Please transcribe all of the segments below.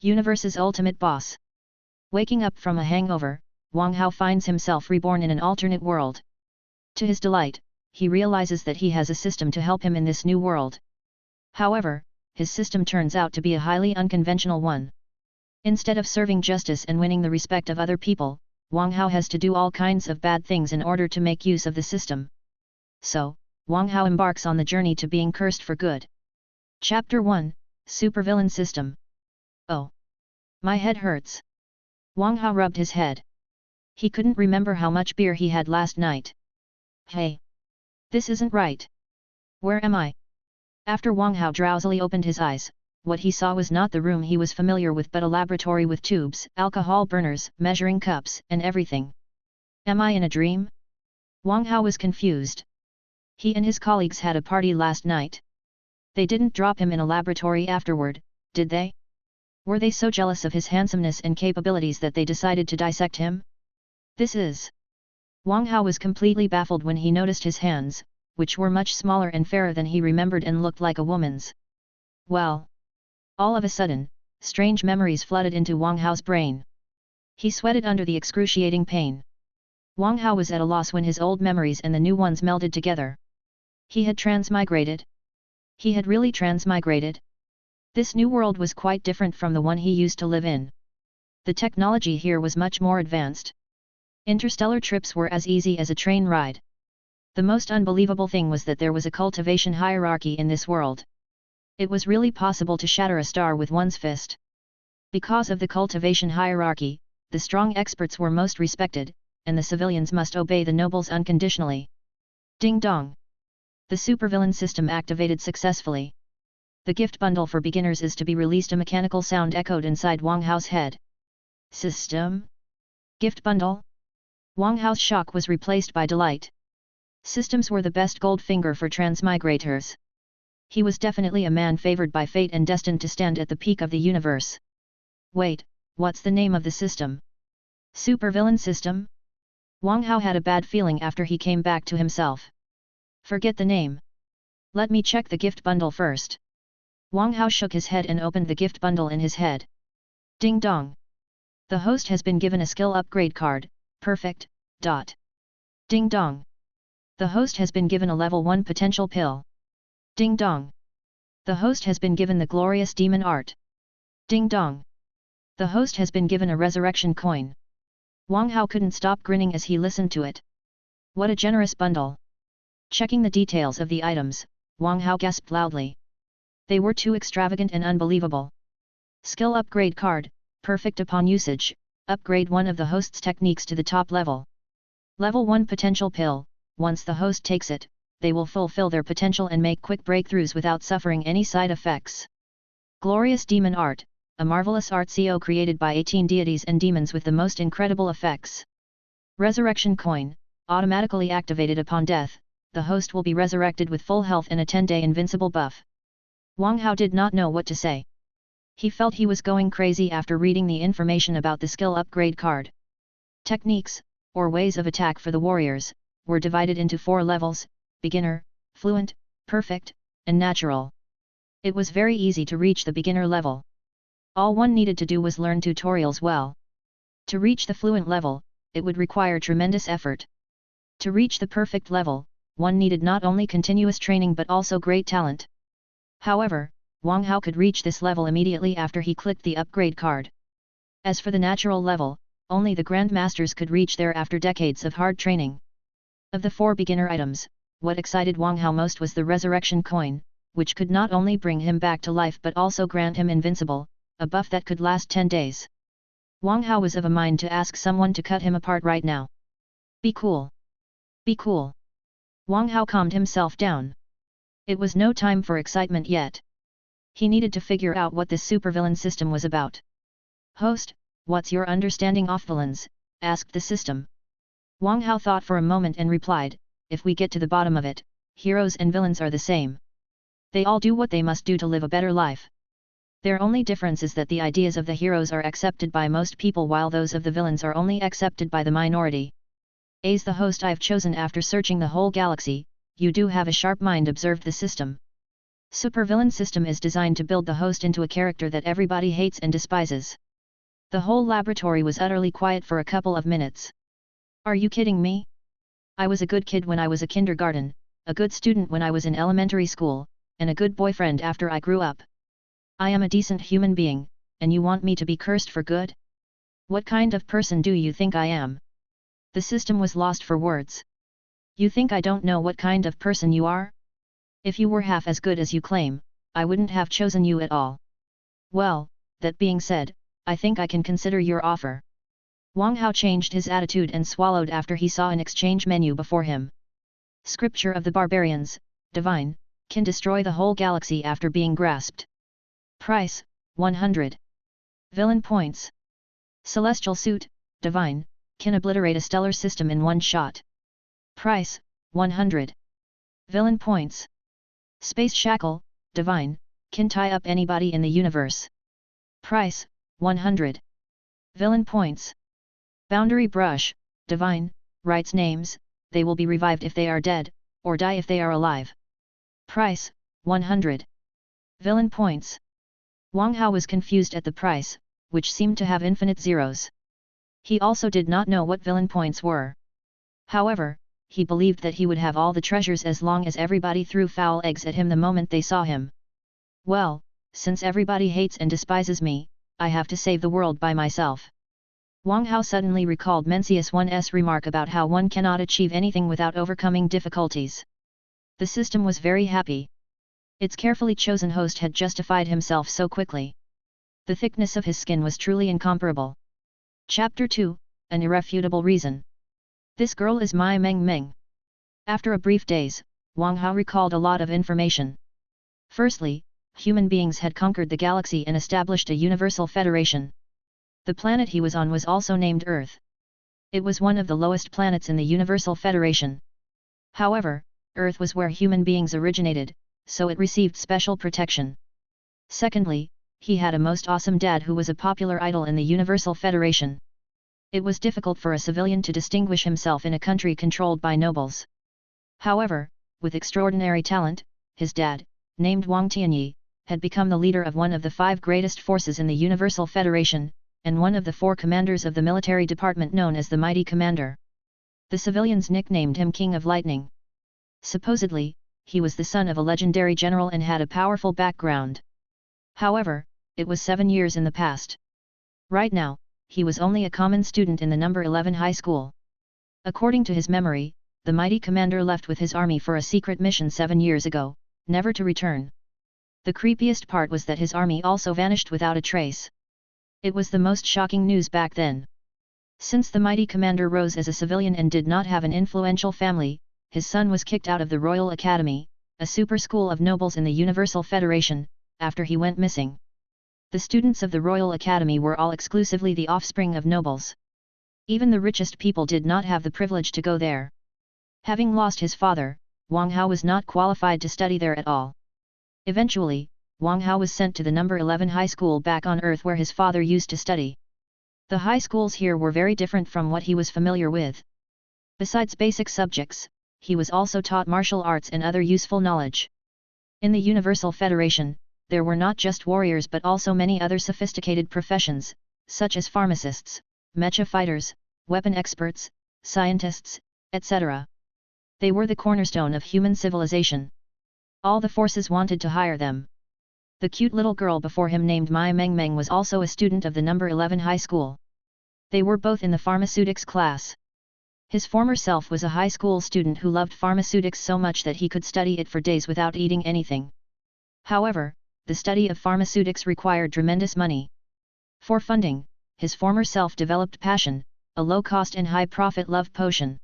Universe's ultimate boss. Waking up from a hangover, Wang Hao finds himself reborn in an alternate world. To his delight, he realizes that he has a system to help him in this new world. However, his system turns out to be a highly unconventional one. Instead of serving justice and winning the respect of other people, Wang Hao has to do all kinds of bad things in order to make use of the system. So, Wang Hao embarks on the journey to being cursed for good. Chapter 1, Supervillain System. Oh! My head hurts. Wang Hao rubbed his head. He couldn't remember how much beer he had last night. Hey! This isn't right. Where am I? After Wang Hao drowsily opened his eyes, what he saw was not the room he was familiar with but a laboratory with tubes, alcohol burners, measuring cups, and everything. Am I in a dream? Wang Hao was confused. He and his colleagues had a party last night. They didn't drop him in a laboratory afterward, did they? Were they so jealous of his handsomeness and capabilities that they decided to dissect him? This is... Wang Hao was completely baffled when he noticed his hands, which were much smaller and fairer than he remembered and looked like a woman's. Well... All of a sudden, strange memories flooded into Wang Hao's brain. He sweated under the excruciating pain. Wang Hao was at a loss when his old memories and the new ones melded together. He had transmigrated. He had really transmigrated? This new world was quite different from the one he used to live in. The technology here was much more advanced. Interstellar trips were as easy as a train ride. The most unbelievable thing was that there was a cultivation hierarchy in this world. It was really possible to shatter a star with one's fist. Because of the cultivation hierarchy, the strong experts were most respected, and the civilians must obey the nobles unconditionally. Ding dong! The supervillain system activated successfully. The gift bundle for beginners is to be released. A mechanical sound echoed inside Wang Hao's head. System? Gift bundle? Wang Hao's shock was replaced by delight. Systems were the best gold finger for transmigrators. He was definitely a man favored by fate and destined to stand at the peak of the universe. Wait, what's the name of the system? Supervillain system? Wang Hao had a bad feeling after he came back to himself. Forget the name. Let me check the gift bundle first. Wang Hao shook his head and opened the gift bundle in his head. Ding dong! The host has been given a skill upgrade card, perfect. Ding dong! The host has been given a level 1 potential pill. Ding dong! The host has been given the glorious demon art. Ding dong! The host has been given a resurrection coin. Wang Hao couldn't stop grinning as he listened to it. What a generous bundle! Checking the details of the items, Wang Hao gasped loudly. They were too extravagant and unbelievable. Skill upgrade card, perfect upon usage, upgrade one of the host's techniques to the top level. Level 1 potential pill, once the host takes it, they will fulfill their potential and make quick breakthroughs without suffering any side effects. Glorious demon art, a marvelous art CO created by 18 deities and demons with the most incredible effects. Resurrection coin, automatically activated upon death, the host will be resurrected with full health and a 10-day invincible buff. Wang Hao did not know what to say. He felt he was going crazy after reading the information about the skill upgrade card. Techniques, or ways of attack for the warriors, were divided into 4 levels: beginner, fluent, perfect, and natural. It was very easy to reach the beginner level. All one needed to do was learn tutorials well. To reach the fluent level, it would require tremendous effort. To reach the perfect level, one needed not only continuous training but also great talent. However, Wang Hao could reach this level immediately after he clicked the upgrade card. As for the natural level, only the grandmasters could reach there after decades of hard training. Of the 4 beginner items, what excited Wang Hao most was the resurrection coin, which could not only bring him back to life but also grant him invincible, a buff that could last 10 days. Wang Hao was of a mind to ask someone to cut him apart right now. Be cool. Be cool. Wang Hao calmed himself down. It was no time for excitement yet. He needed to figure out what this supervillain system was about. Host, what's your understanding of villains? Asked the system. Wang Hao thought for a moment and replied, if we get to the bottom of it, heroes and villains are the same. They all do what they must do to live a better life. Their only difference is that the ideas of the heroes are accepted by most people while those of the villains are only accepted by the minority. As the host I've chosen after searching the whole galaxy, you do have a sharp mind, observed the system. Supervillain system is designed to build the host into a character that everybody hates and despises. The whole laboratory was utterly quiet for a couple of minutes. Are you kidding me? I was a good kid when I was a kindergarten, a good student when I was in elementary school, and a good boyfriend after I grew up. I am a decent human being, and you want me to be cursed for good? What kind of person do you think I am? The system was lost for words. You think I don't know what kind of person you are? If you were half as good as you claim, I wouldn't have chosen you at all. Well, that being said, I think I can consider your offer. Wang Hao changed his attitude and swallowed after he saw an exchange menu before him. Scripture of the Barbarians, divine, can destroy the whole galaxy after being grasped. Price, 100. Villain points. Celestial suit, divine, can obliterate a stellar system in one shot. Price, 100. Villain points. Space shackle, divine, can tie up anybody in the universe. Price, 100. Villain points. Boundary brush, divine, writes names, they will be revived if they are dead, or die if they are alive. Price, 100. Villain points. Wang Hao was confused at the price, which seemed to have infinite zeros. He also did not know what villain points were. However, he believed that he would have all the treasures as long as everybody threw foul eggs at him the moment they saw him. Well, since everybody hates and despises me, I have to save the world by myself. Wang Hao suddenly recalled Mencius I's remark about how one cannot achieve anything without overcoming difficulties. The system was very happy. Its carefully chosen host had justified himself so quickly. The thickness of his skin was truly incomparable. Chapter 2, An Irrefutable Reason. This girl is Mai Meng Meng. After a brief daze, Wang Hao recalled a lot of information. Firstly, human beings had conquered the galaxy and established a universal federation. The planet he was on was also named Earth. It was one of the lowest planets in the Universal Federation. However, Earth was where human beings originated, so it received special protection. Secondly, he had a most awesome dad who was a popular idol in the Universal Federation. It was difficult for a civilian to distinguish himself in a country controlled by nobles. However, with extraordinary talent, his dad, named Wang Tianyi, had become the leader of one of the 5 greatest forces in the Universal Federation, and one of the 4 commanders of the military department known as the Mighty Commander. The civilians nicknamed him King of Lightning. Supposedly, he was the son of a legendary general and had a powerful background. However, it was 7 years in the past. Right now, he was only a common student in the number 11 high school. According to his memory, the mighty commander left with his army for a secret mission 7 years ago, never to return. The creepiest part was that his army also vanished without a trace. It was the most shocking news back then. Since the mighty commander rose as a civilian and did not have an influential family, his son was kicked out of the Royal Academy, a super school of nobles in the Universal Federation, after he went missing. The students of the Royal Academy were all exclusively the offspring of nobles. Even the richest people did not have the privilege to go there. Having lost his father, Wang Hao was not qualified to study there at all. Eventually, Wang Hao was sent to the number 11 high school back on Earth where his father used to study. The high schools here were very different from what he was familiar with. Besides basic subjects, he was also taught martial arts and other useful knowledge. In the Universal Federation, there were not just warriors but also many other sophisticated professions, such as pharmacists, mecha fighters, weapon experts, scientists, etc. They were the cornerstone of human civilization. All the forces wanted to hire them. The cute little girl before him named Mai Meng Meng was also a student of the number 11 high school. They were both in the pharmaceutics class. His former self was a high school student who loved pharmaceutics so much that he could study it for days without eating anything. However, the study of pharmaceutics required tremendous money. For funding, his former self developed passion, a low-cost and high-profit love potion.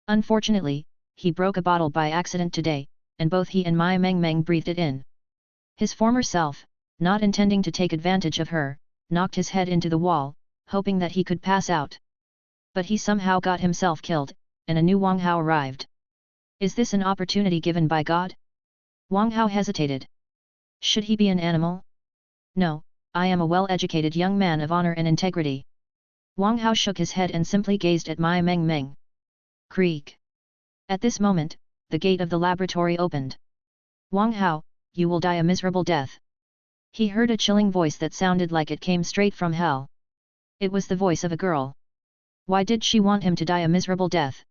Unfortunately, he broke a bottle by accident today, and both he and Mai Meng Meng breathed it in. His former self, not intending to take advantage of her, knocked his head into the wall, hoping that he could pass out. But he somehow got himself killed, and a new Wang Hao arrived. Is this an opportunity given by God? Wang Hao hesitated. Should he be an animal? No, I am a well-educated young man of honor and integrity. Wang Hao shook his head and simply gazed at Mai Meng Meng. Creak. At this moment, the gate of the laboratory opened. Wang Hao, you will die a miserable death. He heard a chilling voice that sounded like it came straight from hell. It was the voice of a girl. Why did she want him to die a miserable death?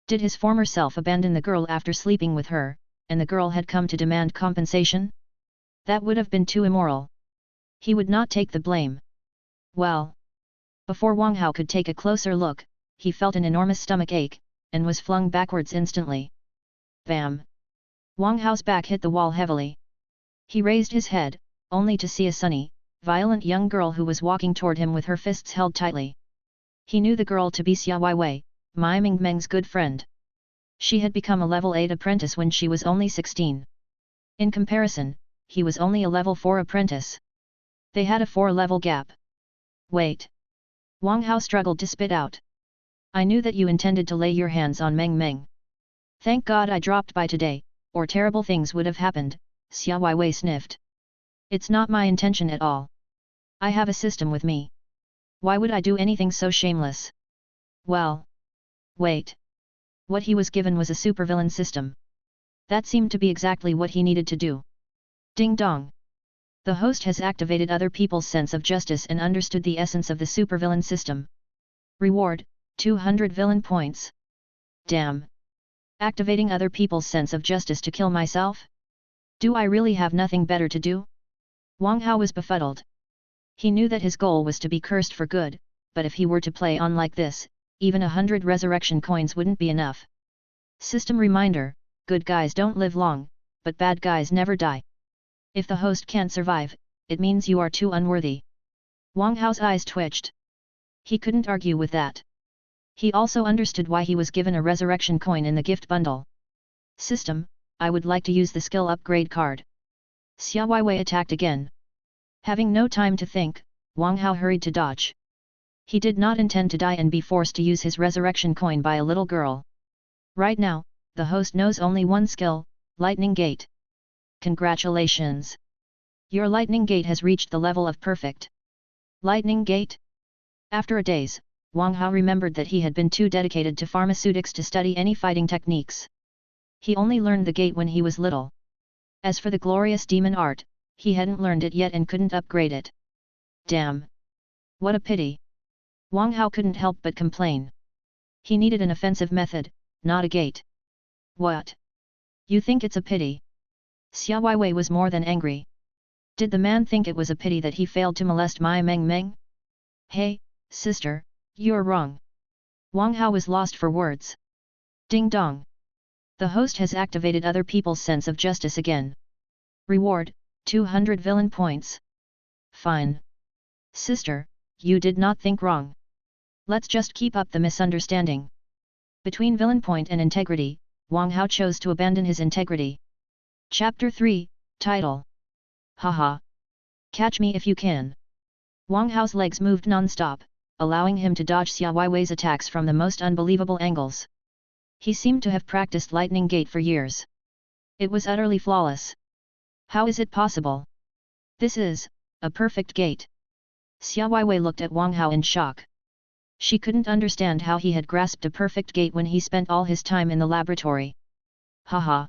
Did his former self abandon the girl after sleeping with her, and the girl had come to demand compensation? That would have been too immoral. He would not take the blame. Well. Before Wang Hao could take a closer look, he felt an enormous stomach ache, and was flung backwards instantly. Bam! Wang Hao's back hit the wall heavily. He raised his head, only to see a sunny, violent young girl who was walking toward him with her fists held tightly. He knew the girl to be Xia Weiwei, Mai Mingmeng's good friend. She had become a level 8 apprentice when she was only 16. In comparison, he was only a level 4 apprentice. They had a 4-level gap. Wait! Wang Hao struggled to spit out. I knew that you intended to lay your hands on Meng Meng. Thank God I dropped by today, or terrible things would have happened, Xia Weiwei sniffed. It's not my intention at all. I have a system with me. Why would I do anything so shameless? Well. Wait. What he was given was a supervillain system. That seemed to be exactly what he needed to do. Ding dong. The host has activated other people's sense of justice and understood the essence of the supervillain system. Reward, 200 villain points. Damn. Activating other people's sense of justice to kill myself? Do I really have nothing better to do? Wang Hao was befuddled. He knew that his goal was to be cursed for good, but if he were to play on like this, even 100 resurrection coins wouldn't be enough. System reminder, good guys don't live long, but bad guys never die. If the host can't survive, it means you are too unworthy. Wang Hao's eyes twitched. He couldn't argue with that. He also understood why he was given a resurrection coin in the gift bundle. System, I would like to use the skill upgrade card. Xia Weiwei attacked again. Having no time to think, Wang Hao hurried to dodge. He did not intend to die and be forced to use his resurrection coin by a little girl. Right now, the host knows only one skill, Lightning Gate. Congratulations! Your Lightning Gate has reached the level of perfect. Lightning Gate? After a daze, Wang Hao remembered that he had been too dedicated to pharmaceutics to study any fighting techniques. He only learned the gate when he was little. As for the glorious demon art, he hadn't learned it yet and couldn't upgrade it. Damn! What a pity! Wang Hao couldn't help but complain. He needed an offensive method, not a gate. What? You think it's a pity? Xia Weiwei was more than angry. Did the man think it was a pity that he failed to molest Mai Meng Meng? Hey, sister, you're wrong. Wang Hao was lost for words. Ding dong. The host has activated other people's sense of justice again. Reward, 200 villain points. Fine. Sister, you did not think wrong. Let's just keep up the misunderstanding. Between villain point and integrity, Wang Hao chose to abandon his integrity. Chapter 3, Title. Haha. Catch me if you can. Wang Hao's legs moved non-stop, allowing him to dodge Xia Weiwei's attacks from the most unbelievable angles. He seemed to have practiced Lightning Gate for years. It was utterly flawless. How is it possible? This is a perfect gate. Xia Weiwei looked at Wang Hao in shock. She couldn't understand how he had grasped a perfect gate when he spent all his time in the laboratory. Haha.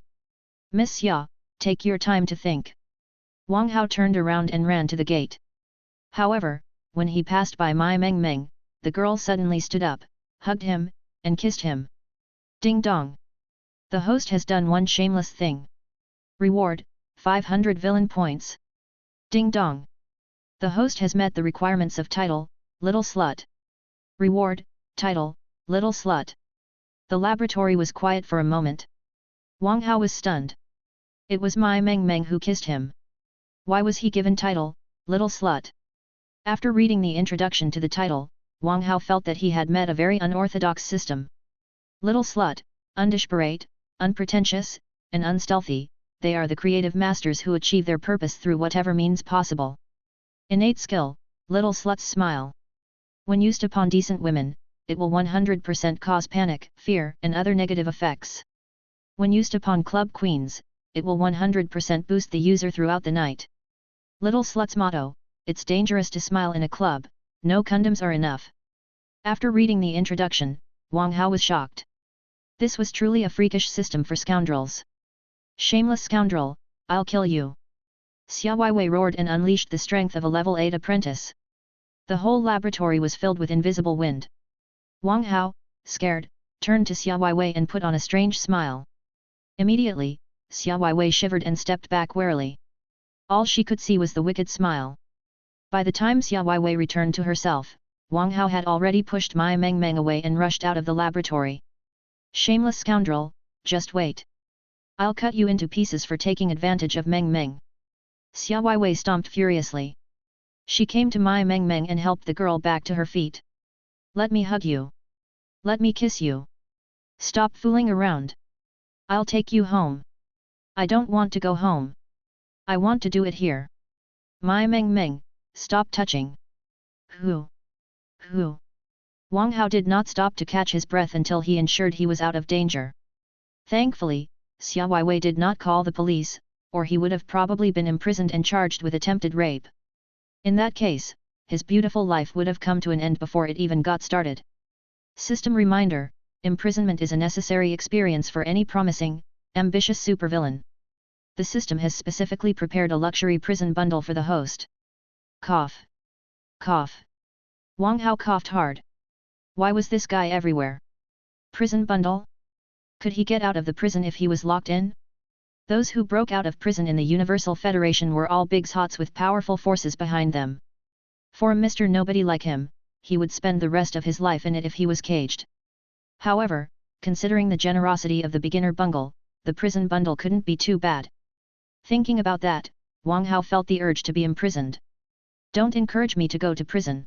Miss Xia, take your time to think. Wang Hao turned around and ran to the gate. However, when he passed by Mai Meng Meng, the girl suddenly stood up, hugged him, and kissed him. Ding dong! The host has done one shameless thing. Reward, 500 villain points. Ding dong! The host has met the requirements of title, Little Slut. Reward, title, Little Slut. The laboratory was quiet for a moment. Wang Hao was stunned. It was Mai Meng Meng who kissed him. Why was he given title, Little Slut? After reading the introduction to the title, Wang Hao felt that he had met a very unorthodox system. Little Slut, undesperate, unpretentious, and unstealthy, they are the creative masters who achieve their purpose through whatever means possible. Innate skill, Little Slut's smile. When used upon decent women, it will 100% cause panic, fear, and other negative effects. When used upon club queens, it will 100% boost the user throughout the night. Little Slut's motto, it's dangerous to smile in a club, no condoms are enough. After reading the introduction, Wang Hao was shocked. This was truly a freakish system for scoundrels. Shameless scoundrel, I'll kill you! Xia Weiwei roared and unleashed the strength of a level 8 apprentice. The whole laboratory was filled with invisible wind. Wang Hao, scared, turned to Xia Weiwei and put on a strange smile. Immediately, Xia Weiwei shivered and stepped back warily. All she could see was the wicked smile. By the time Xia Weiwei returned to herself, Wang Hao had already pushed Mai Mengmeng away and rushed out of the laboratory. Shameless scoundrel, just wait. I'll cut you into pieces for taking advantage of Mengmeng. Xia Weiwei stomped furiously. She came to Mai Mengmeng and helped the girl back to her feet. Let me hug you. Let me kiss you. Stop fooling around. I'll take you home. I don't want to go home. I want to do it here. Mai Mengmeng, stop touching. Who? Who? Wang Hao did not stop to catch his breath until he ensured he was out of danger. Thankfully, Xia Weiwei did not call the police, or he would have probably been imprisoned and charged with attempted rape. In that case, his beautiful life would have come to an end before it even got started. System reminder: imprisonment is a necessary experience for any promising, ambitious supervillain. The system has specifically prepared a luxury prison bundle for the host. Cough. Cough. Wang Hao coughed hard. Why was this guy everywhere? Prison bundle? Could he get out of the prison if he was locked in? Those who broke out of prison in the Universal Federation were all big hots with powerful forces behind them. For a Mr. Nobody like him, he would spend the rest of his life in it if he was caged. However, considering the generosity of the beginner bungle, the prison bundle couldn't be too bad. Thinking about that, Wang Hao felt the urge to be imprisoned. Don't encourage me to go to prison.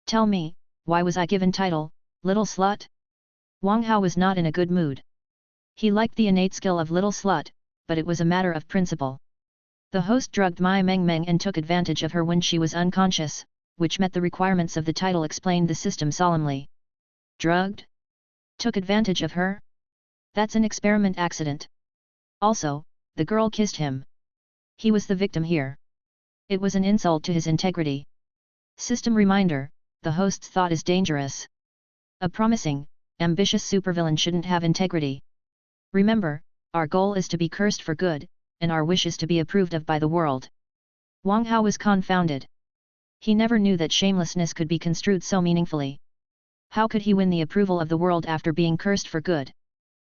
Tell me, why was I given title, little slut? Wang Hao was not in a good mood. He liked the innate skill of little slut, but it was a matter of principle. The host drugged Mai Mengmeng and took advantage of her when she was unconscious, which met the requirements of the title, explained the system solemnly. Drugged? Took advantage of her? That's an experiment accident. Also, the girl kissed him. He was the victim here. It was an insult to his integrity. System reminder: the host's thought is dangerous. A promising, ambitious supervillain shouldn't have integrity. Remember, our goal is to be cursed for good, and our wish is to be approved of by the world. Wang Hao was confounded. He never knew that shamelessness could be construed so meaningfully. How could he win the approval of the world after being cursed for good?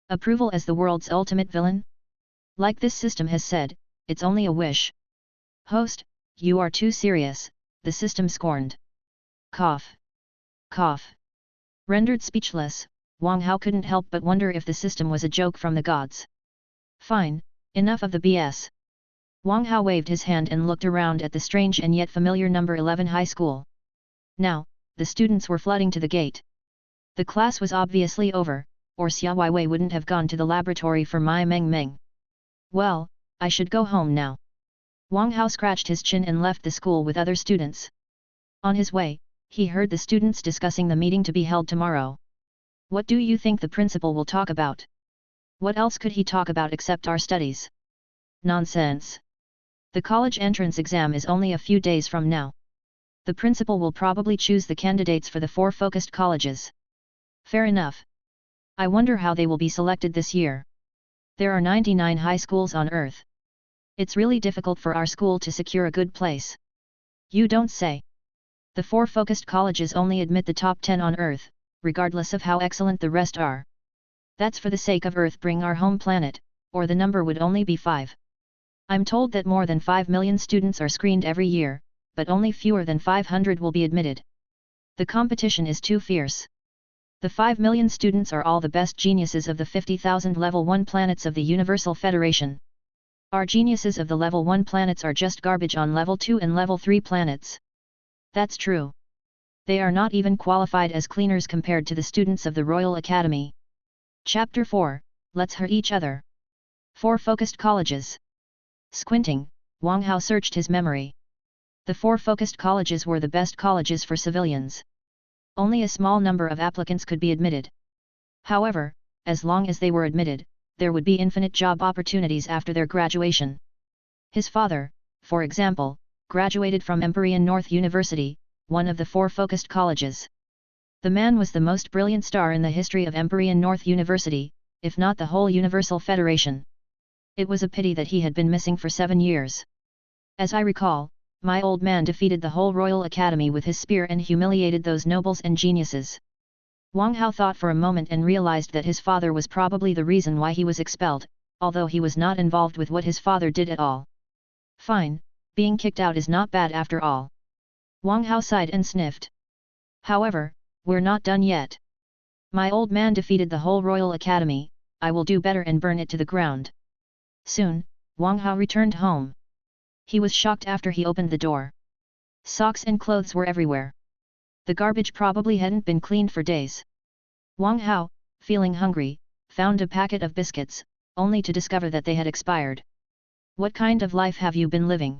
Approval as the world's ultimate villain? Like this system has said, it's only a wish. Host, you are too serious, the system scorned. Cough. Cough. Rendered speechless, Wang Hao couldn't help but wonder if the system was a joke from the gods. Fine, enough of the BS. Wang Hao waved his hand and looked around at the strange and yet familiar number 11 high school. Now, the students were flooding to the gate. The class was obviously over, or Xia Weiwei wouldn't have gone to the laboratory for Mai Mengmeng. Well, I should go home now. Wang Hao scratched his chin and left the school with other students. On his way, he heard the students discussing the meeting to be held tomorrow. What do you think the principal will talk about? What else could he talk about except our studies? Nonsense. The college entrance exam is only a few days from now. The principal will probably choose the candidates for the 4 focused colleges. Fair enough. I wonder how they will be selected this year. There are 99 high schools on Earth. It's really difficult for our school to secure a good place. You don't say. The 4 focused colleges only admit the top 10 on Earth, regardless of how excellent the rest are. That's for the sake of Earth, bring our home planet, or the number would only be 5. I'm told that more than 5 million students are screened every year, but only fewer than 500 will be admitted. The competition is too fierce. The 5 million students are all the best geniuses of the 50,000 level 1 planets of the Universal Federation. Our geniuses of the level 1 planets are just garbage on level 2 and level 3 planets. That's true. They are not even qualified as cleaners compared to the students of the Royal Academy. Chapter 4, Let's Hurt Each Other. 4 focused colleges. Squinting, Wang Hao searched his memory. The 4 focused colleges were the best colleges for civilians. Only a small number of applicants could be admitted. However, as long as they were admitted, there would be infinite job opportunities after their graduation. His father, for example, graduated from Empyrean North University, one of the 4 focused colleges. The man was the most brilliant star in the history of Empyrean North University, if not the whole Universal Federation. It was a pity that he had been missing for 7 years. As I recall, my old man defeated the whole Royal Academy with his spear and humiliated those nobles and geniuses. Wang Hao thought for a moment and realized that his father was probably the reason why he was expelled, although he was not involved with what his father did at all. Fine, being kicked out is not bad after all. Wang Hao sighed and sniffed. However, we're not done yet. My old man defeated the whole Royal Academy, I will do better and burn it to the ground. Soon, Wang Hao returned home. He was shocked after he opened the door. Socks and clothes were everywhere. The garbage probably hadn't been cleaned for days. Wang Hao, feeling hungry, found a packet of biscuits, only to discover that they had expired. What kind of life have you been living?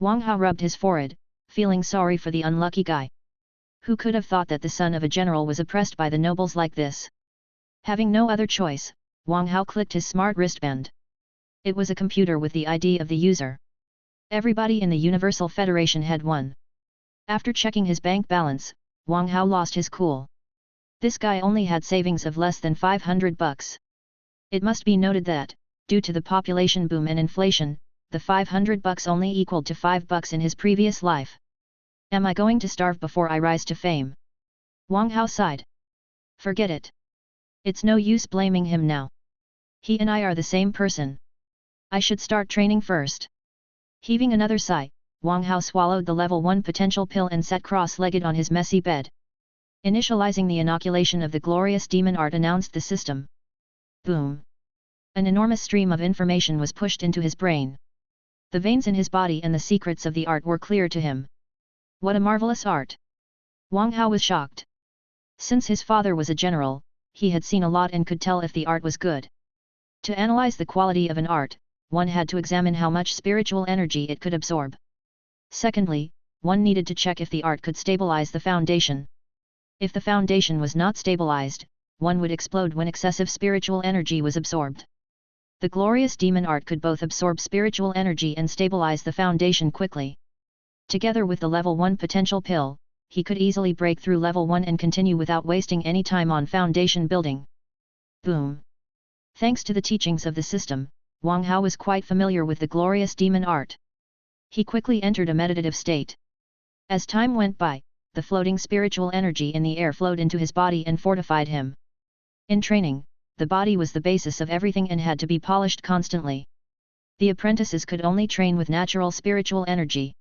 Wang Hao rubbed his forehead, feeling sorry for the unlucky guy. Who could have thought that the son of a general was oppressed by the nobles like this? Having no other choice, Wang Hao clicked his smart wristband. It was a computer with the ID of the user. Everybody in the Universal Federation had one. After checking his bank balance, Wang Hao lost his cool. This guy only had savings of less than 500 bucks. It must be noted that, due to the population boom and inflation, the 500 bucks only equaled to 5 bucks in his previous life. Am I going to starve before I rise to fame? Wang Hao sighed. Forget it. It's no use blaming him now. He and I are the same person. I should start training first. Heaving another sigh, Wang Hao swallowed the level 1 potential pill and sat cross-legged on his messy bed. Initializing the inoculation of the glorious demon art announced the system. Boom! An enormous stream of information was pushed into his brain. The veins in his body and the secrets of the art were clear to him. What a marvelous art! Wang Hao was shocked. Since his father was a general, he had seen a lot and could tell if the art was good. To analyze the quality of an art, one had to examine how much spiritual energy it could absorb. Secondly, one needed to check if the art could stabilize the foundation. If the foundation was not stabilized, one would explode when excessive spiritual energy was absorbed. The glorious demon art could both absorb spiritual energy and stabilize the foundation quickly. Together with the level 1 potential pill, he could easily break through level 1 and continue without wasting any time on foundation building. Boom! Thanks to the teachings of the system, Wang Hao was quite familiar with the glorious demon art. He quickly entered a meditative state. As time went by, the floating spiritual energy in the air flowed into his body and fortified him. In training, the body was the basis of everything and had to be polished constantly. The apprentices could only train with natural spiritual energy.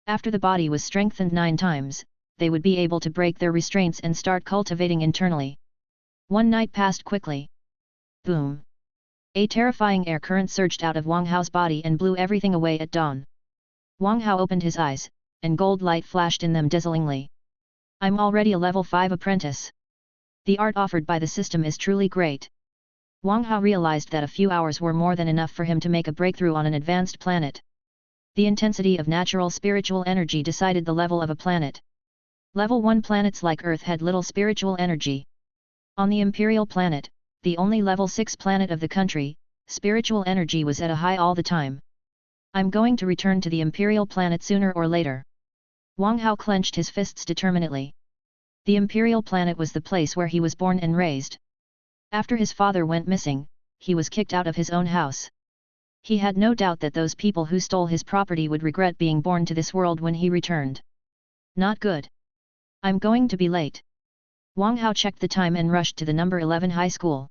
After the body was strengthened 9 times, they would be able to break their restraints and start cultivating internally. One night passed quickly. Boom! A terrifying air current surged out of Wang Hao's body and blew everything away at dawn. Wang Hao opened his eyes, and gold light flashed in them dazzlingly. I'm already a level 5 apprentice. The art offered by the system is truly great. Wang Hao realized that a few hours were more than enough for him to make a breakthrough on an advanced planet. The intensity of natural spiritual energy decided the level of a planet. Level 1 planets like Earth had little spiritual energy. On the Imperial planet, the only level 6 planet of the country, spiritual energy was at a high all the time. I'm going to return to the Imperial planet sooner or later. Wang Hao clenched his fists determinedly. The Imperial planet was the place where he was born and raised. After his father went missing, he was kicked out of his own house. He had no doubt that those people who stole his property would regret being born to this world when he returned. Not good. I'm going to be late. Wang Hao checked the time and rushed to the number 11 high school.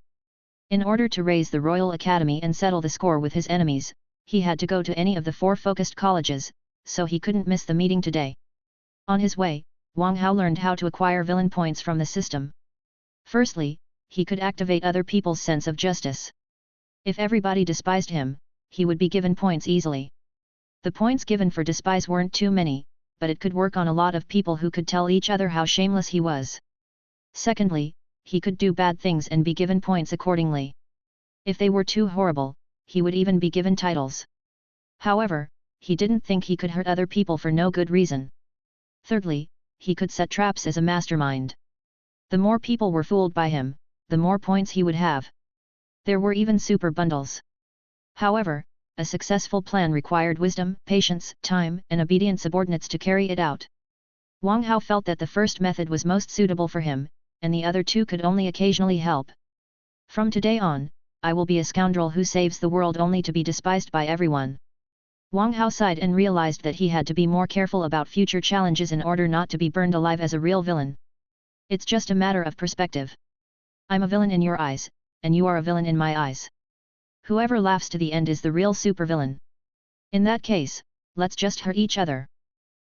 In order to raise the Royal Academy and settle the score with his enemies, he had to go to any of the 4 focused colleges, so he couldn't miss the meeting today. On his way, Wang Hao learned how to acquire villain points from the system. Firstly, he could activate other people's sense of justice. If everybody despised him, he would be given points easily. The points given for despise weren't too many, but it could work on a lot of people who could tell each other how shameless he was. Secondly, he could do bad things and be given points accordingly. If they were too horrible, he would even be given titles. However, he didn't think he could hurt other people for no good reason. Thirdly, he could set traps as a mastermind. The more people were fooled by him, the more points he would have. There were even super bundles. However, a successful plan required wisdom, patience, time, and obedient subordinates to carry it out. Wang Hao felt that the first method was most suitable for him, and the other 2 could only occasionally help. From today on, I will be a scoundrel who saves the world only to be despised by everyone. Wang Hao sighed and realized that he had to be more careful about future challenges in order not to be burned alive as a real villain. It's just a matter of perspective. I'm a villain in your eyes, and you are a villain in my eyes. Whoever laughs to the end is the real supervillain. In that case, let's just hurt each other.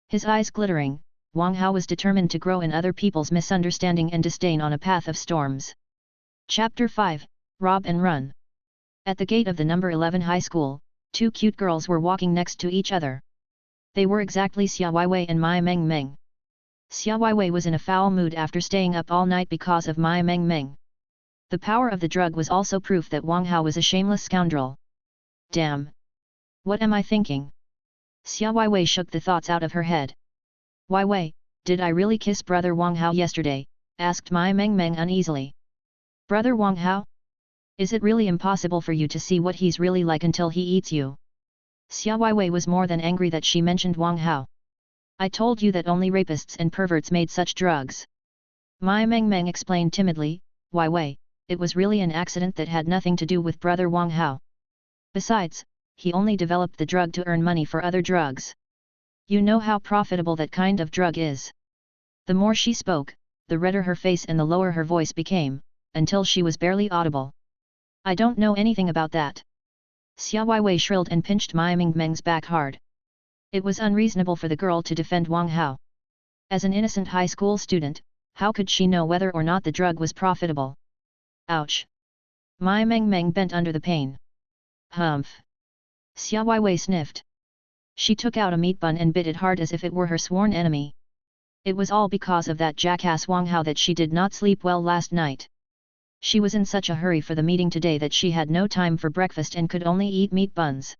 His eyes glittering, Wang Hao was determined to grow in other people's misunderstanding and disdain on a path of storms. Chapter 5, Rob and Run. At the gate of the number 11 high school, two cute girls were walking next to each other. They were exactly Xia Weiwei and Mai Meng Meng. Xia Weiwei was in a foul mood after staying up all night because of Mai Meng Meng. The power of the drug was also proof that Wang Hao was a shameless scoundrel. Damn! What am I thinking? Xia Weiwei shook the thoughts out of her head. Weiwei, did I really kiss brother Wang Hao yesterday? Asked Mai Meng Meng uneasily. Brother Wang Hao? Is it really impossible for you to see what he's really like until he eats you? Xia Weiwei was more than angry that she mentioned Wang Hao. I told you that only rapists and perverts made such drugs. Mai Meng Meng explained timidly, Weiwei, it was really an accident that had nothing to do with brother Wang Hao. Besides, he only developed the drug to earn money for other drugs. You know how profitable that kind of drug is. The more she spoke, the redder her face and the lower her voice became, until she was barely audible. I don't know anything about that. Xia Weiwei shrilled and pinched Mai Meng Meng's back hard. It was unreasonable for the girl to defend Wang Hao. As an innocent high school student, how could she know whether or not the drug was profitable? Ouch! Mai Meng Meng bent under the pain. Humph! Xia Weiwei sniffed. She took out a meat bun and bit it hard as if it were her sworn enemy. It was all because of that jackass Wang Hao that she did not sleep well last night. She was in such a hurry for the meeting today that she had no time for breakfast and could only eat meat buns.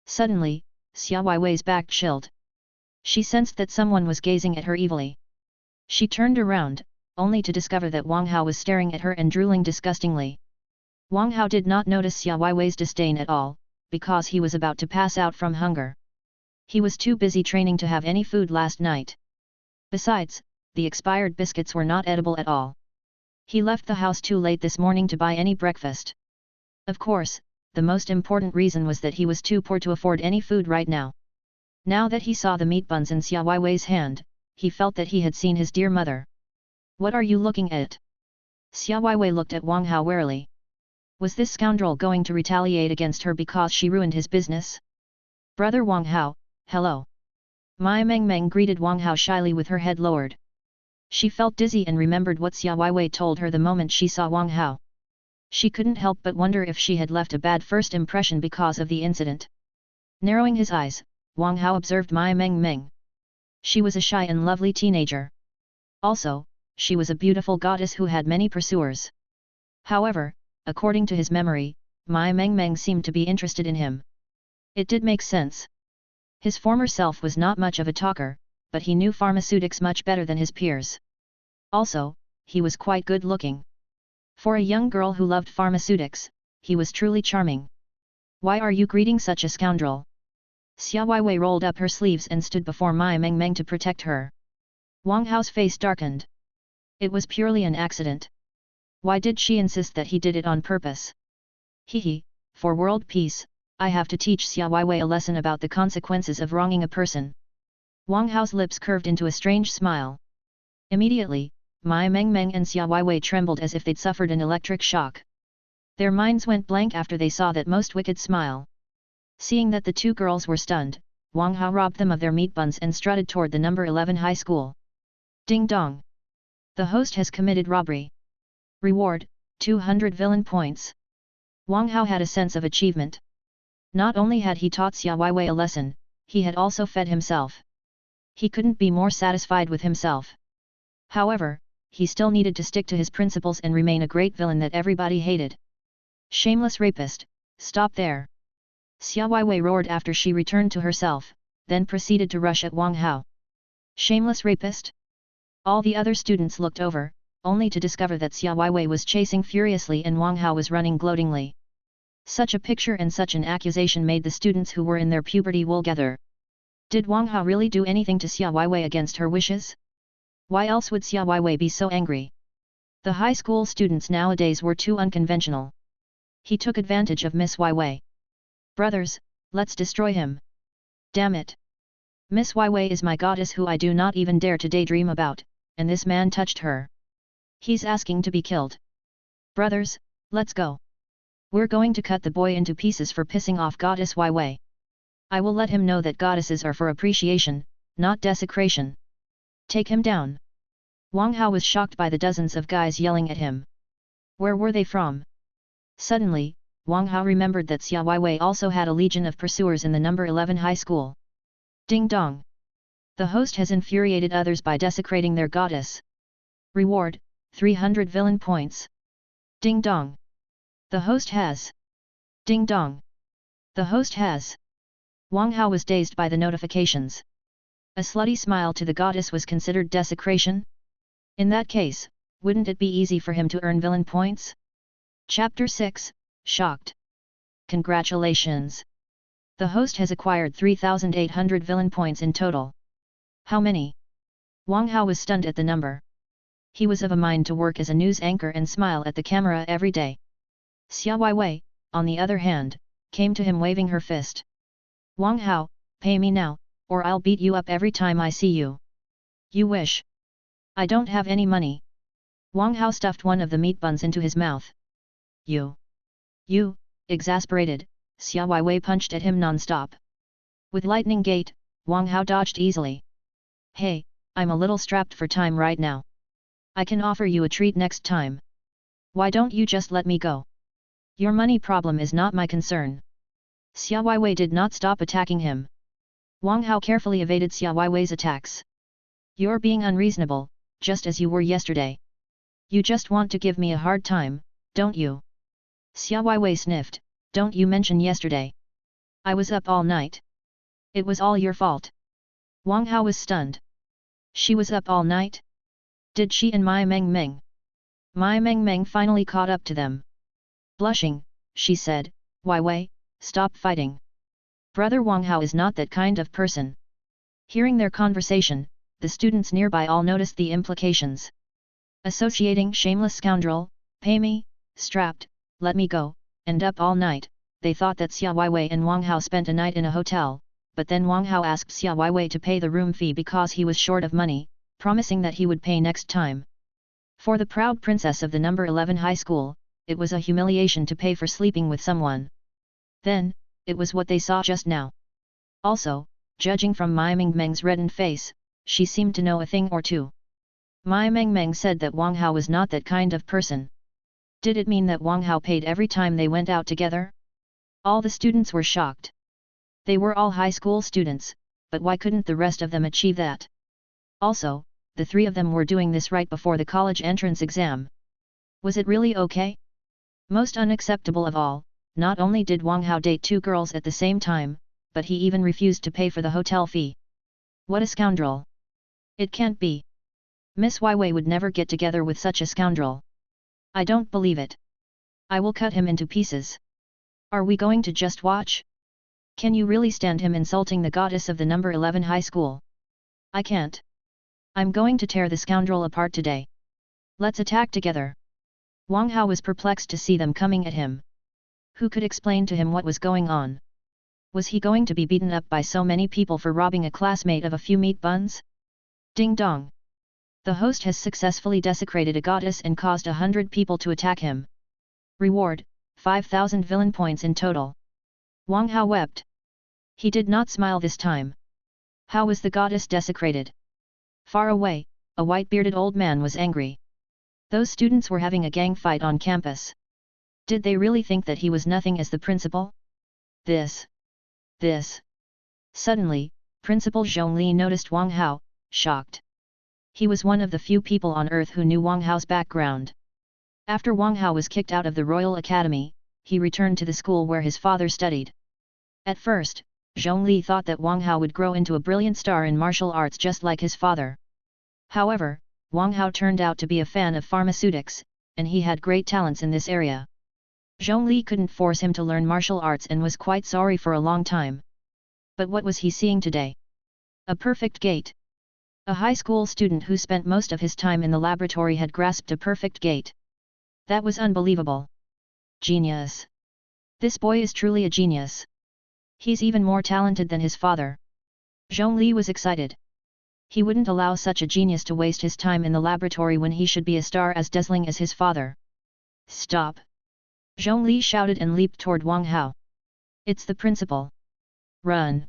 Suddenly, Xia Weiwei's back chilled. She sensed that someone was gazing at her evilly. She turned around, only to discover that Wang Hao was staring at her and drooling disgustingly. Wang Hao did not notice Xia Weiwei's disdain at all, because he was about to pass out from hunger. He was too busy training to have any food last night. Besides, the expired biscuits were not edible at all. He left the house too late this morning to buy any breakfast. Of course, the most important reason was that he was too poor to afford any food right now. Now that he saw the meat buns in Xia Weiwei's hand, he felt that he had seen his dear mother. What are you looking at? Xia Weiwei looked at Wang Hao warily. Was this scoundrel going to retaliate against her because she ruined his business? Brother Wang Hao, hello. Mai Meng Meng greeted Wang Hao shyly with her head lowered. She felt dizzy and remembered what Xia Weiwei told her the moment she saw Wang Hao. She couldn't help but wonder if she had left a bad first impression because of the incident. Narrowing his eyes, Wang Hao observed Mai Meng Meng. She was a shy and lovely teenager. Also, she was a beautiful goddess who had many pursuers. However, according to his memory, Mai Meng Meng seemed to be interested in him. It did make sense. His former self was not much of a talker, but he knew pharmaceutics much better than his peers. Also, he was quite good-looking. For a young girl who loved pharmaceutics, he was truly charming. Why are you greeting such a scoundrel? Xia Weiwei rolled up her sleeves and stood before Mai Meng Meng to protect her. Wang Hao's face darkened. It was purely an accident. Why did she insist that he did it on purpose? Hehe, for world peace, I have to teach Xia Weiwei a lesson about the consequences of wronging a person. Wang Hao's lips curved into a strange smile. Immediately, Mai Meng Meng and Xia Weiwei trembled as if they'd suffered an electric shock. Their minds went blank after they saw that most wicked smile. Seeing that the two girls were stunned, Wang Hao robbed them of their meat buns and strutted toward the number 11 high school. Ding dong! The host has committed robbery. Reward, 200 villain points. Wang Hao had a sense of achievement. Not only had he taught Xia Weiwei a lesson, he had also fed himself. He couldn't be more satisfied with himself. However, he still needed to stick to his principles and remain a great villain that everybody hated. Shameless rapist, stop there! Xia Weiwei roared after she returned to herself, then proceeded to rush at Wang Hao. Shameless rapist? All the other students looked over, only to discover that Xia Weiwei was chasing furiously and Wang Hao was running gloatingly. Such a picture and such an accusation made the students who were in their puberty wool gather. Did Wang Hao really do anything to Xia Weiwei against her wishes? Why else would Xia Weiwei be so angry? The high school students nowadays were too unconventional. He took advantage of Miss Wei. Brothers, let's destroy him. Damn it. Miss Wei is my goddess who I do not even dare to daydream about, and this man touched her. He's asking to be killed. Brothers, let's go. We're going to cut the boy into pieces for pissing off Goddess Wei. I will let him know that goddesses are for appreciation, not desecration. Take him down. Wang Hao was shocked by the dozens of guys yelling at him. Where were they from? Suddenly, Wang Hao remembered that Xia Wei also had a legion of pursuers in the number 11 high school. Ding dong! The host has infuriated others by desecrating their goddess. Reward, 300 villain points. Ding dong! The host has. Ding dong! The host has. Wang Hao was dazed by the notifications. A slutty smile to the goddess was considered desecration? In that case, wouldn't it be easy for him to earn villain points? Chapter 6, Shocked. Congratulations! The host has acquired 3,800 villain points in total. How many? Wang Hao was stunned at the number. He was of a mind to work as a news anchor and smile at the camera every day. Xia Wei, on the other hand, came to him waving her fist. Wang Hao, pay me now, or I'll beat you up every time I see you. You wish. I don't have any money. Wang Hao stuffed one of the meat buns into his mouth. You, exasperated, Xia Wei punched at him non-stop. With lightning gait, Wang Hao dodged easily. Hey, I'm a little strapped for time right now. I can offer you a treat next time. Why don't you just let me go? Your money problem is not my concern. Xia Wei did not stop attacking him. Wang Hao carefully evaded Xia Wei's attacks. You're being unreasonable, just as you were yesterday. You just want to give me a hard time, don't you? Xia Wei sniffed, don't you mention yesterday. I was up all night. It was all your fault. Wang Hao was stunned. She was up all night? Did she and Mai Meng? Mai Meng finally caught up to them. Blushing, she said, Wei, stop fighting. Brother Wang Hao is not that kind of person. Hearing their conversation, the students nearby all noticed the implications. Associating shameless scoundrel, pay me, strapped, let me go, and up all night, they thought that Xia Wei and Wang Hao spent a night in a hotel, but then Wang Hao asked Xia Wei to pay the room fee because he was short of money, promising that he would pay next time. For the proud princess of the number 11 high school, it was a humiliation to pay for sleeping with someone. Then, it was what they saw just now. Also, judging from Mai Meng's reddened face, she seemed to know a thing or two. Mai Meng said that Wang Hao was not that kind of person. Did it mean that Wang Hao paid every time they went out together? All the students were shocked. They were all high school students, but why couldn't the rest of them achieve that? Also, the three of them were doing this right before the college entrance exam. Was it really okay? Most unacceptable of all, not only did Wang Hao date two girls at the same time, but he even refused to pay for the hotel fee. What a scoundrel! It can't be. Miss Wei would never get together with such a scoundrel. I don't believe it. I will cut him into pieces. Are we going to just watch? Can you really stand him insulting the goddess of the number 11 high school? I can't. I'm going to tear the scoundrel apart today. Let's attack together. Wang Hao was perplexed to see them coming at him. Who could explain to him what was going on? Was he going to be beaten up by so many people for robbing a classmate of a few meat buns? Ding dong! The host has successfully desecrated a goddess and caused 100 people to attack him. Reward, 5,000 villain points in total. Wang Hao wept. He did not smile this time. How was the goddess desecrated? Far away, a white-bearded old man was angry. Those students were having a gang fight on campus. Did they really think that he was nothing as the principal? This. Suddenly, Principal Zhongli noticed Wang Hao, shocked. He was one of the few people on earth who knew Wang Hao's background. After Wang Hao was kicked out of the Royal Academy, he returned to the school where his father studied. At first, Zhongli thought that Wang Hao would grow into a brilliant star in martial arts just like his father. However, Wang Hao turned out to be a fan of pharmaceutics, and he had great talents in this area. Zhongli couldn't force him to learn martial arts and was quite sorry for a long time. But what was he seeing today? A perfect gait. A high school student who spent most of his time in the laboratory had grasped a perfect gait. That was unbelievable. Genius! This boy is truly a genius. He's even more talented than his father. Zhongli was excited. He wouldn't allow such a genius to waste his time in the laboratory when he should be a star as dazzling as his father. Stop! Zhongli shouted and leaped toward Wang Hao. It's the principal. Run!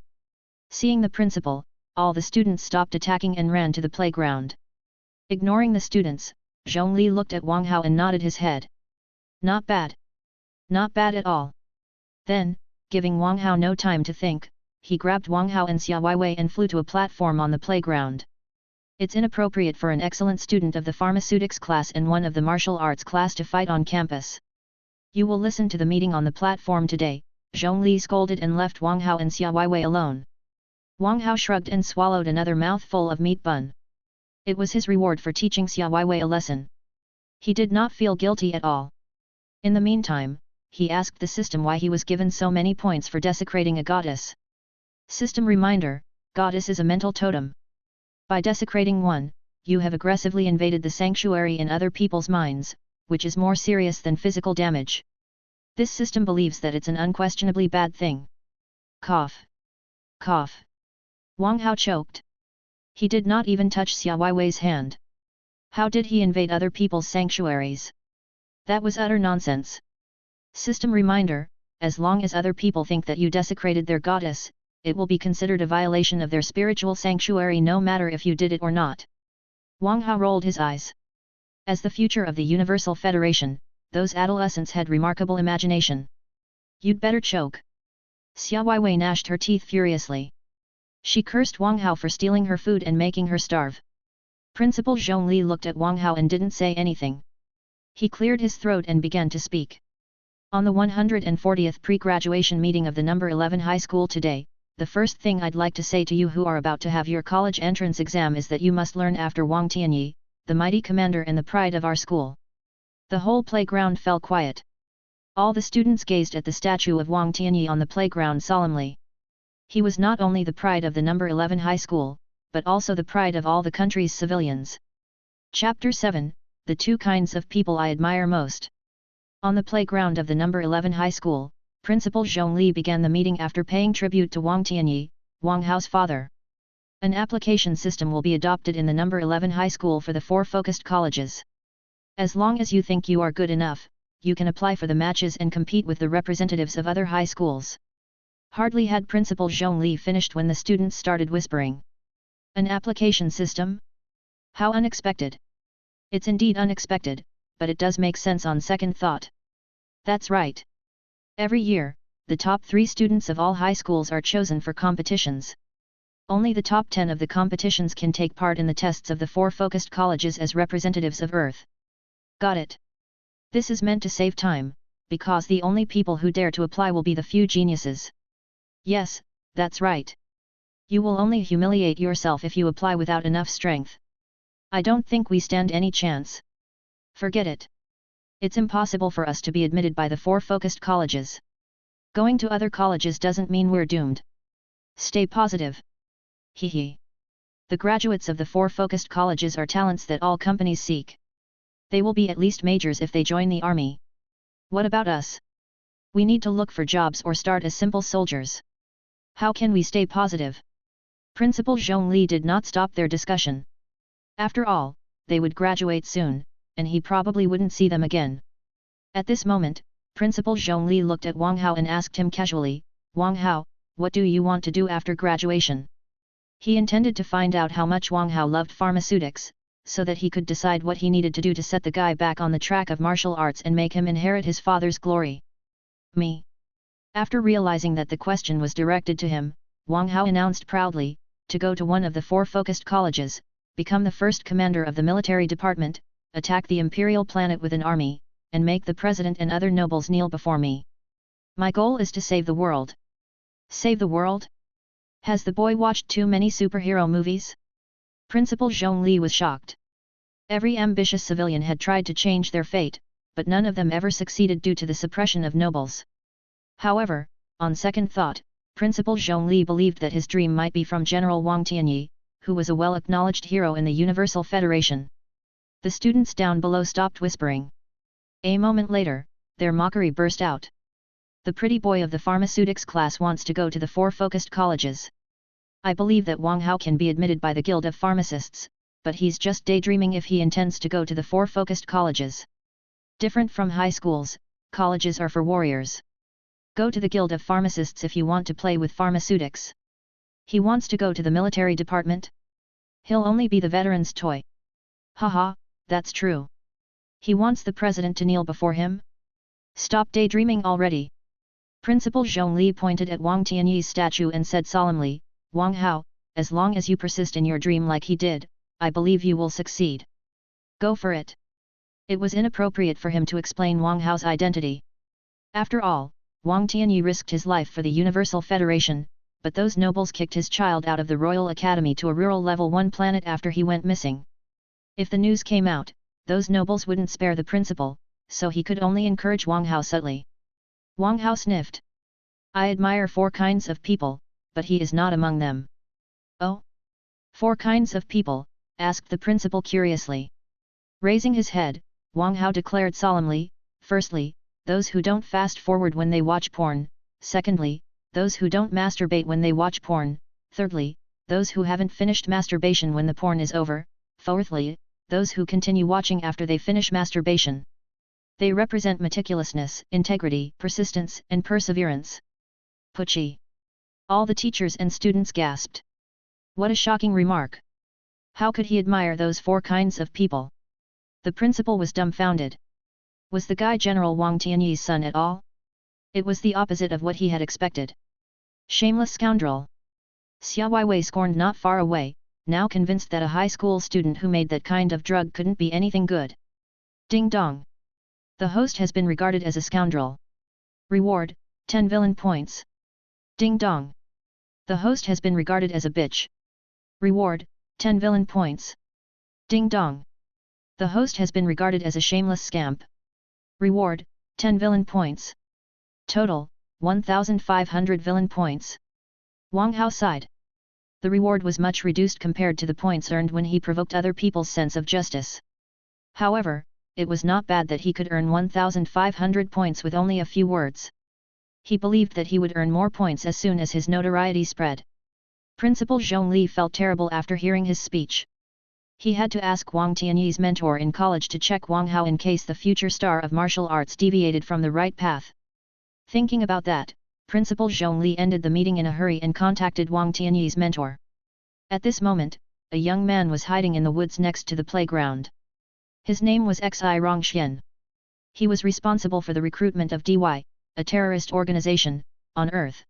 Seeing the principal, all the students stopped attacking and ran to the playground. Ignoring the students, Zhongli looked at Wang Hao and nodded his head. Not bad. Not bad at all. Then, giving Wang Hao no time to think, he grabbed Wang Hao and Xia Weiwei and flew to a platform on the playground. It's inappropriate for an excellent student of the pharmaceutics class and one of the martial arts class to fight on campus. You will listen to the meeting on the platform today, Zhongli scolded and left Wang Hao and Xia Weiwei alone. Wang Hao shrugged and swallowed another mouthful of meat bun. It was his reward for teaching Xia Weiwei a lesson. He did not feel guilty at all. In the meantime, he asked the system why he was given so many points for desecrating a goddess. System reminder: goddess is a mental totem. By desecrating one, you have aggressively invaded the sanctuary in other people's minds, which is more serious than physical damage. This system believes that it's an unquestionably bad thing. Cough. Cough. Wang Hao choked. He did not even touch Xia Weiwei's hand. How did he invade other people's sanctuaries? That was utter nonsense. System reminder: as long as other people think that you desecrated their goddess, it will be considered a violation of their spiritual sanctuary no matter if you did it or not. Wang Hao rolled his eyes. As the future of the Universal Federation, those adolescents had remarkable imagination. You'd better choke. Xia Weiwei gnashed her teeth furiously. She cursed Wang Hao for stealing her food and making her starve. Principal Zhongli looked at Wang Hao and didn't say anything. He cleared his throat and began to speak. On the 140th pre-graduation meeting of the number 11 high school today, the first thing I'd like to say to you who are about to have your college entrance exam is that you must learn after Wang Tianyi, the mighty commander and the pride of our school. The whole playground fell quiet. All the students gazed at the statue of Wang Tianyi on the playground solemnly. He was not only the pride of the number 11 high school, but also the pride of all the country's civilians. Chapter 7: The Two Kinds of People I Admire Most. On the playground of the number 11 high school, Principal Zhongli began the meeting after paying tribute to Wang Tianyi, Wang Hao's father. An application system will be adopted in the number 11 high school for the 4 focused colleges. As long as you think you are good enough, you can apply for the matches and compete with the representatives of other high schools. Hardly had Principal Zhongli finished when the students started whispering. An application system? How unexpected! It's indeed unexpected, but it does make sense on second thought. That's right. Every year, the top 3 students of all high schools are chosen for competitions. Only the top 10 of the competitions can take part in the tests of the 4 focused colleges as representatives of Earth. Got it. This is meant to save time, because the only people who dare to apply will be the few geniuses. Yes, that's right. You will only humiliate yourself if you apply without enough strength. I don't think we stand any chance. Forget it. It's impossible for us to be admitted by the 4 focused colleges. Going to other colleges doesn't mean we're doomed. Stay positive. Hee. The graduates of the 4 focused colleges are talents that all companies seek. They will be at least majors if they join the army. What about us? We need to look for jobs or start as simple soldiers. How can we stay positive? Principal Zhongli did not stop their discussion. After all, they would graduate soon, and he probably wouldn't see them again. At this moment, Principal Zhongli looked at Wang Hao and asked him casually, Wang Hao, what do you want to do after graduation? He intended to find out how much Wang Hao loved pharmaceutics, so that he could decide what he needed to do to set the guy back on the track of martial arts and make him inherit his father's glory. Me. After realizing that the question was directed to him, Wang Hao announced proudly, to go to one of the 4 focused colleges, become the first commander of the military department, attack the imperial planet with an army, and make the president and other nobles kneel before me. My goal is to save the world. Save the world? Has the boy watched too many superhero movies? Principal Zhongli was shocked. Every ambitious civilian had tried to change their fate, but none of them ever succeeded due to the suppression of nobles. However, on second thought, Principal Zhongli believed that his dream might be from General Wang Tianyi, who was a well-acknowledged hero in the Universal Federation. The students down below stopped whispering. A moment later, their mockery burst out. The pretty boy of the pharmaceutics class wants to go to the 4 focused colleges. I believe that Wang Hao can be admitted by the Guild of Pharmacists, but he's just daydreaming if he intends to go to the 4 focused colleges. Different from high schools, colleges are for warriors. Go to the Guild of Pharmacists if you want to play with pharmaceutics. He wants to go to the military department? He'll only be the veteran's toy. Haha, that's true. He wants the president to kneel before him? Stop daydreaming already. Principal Zhongli pointed at Wang Tianyi's statue and said solemnly, Wang Hao, as long as you persist in your dream like he did, I believe you will succeed. Go for it. It was inappropriate for him to explain Wang Hao's identity. After all, Wang Tianyi risked his life for the Universal Federation, but those nobles kicked his child out of the Royal Academy to a rural level 1 planet after he went missing. If the news came out, those nobles wouldn't spare the principal, so he could only encourage Wang Hao subtly. Wang Hao sniffed. I admire 4 kinds of people, but he is not among them. Oh? 4 kinds of people? Asked the principal curiously. Raising his head, Wang Hao declared solemnly, firstly, those who don't fast forward when they watch porn, secondly, those who don't masturbate when they watch porn, thirdly, those who haven't finished masturbation when the porn is over, fourthly, those who continue watching after they finish masturbation. They represent meticulousness, integrity, persistence, and perseverance. Pucci. All the teachers and students gasped. What a shocking remark! How could he admire those 4 kinds of people? The principal was dumbfounded. Was the guy General Wang Tianyi's son at all? It was the opposite of what he had expected. Shameless scoundrel! Xia Weiwei scorned not far away, now convinced that a high school student who made that kind of drug couldn't be anything good. Ding dong! The host has been regarded as a scoundrel. Reward, 10 villain points. Ding dong! The host has been regarded as a bitch. Reward, 10 villain points. Ding dong! The host has been regarded as a shameless scamp. Reward, 10 villain points. Total, 1,500 villain points. Wang Hao sighed. The reward was much reduced compared to the points earned when he provoked other people's sense of justice. However, it was not bad that he could earn 1,500 points with only a few words. He believed that he would earn more points as soon as his notoriety spread. Principal Zhongli felt terrible after hearing his speech. He had to ask Wang Tianyi's mentor in college to check Wang Hao in case the future star of martial arts deviated from the right path. Thinking about that, Principal Zhongli ended the meeting in a hurry and contacted Wang Tianyi's mentor. At this moment, a young man was hiding in the woods next to the playground. His name was Xi Rongxian. He was responsible for the recruitment of DY, a terrorist organization, on Earth.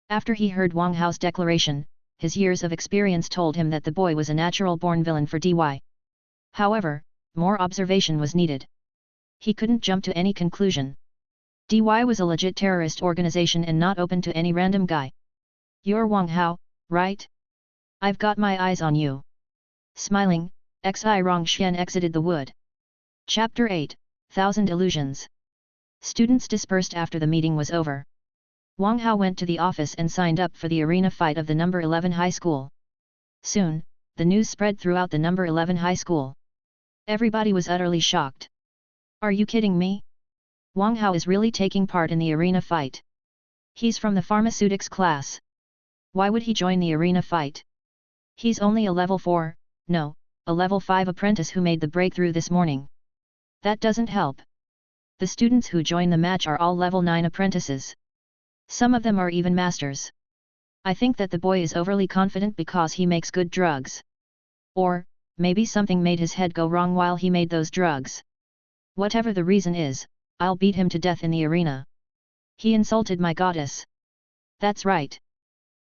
After he heard Wang Hao's declaration, his years of experience told him that the boy was a natural-born villain for DY. However, more observation was needed. He couldn't jump to any conclusion. DY was a legit terrorist organization and not open to any random guy. You're Wang Hao, right? I've got my eyes on you. Smiling, Xi Rongxian exited the wood. Chapter 8, 1000 Illusions. Students dispersed after the meeting was over. Wang Hao went to the office and signed up for the arena fight of the number 11 high school. Soon, the news spread throughout the number 11 high school. Everybody was utterly shocked. Are you kidding me? Wang Hao is really taking part in the arena fight. He's from the pharmaceutics class. Why would he join the arena fight? He's only a level 4, no, a level 5 apprentice who made the breakthrough this morning. That doesn't help. The students who join the match are all level 9 apprentices. Some of them are even masters. I think that the boy is overly confident because he makes good drugs. Or, maybe something made his head go wrong while he made those drugs. Whatever the reason is, I'll beat him to death in the arena. He insulted my goddess. That's right.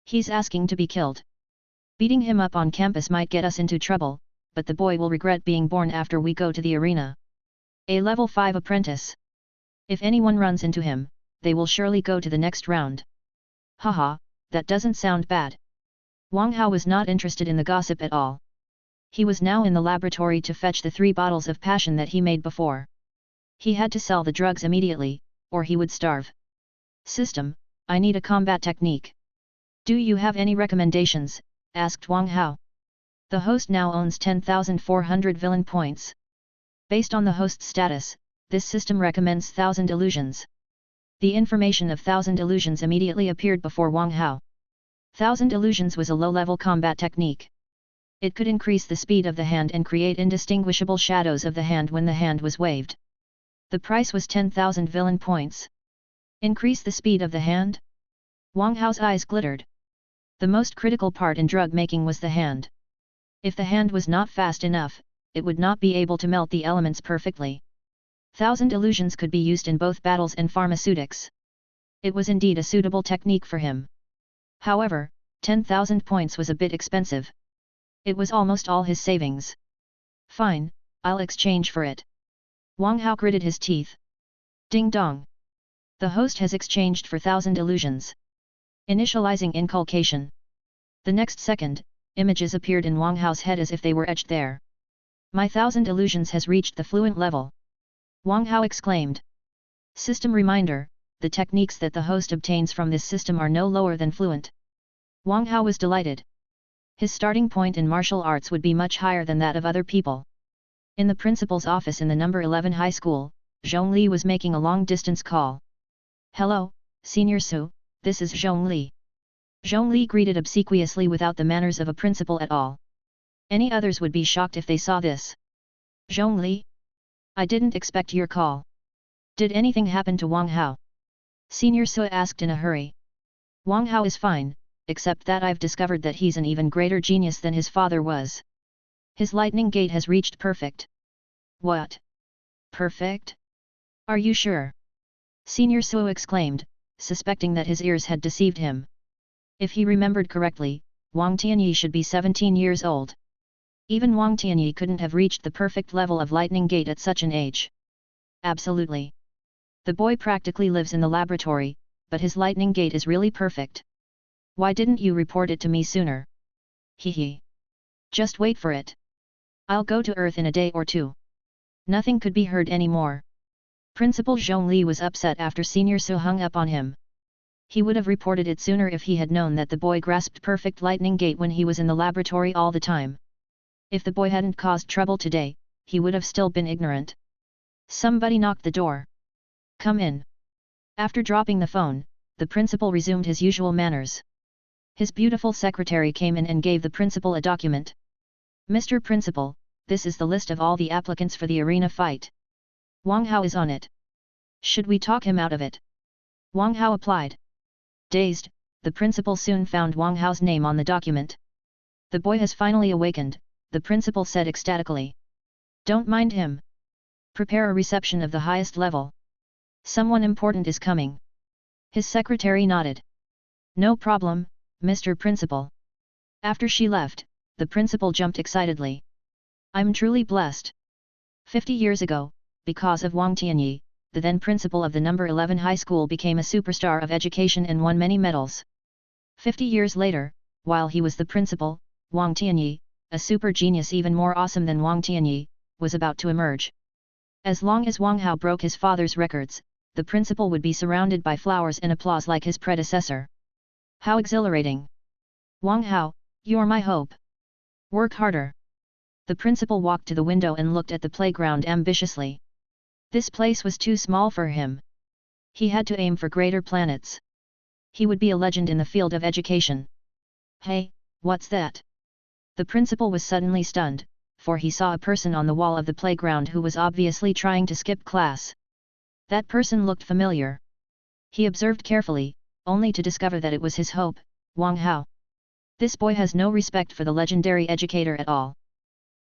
He's asking to be killed. Beating him up on campus might get us into trouble, but the boy will regret being born after we go to the arena. A level 5 apprentice. If anyone runs into him, they will surely go to the next round. Haha, that doesn't sound bad. Wang Hao was not interested in the gossip at all. He was now in the laboratory to fetch the 3 bottles of passion that he made before. He had to sell the drugs immediately, or he would starve. System, I need a combat technique. Do you have any recommendations? Asked Wang Hao. The host now owns 10,400 villain points. Based on the host's status, this system recommends 1,000 illusions. The information of 1,000 illusions immediately appeared before Wang Hao. 1,000 illusions was a low-level combat technique. It could increase the speed of the hand and create indistinguishable shadows of the hand when the hand was waved. The price was 10,000 villain points. Increase the speed of the hand? Wang Hao's eyes glittered. The most critical part in drug making was the hand. If the hand was not fast enough, it would not be able to melt the elements perfectly. 1,000 illusions could be used in both battles and pharmaceutics. It was indeed a suitable technique for him. However, 10,000 points was a bit expensive. It was almost all his savings. Fine, I'll exchange for it. Wang Hao gritted his teeth. Ding dong. The host has exchanged for 1,000 illusions. Initializing inculcation. The next second, images appeared in Wang Hao's head as if they were etched there. My 1,000 illusions has reached the fluent level. Wang Hao exclaimed. System reminder, the techniques that the host obtains from this system are no lower than fluent. Wang Hao was delighted. His starting point in martial arts would be much higher than that of other people. In the principal's office in the number 11 high school, Zhongli was making a long-distance call. Hello, Senior Su, this is Zhongli. Zhongli greeted obsequiously without the manners of a principal at all. Any others would be shocked if they saw this. Zhongli? I didn't expect your call. Did anything happen to Wang Hao? Senior Su asked in a hurry. Wang Hao is fine, except that I've discovered that he's an even greater genius than his father was. His lightning gate has reached perfect. What? Perfect? Are you sure? Senior Su exclaimed, suspecting that his ears had deceived him. If he remembered correctly, Wang Tianyi should be 17 years old. Even Wang Tianyi couldn't have reached the perfect level of lightning gate at such an age. Absolutely. The boy practically lives in the laboratory, but his lightning gate is really perfect. Why didn't you report it to me sooner? Hehe. Just wait for it. I'll go to Earth in a day or two. Nothing could be heard anymore. Principal Zhongli was upset after Senior Su hung up on him. He would have reported it sooner if he had known that the boy grasped perfect lightning gate when he was in the laboratory all the time. If the boy hadn't caused trouble today, he would have still been ignorant. Somebody knocked the door. Come in. After dropping the phone, the principal resumed his usual manners. His beautiful secretary came in and gave the principal a document. Mr. Principal, this is the list of all the applicants for the arena fight. Wang Hao is on it. Should we talk him out of it? Wang Hao applied. Dazed, the principal soon found Wang Hao's name on the document. The boy has finally awakened, the principal said ecstatically. Don't mind him. Prepare a reception of the highest level. Someone important is coming. His secretary nodded. No problem, Mr. Principal. After she left, the principal jumped excitedly. I'm truly blessed. 50 years ago, because of Wang Tianyi, the then principal of the number 11 high school became a superstar of education and won many medals. 50 years later, while he was the principal, Wang Tianyi, a super genius even more awesome than Wang Tianyi, was about to emerge. As long as Wang Hao broke his father's records, the principal would be surrounded by flowers and applause like his predecessor. How exhilarating! Wang Hao, you're my hope. Work harder. The principal walked to the window and looked at the playground ambitiously. This place was too small for him. He had to aim for greater planets. He would be a legend in the field of education. Hey, what's that? The principal was suddenly stunned, for he saw a person on the wall of the playground who was obviously trying to skip class. That person looked familiar. He observed carefully, only to discover that it was his hope, Wang Hao. This boy has no respect for the legendary educator at all.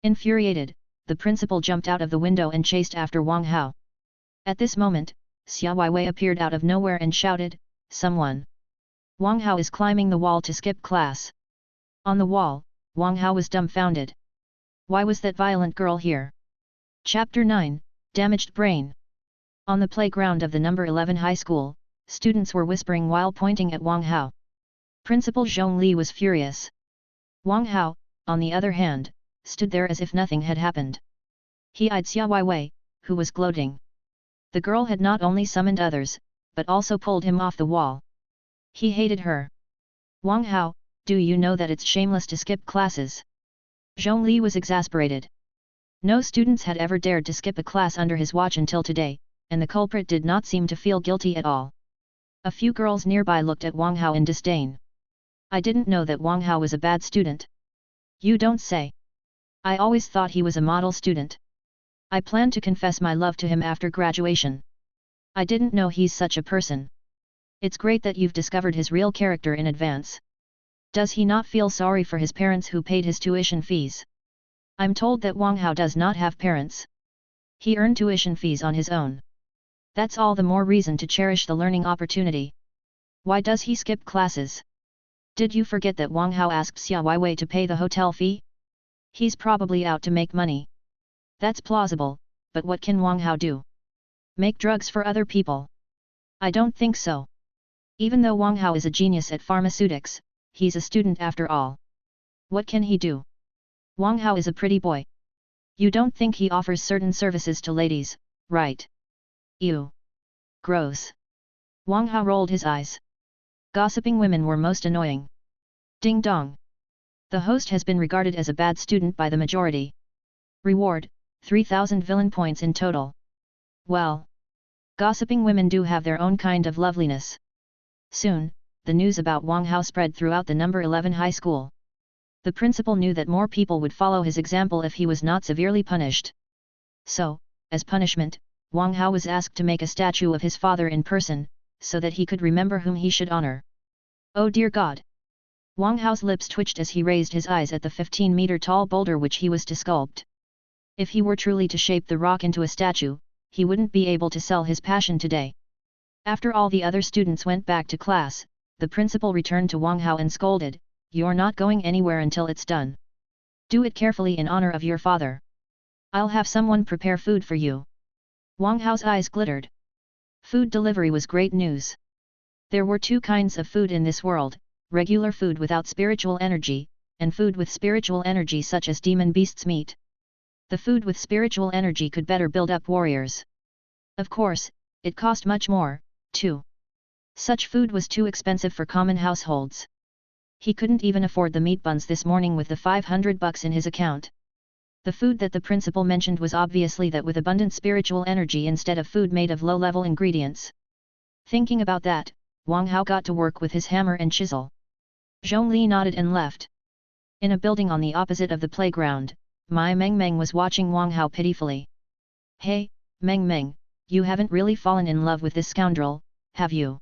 Infuriated, the principal jumped out of the window and chased after Wang Hao. At this moment, Xia Weiwei appeared out of nowhere and shouted, "Someone! Wang Hao is climbing the wall to skip class." On the wall, Wang Hao was dumbfounded. Why was that violent girl here? Chapter 9, Damaged Brain. On the playground of the number 11 high school, students were whispering while pointing at Wang Hao. Principal Zhongli was furious. Wang Hao, on the other hand, stood there as if nothing had happened. He eyed Xia Weiwei, who was gloating. The girl had not only summoned others, but also pulled him off the wall. He hated her. Wang Hao, do you know that it's shameless to skip classes? Zhongli was exasperated. No students had ever dared to skip a class under his watch until today, and the culprit did not seem to feel guilty at all. A few girls nearby looked at Wang Hao in disdain. I didn't know that Wang Hao was a bad student. You don't say. I always thought he was a model student. I plan to confess my love to him after graduation. I didn't know he's such a person. It's great that you've discovered his real character in advance. Does he not feel sorry for his parents who paid his tuition fees? I'm told that Wang Hao does not have parents. He earned tuition fees on his own. That's all the more reason to cherish the learning opportunity. Why does he skip classes? Did you forget that Wang Hao asked Xia Weiwei to pay the hotel fee? He's probably out to make money. That's plausible, but what can Wang Hao do? Make drugs for other people? I don't think so. Even though Wang Hao is a genius at pharmaceutics, he's a student after all. What can he do? Wang Hao is a pretty boy. You don't think he offers certain services to ladies, right? Ew. Gross. Wang Hao rolled his eyes. Gossiping women were most annoying. Ding dong. The host has been regarded as a bad student by the majority. Reward, 3,000 villain points in total. Well. Gossiping women do have their own kind of loveliness. Soon, the news about Wang Hao spread throughout the number 11 high school. The principal knew that more people would follow his example if he was not severely punished. So, as punishment, Wang Hao was asked to make a statue of his father in person, so that he could remember whom he should honor. Oh dear God! Wang Hao's lips twitched as he raised his eyes at the 15-meter-tall boulder which he was to sculpt. If he were truly to shape the rock into a statue, he wouldn't be able to sell his passion today. After all the other students went back to class, the principal returned to Wang Hao and scolded, "You're not going anywhere until it's done. Do it carefully in honor of your father. I'll have someone prepare food for you." Wang Hao's eyes glittered. Food delivery was great news. There were two kinds of food in this world, regular food without spiritual energy, and food with spiritual energy such as demon beasts' meat. The food with spiritual energy could better build up warriors. Of course, it cost much more, too. Such food was too expensive for common households. He couldn't even afford the meat buns this morning with the $500 in his account. The food that the principal mentioned was obviously that with abundant spiritual energy instead of food made of low-level ingredients. Thinking about that, Wang Hao got to work with his hammer and chisel. Zhongli nodded and left. In a building on the opposite of the playground, Mai Mengmeng was watching Wang Hao pitifully. "Hey, Mengmeng, you haven't really fallen in love with this scoundrel, have you?"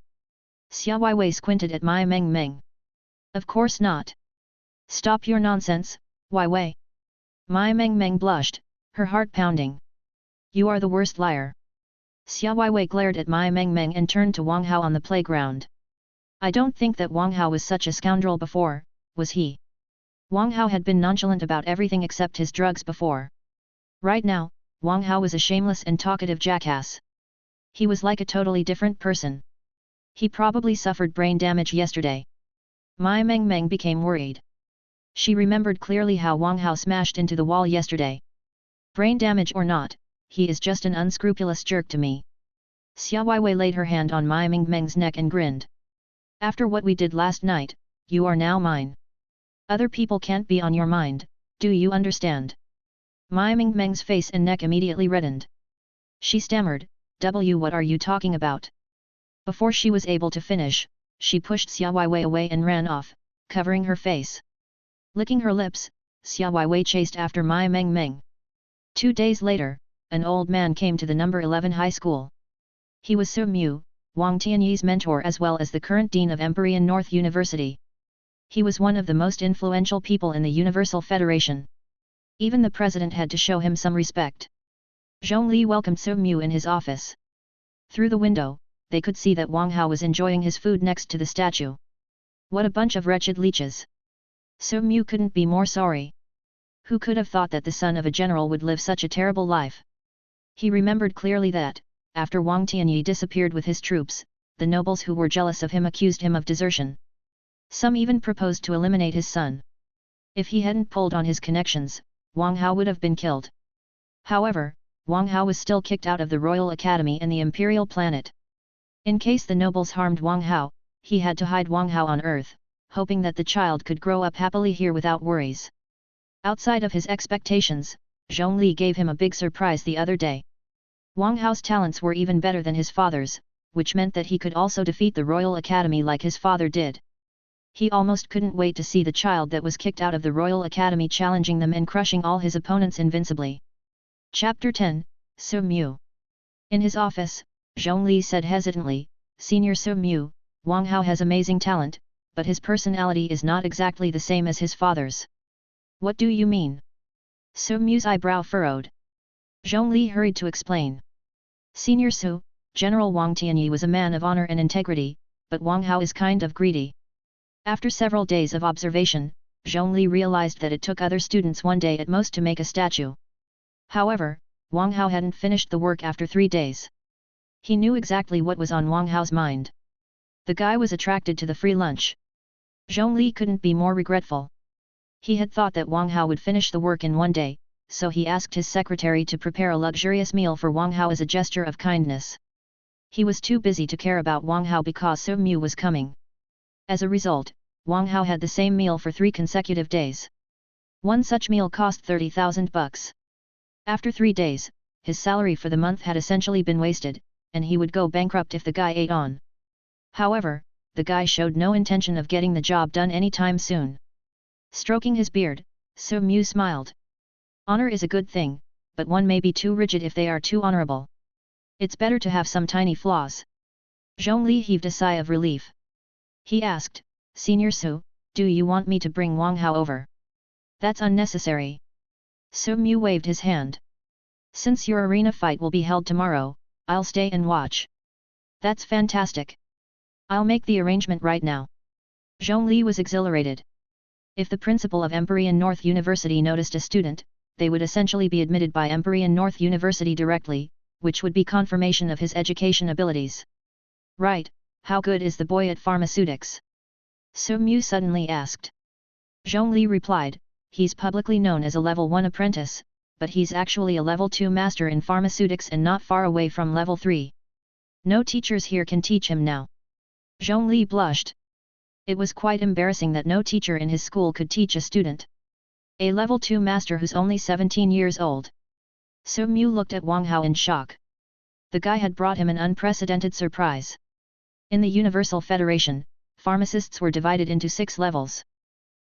Xia Weiwei squinted at Mai Mengmeng. "Of course not. Stop your nonsense, Weiwei." Mai Mengmeng blushed, her heart pounding. "You are the worst liar." Xia Weiwei glared at Mai Mengmeng and turned to Wang Hao on the playground. "I don't think that Wang Hao was such a scoundrel before, was he?" Wang Hao had been nonchalant about everything except his drugs before. Right now, Wang Hao was a shameless and talkative jackass. He was like a totally different person. He probably suffered brain damage yesterday. Mai Mengmeng became worried. She remembered clearly how Wang Hao smashed into the wall yesterday. Brain damage or not, he is just an unscrupulous jerk to me. Xia Weiwei laid her hand on Mai Mengmeng's neck and grinned. "After what we did last night, you are now mine. Other people can't be on your mind, do you understand?" Mai Mengmeng's face and neck immediately reddened. She stammered, "What are you talking about?" Before she was able to finish, she pushed Xia Weiwei away and ran off, covering her face. Licking her lips, Xia Weiwei chased after Mai Mengmeng. 2 days later, an old man came to the number 11 high school. He was Su Mu, Wang Tianyi's mentor as well as the current dean of Empyrean North University. He was one of the most influential people in the Universal Federation. Even the president had to show him some respect. Zhongli welcomed Su Mu in his office. Through the window, they could see that Wang Hao was enjoying his food next to the statue. What a bunch of wretched leeches! Su Mu couldn't be more sorry. Who could have thought that the son of a general would live such a terrible life? He remembered clearly that, after Wang Tianyi disappeared with his troops, the nobles who were jealous of him accused him of desertion. Some even proposed to eliminate his son. If he hadn't pulled on his connections, Wang Hao would have been killed. However, Wang Hao was still kicked out of the Royal Academy and the Imperial Planet. In case the nobles harmed Wang Hao, he had to hide Wang Hao on Earth, hoping that the child could grow up happily here without worries. Outside of his expectations, Zhongli gave him a big surprise the other day. Wang Hao's talents were even better than his father's, which meant that he could also defeat the Royal Academy like his father did. He almost couldn't wait to see the child that was kicked out of the Royal Academy challenging them and crushing all his opponents invincibly. Chapter 10, Su Mu. In his office, Zhongli said hesitantly, "Senior Su Mu, Wang Hao has amazing talent, but his personality is not exactly the same as his father's." "What do you mean?" Su Mu's eyebrow furrowed. Zhongli hurried to explain. "Senior Su, General Wang Tianyi was a man of honor and integrity, but Wang Hao is kind of greedy." After several days of observation, Zhongli realized that it took other students one day at most to make a statue. However, Wang Hao hadn't finished the work after 3 days. He knew exactly what was on Wang Hao's mind. The guy was attracted to the free lunch. Zhongli couldn't be more regretful. He had thought that Wang Hao would finish the work in 1 day, so he asked his secretary to prepare a luxurious meal for Wang Hao as a gesture of kindness. He was too busy to care about Wang Hao because Su Mu was coming. As a result, Wang Hao had the same meal for 3 consecutive days. One such meal cost 30,000 bucks. After 3 days, his salary for the month had essentially been wasted, and he would go bankrupt if the guy ate on. However, the guy showed no intention of getting the job done anytime soon. Stroking his beard, Su Mu smiled. "Honor is a good thing, but one may be too rigid if they are too honorable. It's better to have some tiny flaws." Zhongli heaved a sigh of relief. He asked, "Senior Su, do you want me to bring Wang Hao over?" "That's unnecessary." Su Mu waved his hand. "Since your arena fight will be held tomorrow, I'll stay and watch." "That's fantastic. I'll make the arrangement right now." Zhongli was exhilarated. If the principal of Empyrean North University noticed a student, they would essentially be admitted by Empyrean North University directly, which would be confirmation of his education abilities. "Right, how good is the boy at pharmaceutics?" Su Mu suddenly asked. Zhongli replied, "He's publicly known as a level 1 apprentice, but he's actually a level 2 master in pharmaceutics and not far away from level 3. No teachers here can teach him now." Zhongli blushed. It was quite embarrassing that no teacher in his school could teach a student. A level 2 master who's only 17 years old. Su Mu looked at Wang Hao in shock. The guy had brought him an unprecedented surprise. In the Universal Federation, pharmacists were divided into 6 levels.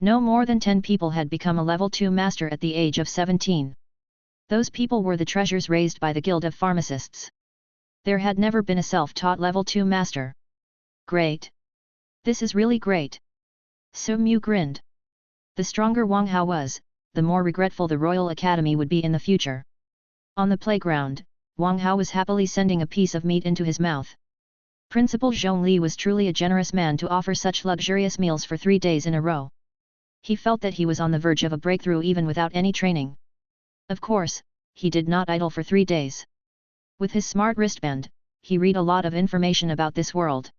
No more than 10 people had become a level 2 master at the age of 17. Those people were the treasures raised by the Guild of Pharmacists. There had never been a self-taught level 2 master. "Great! This is really great!" Su Mu grinned. The stronger Wang Hao was, the more regretful the Royal Academy would be in the future. On the playground, Wang Hao was happily sending a piece of meat into his mouth. Principal Zhongli was truly a generous man to offer such luxurious meals for 3 days in a row. He felt that he was on the verge of a breakthrough even without any training. Of course, he did not idle for 3 days. With his smart wristband, he read a lot of information about this world.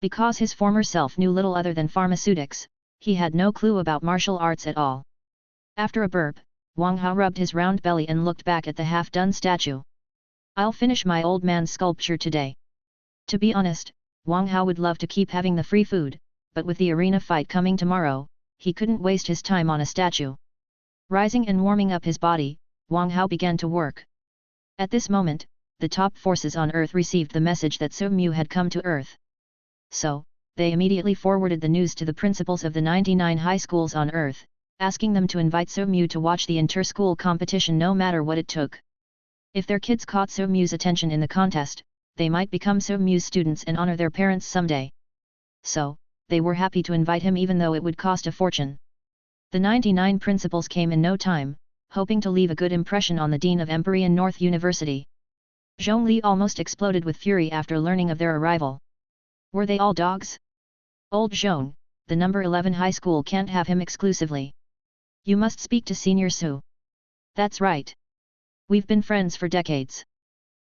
Because his former self knew little other than pharmaceutics, he had no clue about martial arts at all. After a burp, Wang Hao rubbed his round belly and looked back at the half-done statue. "I'll finish my old man's sculpture today." To be honest, Wang Hao would love to keep having the free food, but with the arena fight coming tomorrow, he couldn't waste his time on a statue. Rising and warming up his body, Wang Hao began to work. At this moment, the top forces on Earth received the message that Su Mu had come to Earth. So, they immediately forwarded the news to the principals of the 99 high schools on Earth, asking them to invite Su Mu to watch the inter-school competition no matter what it took. If their kids caught Su Mu's attention in the contest, they might become Su Mu's students and honor their parents someday. So, they were happy to invite him even though it would cost a fortune. The 99 principals came in no time, hoping to leave a good impression on the dean of Empyrean North University. Zhongli almost exploded with fury after learning of their arrival. Were they all dogs? "Old Zhong, the number 11 high school can't have him exclusively. You must speak to Senior Su." "That's right. We've been friends for decades.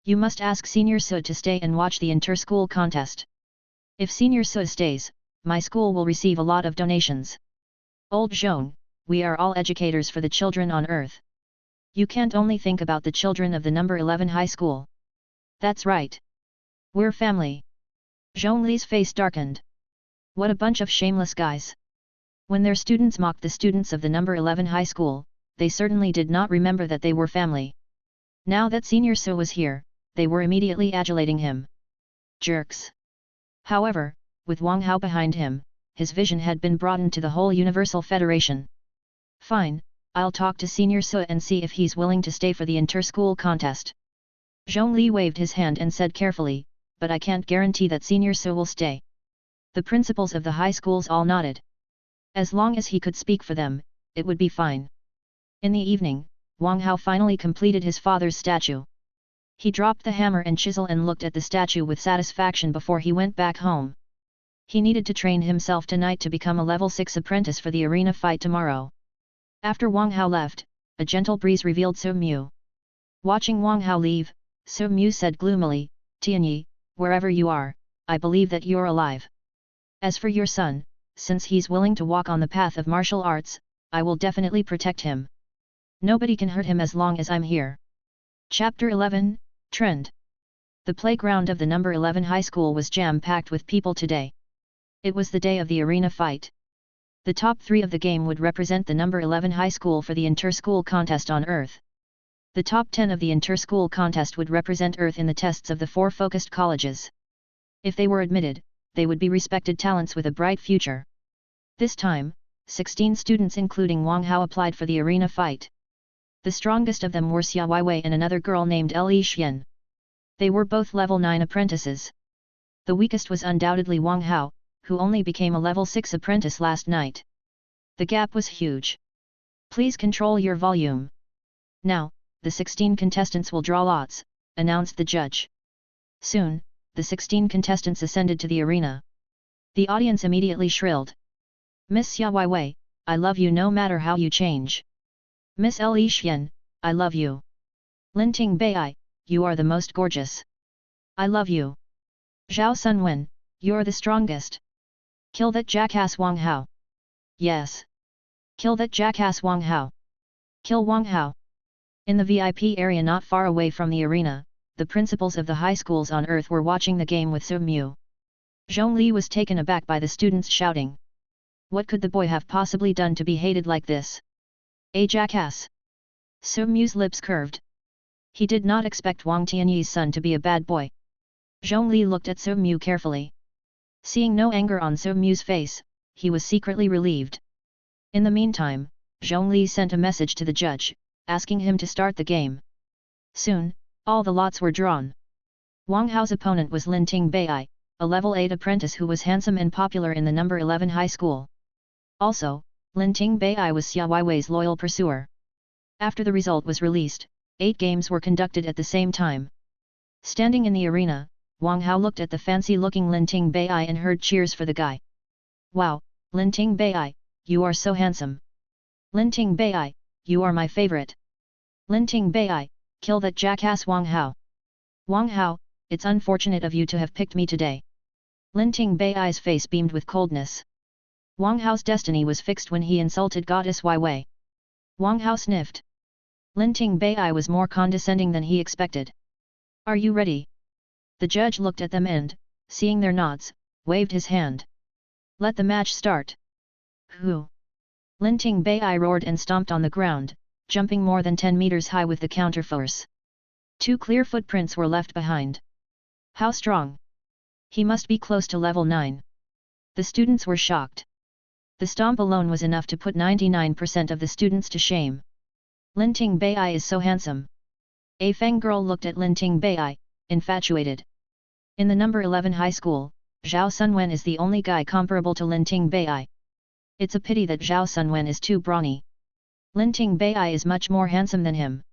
You must ask Senior Su to stay and watch the inter-school contest. If Senior Su stays, my school will receive a lot of donations. Old Zhong, we are all educators for the children on Earth. You can't only think about the children of the number 11 high school." "That's right. We're family." Zhongli's face darkened. What a bunch of shameless guys. When their students mocked the students of the number 11 high school, they certainly did not remember that they were family. Now that Senior So was here, they were immediately adulating him. Jerks! However, with Wang Hao behind him, his vision had been broadened to the whole Universal Federation. Fine, I'll talk to Senior So and see if he's willing to stay for the inter-school contest. Zhongli waved his hand and said carefully, but I can't guarantee that Senior So will stay. The principals of the high schools all nodded. As long as he could speak for them, it would be fine. In the evening, Wang Hao finally completed his father's statue. He dropped the hammer and chisel and looked at the statue with satisfaction before he went back home. He needed to train himself tonight to become a level 6 apprentice for the arena fight tomorrow. After Wang Hao left, a gentle breeze revealed So Mu. Watching Wang Hao leave, So Mu said gloomily, Tianyi, wherever you are, I believe that you're alive. As for your son, since he's willing to walk on the path of martial arts, I will definitely protect him. Nobody can hurt him as long as I'm here. Chapter 11, Trend. The playground of the number 11 high school was jam-packed with people today. It was the day of the arena fight. The top 3 of the game would represent the number 11 high school for the inter-school contest on Earth. The top 10 of the inter-school contest would represent Earth in the tests of the 4 focused colleges. If they were admitted, they would be respected talents with a bright future. This time, 16 students including Wang Hao applied for the arena fight. The strongest of them were Xia Weiwei and another girl named Li Xian. They were both level 9 apprentices. The weakest was undoubtedly Wang Hao, who only became a level 6 apprentice last night. The gap was huge. Please control your volume. Now, the 16 contestants will draw lots, announced the judge. Soon, the 16 contestants ascended to the arena. The audience immediately shrilled. Miss Xia Weiwei, I love you no matter how you change. Miss Li Xian, I love you. Linting Bei, you are the most gorgeous. I love you. Zhao Sunwen, you're the strongest. Kill that jackass Wang Hao. Yes. Kill that jackass Wang Hao. Kill Wang Hao. In the VIP area not far away from the arena, the principals of the high schools on Earth were watching the game with So Mu. Zhongli was taken aback by the students shouting. What could the boy have possibly done to be hated like this? A jackass! So Mu's lips curved. He did not expect Wang Tianyi's son to be a bad boy. Zhongli looked at So Mu carefully. Seeing no anger on So Mu's face, he was secretly relieved. In the meantime, Zhongli sent a message to the judge, asking him to start the game. Soon, all the lots were drawn. Wang Hao's opponent was Linting Bei, a level 8 apprentice who was handsome and popular in the number 11 high school. Also, Linting Bei was Xia Weiwei's loyal pursuer. After the result was released, 8 games were conducted at the same time. Standing in the arena, Wang Hao looked at the fancy-looking Linting Bei and heard cheers for the guy. Wow, Linting Bei, you are so handsome. Linting Bei, you are my favorite. Linting Bei, kill that jackass Wang Hao. Wang Hao, it's unfortunate of you to have picked me today. Linting Bei's face beamed with coldness. Wang Hao's destiny was fixed when he insulted Goddess Weiwei. Wang Hao sniffed. Linting Bei was more condescending than he expected. Are you ready? The judge looked at them and, seeing their nods, waved his hand. Let the match start. Who? Linting Bei roared and stomped on the ground, jumping more than 10 meters high with the counterforce. 2 clear footprints were left behind. How strong? He must be close to level 9. The students were shocked. The stomp alone was enough to put 99% of the students to shame. Linting Bei is so handsome. A Feng girl looked at Linting Bei, infatuated. In the number 11 high school, Zhao Sunwen is the only guy comparable to Linting Bei. It's a pity that Zhao Sunwen is too brawny. Linting Bei is much more handsome than him.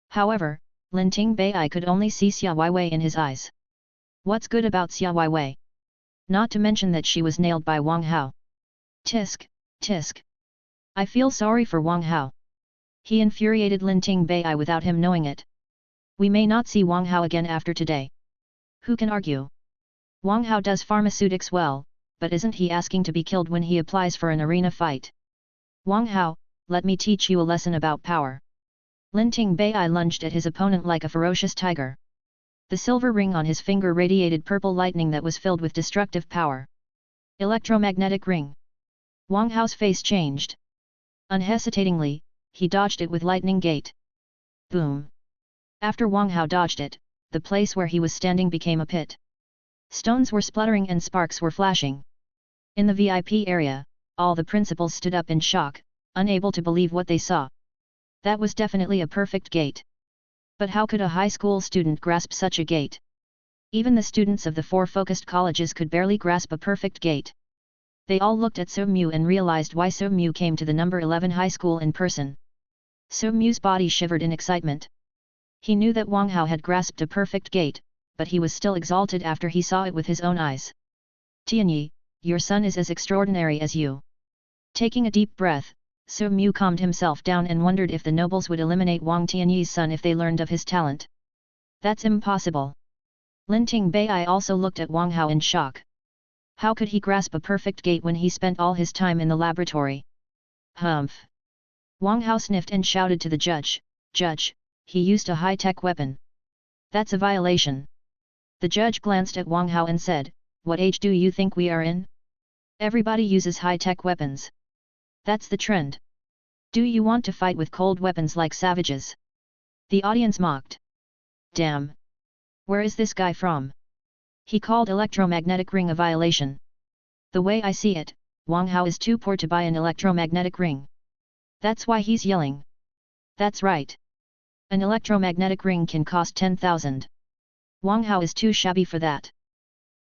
However, Linting Bei could only see Xia Weiwei in his eyes. What's good about Xia Weiwei? Not to mention that she was nailed by Wang Hao. Tisk, tisk. I feel sorry for Wang Hao. He infuriated Linting Bei without him knowing it. We may not see Wang Hao again after today. Who can argue? Wang Hao does pharmaceutics well, but isn't he asking to be killed when he applies for an arena fight? Wang Hao, let me teach you a lesson about power. Linting Bei lunged at his opponent like a ferocious tiger. The silver ring on his finger radiated purple lightning that was filled with destructive power. Electromagnetic ring. Wang Hao's face changed. Unhesitatingly, he dodged it with lightning gate. Boom! After Wang Hao dodged it, the place where he was standing became a pit. Stones were spluttering and sparks were flashing. In the VIP area, all the principals stood up in shock, unable to believe what they saw. That was definitely a perfect gate. But how could a high school student grasp such a gate? Even the students of the 4 focused colleges could barely grasp a perfect gate. They all looked at So Mu and realized why So Mu came to the number 11 high school in person. So Mu's body shivered in excitement. He knew that Wang Hao had grasped a perfect gate, but he was still exalted after he saw it with his own eyes. Tianyi, your son is as extraordinary as you. Taking a deep breath, So Mu calmed himself down and wondered if the nobles would eliminate Wang Tianyi's son if they learned of his talent. That's impossible. Linting Bai also looked at Wang Hao in shock. How could he grasp a perfect gate when he spent all his time in the laboratory? Humph! Wang Hao sniffed and shouted to the judge, "Judge, he used a high-tech weapon. That's a violation." The judge glanced at Wang Hao and said, "What age do you think we are in? Everybody uses high-tech weapons. That's the trend. Do you want to fight with cold weapons like savages?" The audience mocked. Damn! Where is this guy from? He called electromagnetic ring a violation. The way I see it, Wang Hao is too poor to buy an electromagnetic ring. That's why he's yelling. That's right. An electromagnetic ring can cost 10,000. Wang Hao is too shabby for that.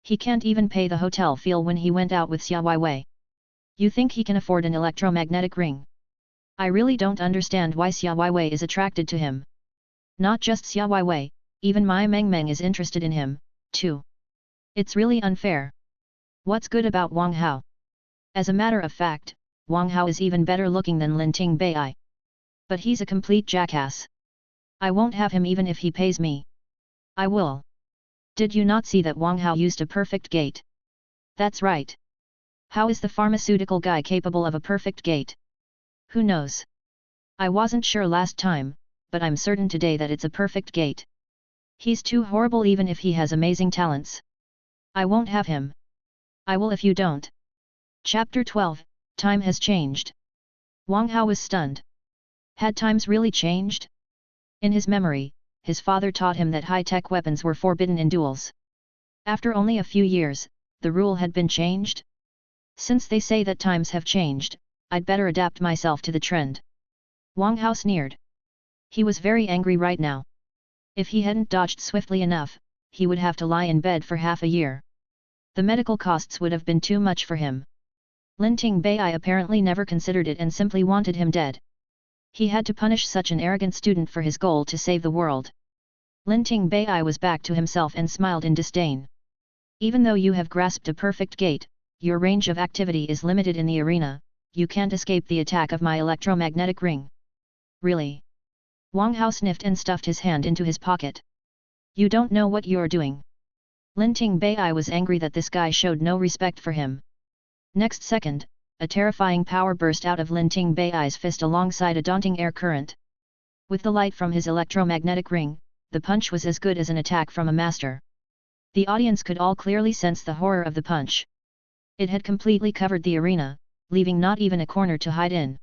He can't even pay the hotel fee when he went out with Xia Weiwei. You think he can afford an electromagnetic ring? I really don't understand why Xia Weiwei is attracted to him. Not just Xia Weiwei, even Mai Mengmeng is interested in him, too. It's really unfair. What's good about Wang Hao? As a matter of fact, Wang Hao is even better looking than Linting Bai. But he's a complete jackass. I won't have him even if he pays me. I will. Did you not see that Wang Hao used a perfect gate? That's right. How is the pharmaceutical guy capable of a perfect gate? Who knows? I wasn't sure last time, but I'm certain today that it's a perfect gate. He's too horrible even if he has amazing talents. I won't have him. I will if you don't. Chapter 12, Time has changed. Wang Hao was stunned. Had times really changed? In his memory, his father taught him that high-tech weapons were forbidden in duels. After only a few years, the rule had been changed? Since they say that times have changed, I'd better adapt myself to the trend. Wang Hao sneered. He was very angry right now. If he hadn't dodged swiftly enough, he would have to lie in bed for half a year. The medical costs would have been too much for him. Linting Bai apparently never considered it and simply wanted him dead. He had to punish such an arrogant student for his goal to save the world. Linting Bai was back to himself and smiled in disdain. Even though you have grasped a perfect gate, your range of activity is limited in the arena, you can't escape the attack of my electromagnetic ring. Really? Wang Hao sniffed and stuffed his hand into his pocket. You don't know what you're doing. Linting Bai was angry that this guy showed no respect for him. Next second, a terrifying power burst out of Linting Bai's fist alongside a daunting air current. With the light from his electromagnetic ring, the punch was as good as an attack from a master. The audience could all clearly sense the horror of the punch. It had completely covered the arena, leaving not even a corner to hide in.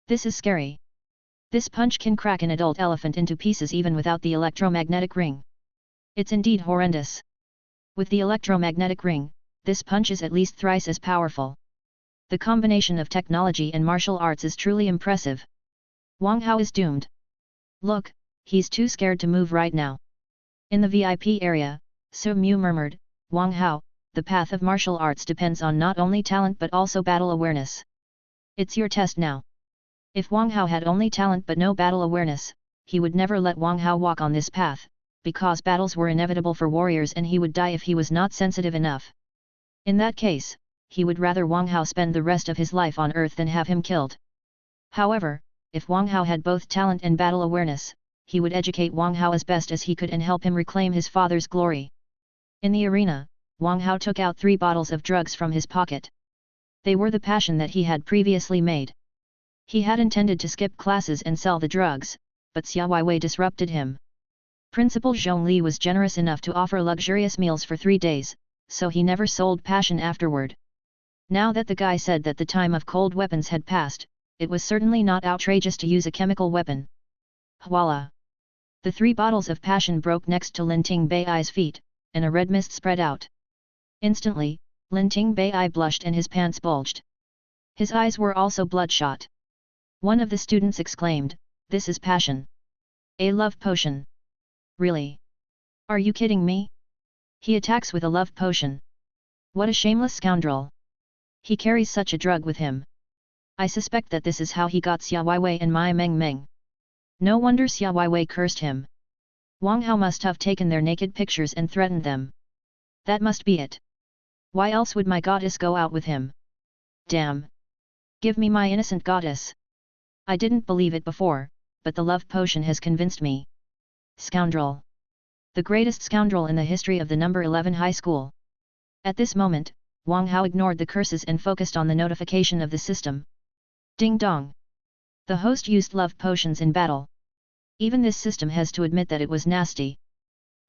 This is scary. This punch can crack an adult elephant into pieces even without the electromagnetic ring. It's indeed horrendous. With the electromagnetic ring, this punch is at least thrice as powerful. The combination of technology and martial arts is truly impressive. Wang Hao is doomed. Look, he's too scared to move right now. In the VIP area, So Mu murmured, Wang Hao, the path of martial arts depends on not only talent but also battle awareness. It's your test now. If Wang Hao had only talent but no battle awareness, he would never let Wang Hao walk on this path, because battles were inevitable for warriors and he would die if he was not sensitive enough. In that case, he would rather Wang Hao spend the rest of his life on earth than have him killed. However, if Wang Hao had both talent and battle awareness, he would educate Wang Hao as best as he could and help him reclaim his father's glory. In the arena, Wang Hao took out 3 bottles of drugs from his pocket. They were the passion that he had previously made. He had intended to skip classes and sell the drugs, but Xia Weiwei disrupted him. Principal Zhongli was generous enough to offer luxurious meals for 3 days, so he never sold passion afterward. Now that the guy said that the time of cold weapons had passed, it was certainly not outrageous to use a chemical weapon. Voila! The 3 bottles of passion broke next to Lin Ting Bei's feet, and a red mist spread out. Instantly, Lin Ting Bei blushed and his pants bulged. His eyes were also bloodshot. One of the students exclaimed, "This is passion. A love potion. Really? Are you kidding me? He attacks with a love potion. What a shameless scoundrel. He carries such a drug with him. I suspect that this is how he got Xia Weiwei and Mai Meng Meng. No wonder Xia Weiwei cursed him. Wang Hao must have taken their naked pictures and threatened them. That must be it. Why else would my goddess go out with him? Damn! Give me my innocent goddess. I didn't believe it before, but the love potion has convinced me. Scoundrel! The greatest scoundrel in the history of the number 11 high school." At this moment, Wang Hao ignored the curses and focused on the notification of the system. Ding dong! The host used love potions in battle. Even this system has to admit that it was nasty.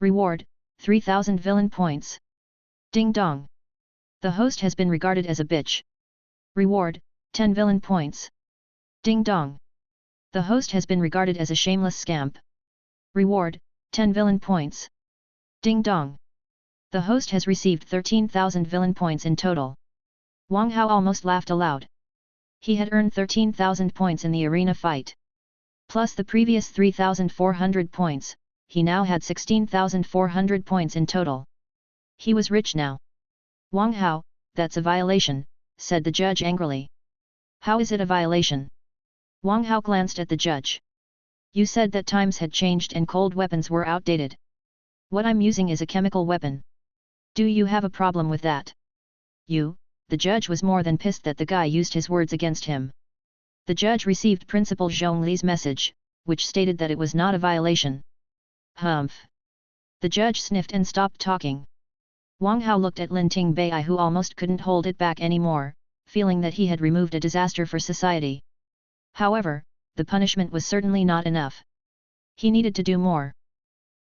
Reward, 3000 villain points. Ding dong! The host has been regarded as a bitch. Reward, 10 villain points. Ding dong! The host has been regarded as a shameless scamp. Reward, 10 villain points. Ding dong! The host has received 13,000 villain points in total. Wang Hao almost laughed aloud. He had earned 13,000 points in the arena fight. Plus the previous 3,400 points, he now had 16,400 points in total. He was rich now. "Wang Hao, that's a violation," said the judge angrily. "How is it a violation?" Wang Hao glanced at the judge. "You said that times had changed and cold weapons were outdated. What I'm using is a chemical weapon. Do you have a problem with that?" The judge was more than pissed that the guy used his words against him. The judge received Principal Zhongli's message, which stated that it was not a violation. Humph! The judge sniffed and stopped talking. Wang Hao looked at Lin Ting Bei who almost couldn't hold it back anymore, feeling that he had removed a disaster for society. However, the punishment was certainly not enough. He needed to do more.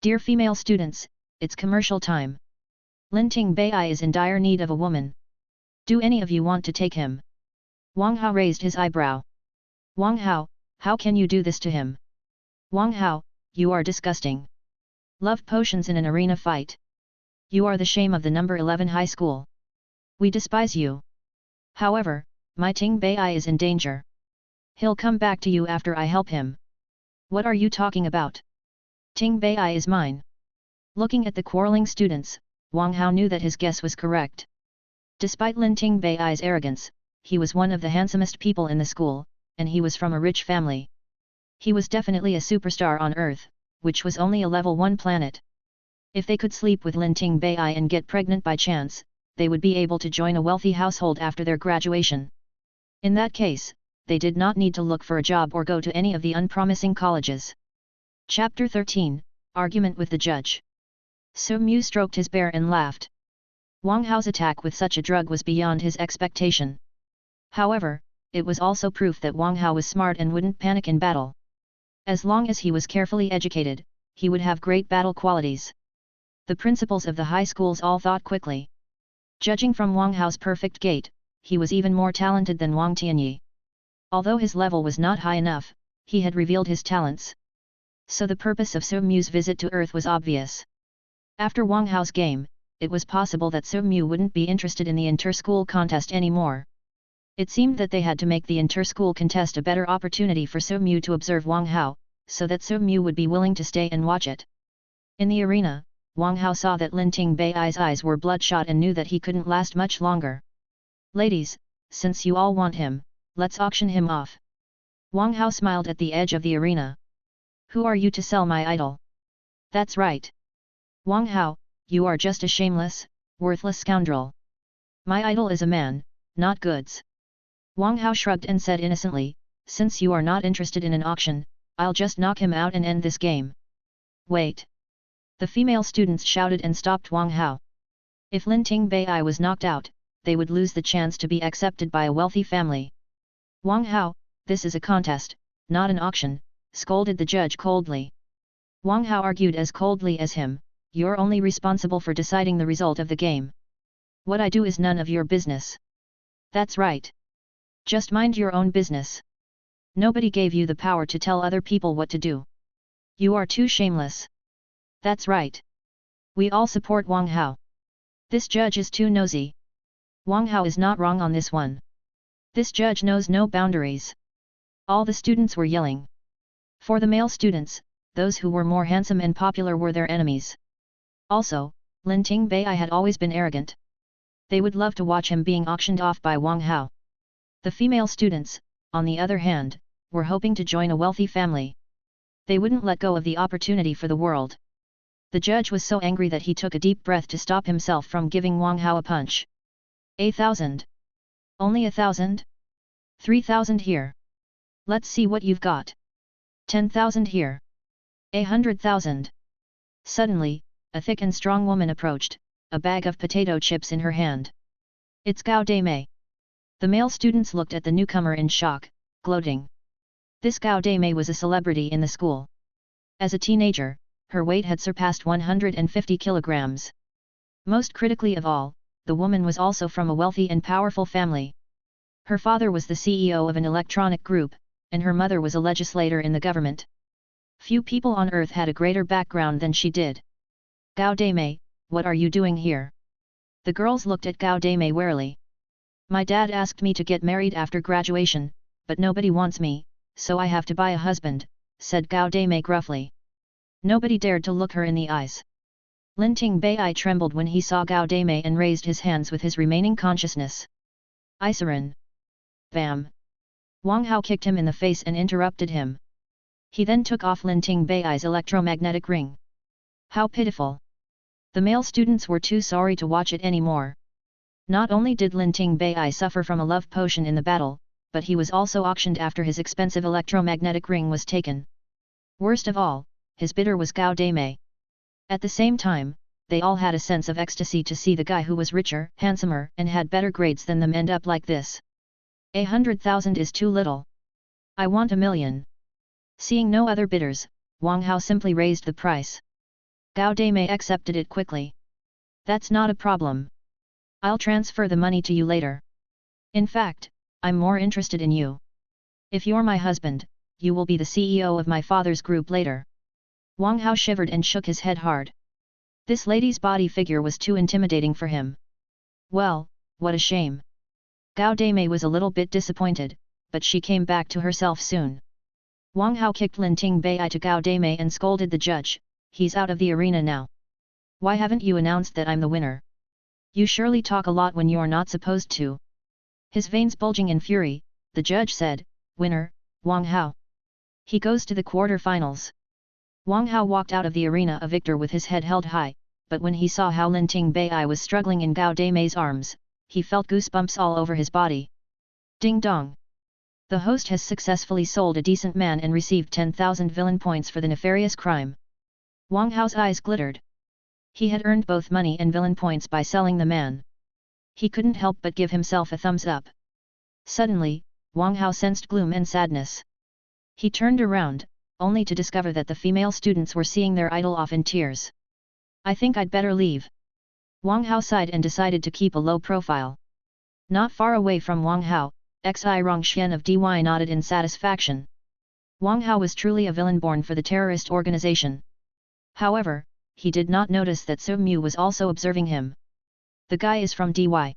"Dear female students, it's commercial time. Lin Ting Bei is in dire need of a woman. Do any of you want to take him?" Wang Hao raised his eyebrow. "Wang Hao, how can you do this to him? Wang Hao, you are disgusting. Love potions in an arena fight. You are the shame of the number 11 high school. We despise you. However, my Ting Bei is in danger. He'll come back to you after I help him." "What are you talking about? Ting Bei is mine." Looking at the quarreling students, Wang Hao knew that his guess was correct. Despite Lin Ting Bei's arrogance, he was one of the handsomest people in the school, and he was from a rich family. He was definitely a superstar on Earth, which was only a level 1 planet. If they could sleep with Lin Ting Bei and get pregnant by chance, they would be able to join a wealthy household after their graduation. In that case, they did not need to look for a job or go to any of the unpromising colleges. Chapter 13, Argument with the Judge. Su Mu stroked his bear and laughed. Wang Hao's attack with such a drug was beyond his expectation. However, it was also proof that Wang Hao was smart and wouldn't panic in battle. As long as he was carefully educated, he would have great battle qualities. The principals of the high schools all thought quickly. Judging from Wang Hao's perfect gait, he was even more talented than Wang Tianyi. Although his level was not high enough, he had revealed his talents. So the purpose of Su Mu's visit to Earth was obvious. After Wang Hao's game, it was possible that Su Mu wouldn't be interested in the inter-school contest anymore. It seemed that they had to make the inter-school contest a better opportunity for Su Mu to observe Wang Hao, so that Su Mu would be willing to stay and watch it. In the arena, Wang Hao saw that Lin Ting Bei's eyes were bloodshot and knew that he couldn't last much longer. "Ladies, since you all want him, let's auction him off." Wang Hao smiled at the edge of the arena. "Who are you to sell my idol?" "That's right. Wang Hao, you are just a shameless, worthless scoundrel. My idol is a man, not goods." Wang Hao shrugged and said innocently, "Since you are not interested in an auction, I'll just knock him out and end this game." "Wait!" The female students shouted and stopped Wang Hao. If Lin Ting Bei was knocked out, they would lose the chance to be accepted by a wealthy family. "Wang Hao, this is a contest, not an auction," scolded the judge coldly. Wang Hao argued as coldly as him, "You're only responsible for deciding the result of the game. What I do is none of your business." "That's right. Just mind your own business." Nobody gave you the power to tell other people what to do. You are too shameless. That's right. We all support Wang Hao. This judge is too nosy. Wang Hao is not wrong on this one. This judge knows no boundaries. All the students were yelling. For the male students, those who were more handsome and popular were their enemies. Also, Lin Tingbei had always been arrogant. They would love to watch him being auctioned off by Wang Hao. The female students, on the other hand, were hoping to join a wealthy family. They wouldn't let go of the opportunity for the world. The judge was so angry that he took a deep breath to stop himself from giving Wang Hao a punch. 1,000. Only 1,000? 3,000 here. Let's see what you've got. 10,000 here. 100,000. Suddenly, a thick and strong woman approached, a bag of potato chips in her hand. It's Gao Daimei. The male students looked at the newcomer in shock, gloating. This Gao Daimei was a celebrity in the school. As a teenager, her weight had surpassed 150 kilograms. Most critically of all, the woman was also from a wealthy and powerful family. Her father was the CEO of an electronic group, and her mother was a legislator in the government. Few people on earth had a greater background than she did. Gao Daimei, what are you doing here? The girls looked at Gao Daimei warily. My dad asked me to get married after graduation, but nobody wants me, so I have to buy a husband, said Gao Daimei gruffly. Nobody dared to look her in the eyes. Lin Tingbei trembled when he saw Gao Daimei and raised his hands with his remaining consciousness. Isarin. Bam! Wang Hao kicked him in the face and interrupted him. He then took off Lin Tingbei's electromagnetic ring. How pitiful! The male students were too sorry to watch it anymore. Not only did Lin Tingbei suffer from a love potion in the battle, but he was also auctioned after his expensive electromagnetic ring was taken. Worst of all, his bidder was Gao Daimei. At the same time, they all had a sense of ecstasy to see the guy who was richer, handsomer, and had better grades than them end up like this. 100,000 is too little. I want 1,000,000. Seeing no other bidders, Wang Hao simply raised the price. Gao Daimei accepted it quickly. That's not a problem. I'll transfer the money to you later. In fact, I'm more interested in you. If you're my husband, you will be the CEO of my father's group later. Wang Hao shivered and shook his head hard. This lady's body figure was too intimidating for him. Well, what a shame. Gao Daimei was a little bit disappointed, but she came back to herself soon. Wang Hao kicked Lin Tingbei to Gao Daimei and scolded the judge, he's out of the arena now. Why haven't you announced that I'm the winner? You surely talk a lot when you're not supposed to. His veins bulging in fury, the judge said, winner, Wang Hao. He goes to the quarter-finals. Wang Hao walked out of the arena a victor with his head held high, but when he saw how Lin Tingbei was struggling in Gao Daimei's arms, he felt goosebumps all over his body. Ding dong! The host has successfully sold a decent man and received 10,000 villain points for the nefarious crime. Wang Hao's eyes glittered. He had earned both money and villain points by selling the man. He couldn't help but give himself a thumbs up. Suddenly, Wang Hao sensed gloom and sadness. He turned around, only to discover that the female students were seeing their idol off in tears. I think I'd better leave. Wang Hao sighed and decided to keep a low profile. Not far away from Wang Hao, Xi Rongxian of DY nodded in satisfaction. Wang Hao was truly a villain born for the terrorist organization. However, he did not notice that Su Mu was also observing him. The guy is from DY.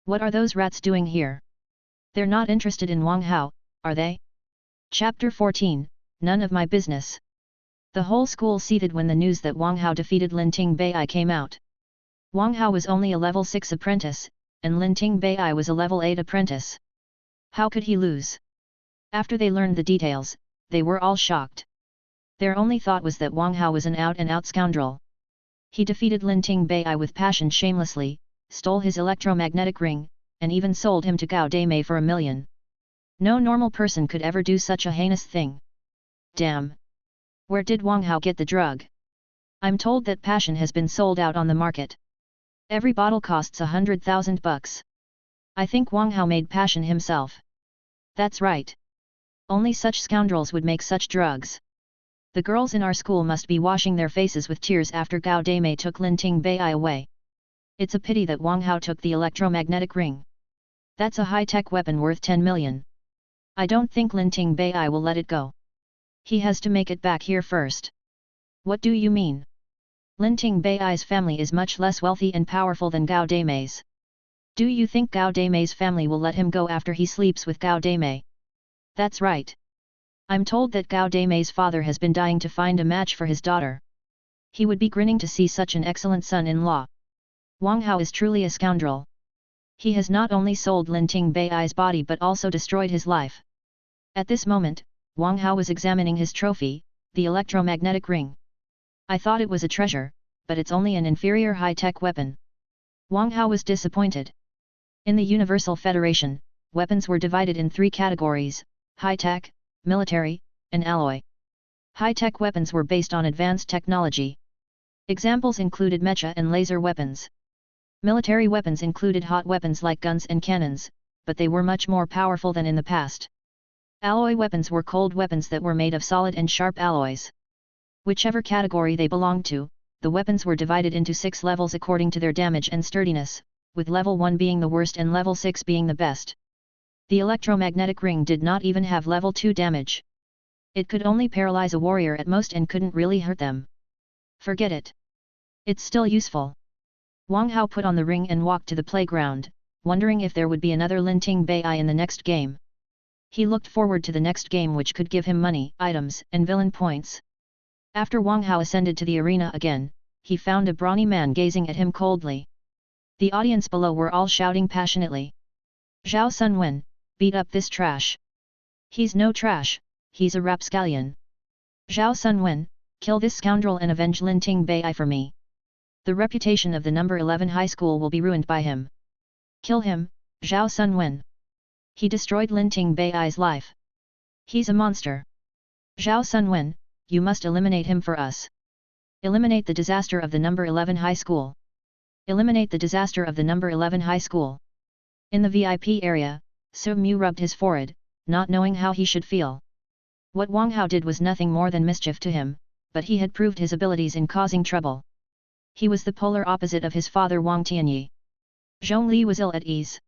What are those rats doing here? They're not interested in Wang Hao, are they? Chapter 14, None of My Business. The whole school seethed when the news that Wang Hao defeated Lin Tingbei came out. Wang Hao was only a level 6 apprentice, and Lin Tingbei was a level 8 apprentice. How could he lose? After they learned the details, they were all shocked. Their only thought was that Wang Hao was an out-and-out scoundrel. He defeated Lin Tingbei with passion shamelessly, stole his electromagnetic ring, and even sold him to Gao Daimei for 1,000,000. No normal person could ever do such a heinous thing. Damn! Where did Wang Hao get the drug? I'm told that passion has been sold out on the market. Every bottle costs 100,000 bucks. I think Wang Hao made passion himself. That's right. Only such scoundrels would make such drugs. The girls in our school must be washing their faces with tears after Gao Daimei took Lin Tingbei away. It's a pity that Wang Hao took the electromagnetic ring. That's a high-tech weapon worth 10 million. I don't think Linting Bai will let it go. He has to make it back here first. What do you mean? Linting Bai's family is much less wealthy and powerful than Gao Daimei's. Do you think Gao Daimei's family will let him go after he sleeps with Gao Daimei? That's right. I'm told that Gao Daimei's father has been dying to find a match for his daughter. He would be grinning to see such an excellent son-in-law. Wang Hao is truly a scoundrel. He has not only sold Linting Bai's body but also destroyed his life. At this moment, Wang Hao was examining his trophy, the electromagnetic ring. I thought it was a treasure, but it's only an inferior high-tech weapon. Wang Hao was disappointed. In the Universal Federation, weapons were divided in 3 categories: high-tech, military, and alloy. High-tech weapons were based on advanced technology. Examples included mecha and laser weapons. Military weapons included hot weapons like guns and cannons, but they were much more powerful than in the past. Alloy weapons were cold weapons that were made of solid and sharp alloys. Whichever category they belonged to, the weapons were divided into 6 levels according to their damage and sturdiness, with level 1 being the worst and level 6 being the best. The electromagnetic ring did not even have level 2 damage. It could only paralyze a warrior at most and couldn't really hurt them. Forget it. It's still useful. Wang Hao put on the ring and walked to the playground, wondering if there would be another Linting Bai in the next game. He looked forward to the next game which could give him money, items, and villain points. After Wang Hao ascended to the arena again, he found a brawny man gazing at him coldly. The audience below were all shouting passionately. "Zhao Sunwen, beat up this trash." "He's no trash, he's a rapscallion." "Zhao Sunwen, kill this scoundrel and avenge Linting Bai for me. The reputation of the number 11 high school will be ruined by him. Kill him, Zhao Sunwen. He destroyed Linting Bai's life. He's a monster. Zhao Sunwen, you must eliminate him for us. Eliminate the disaster of the number 11 high school. Eliminate the disaster of the number 11 high school." In the VIP area, Su Mu rubbed his forehead, not knowing how he should feel. What Wang Hao did was nothing more than mischief to him, but he had proved his abilities in causing trouble. He was the polar opposite of his father Wang Tianyi. Zhongli was ill at ease.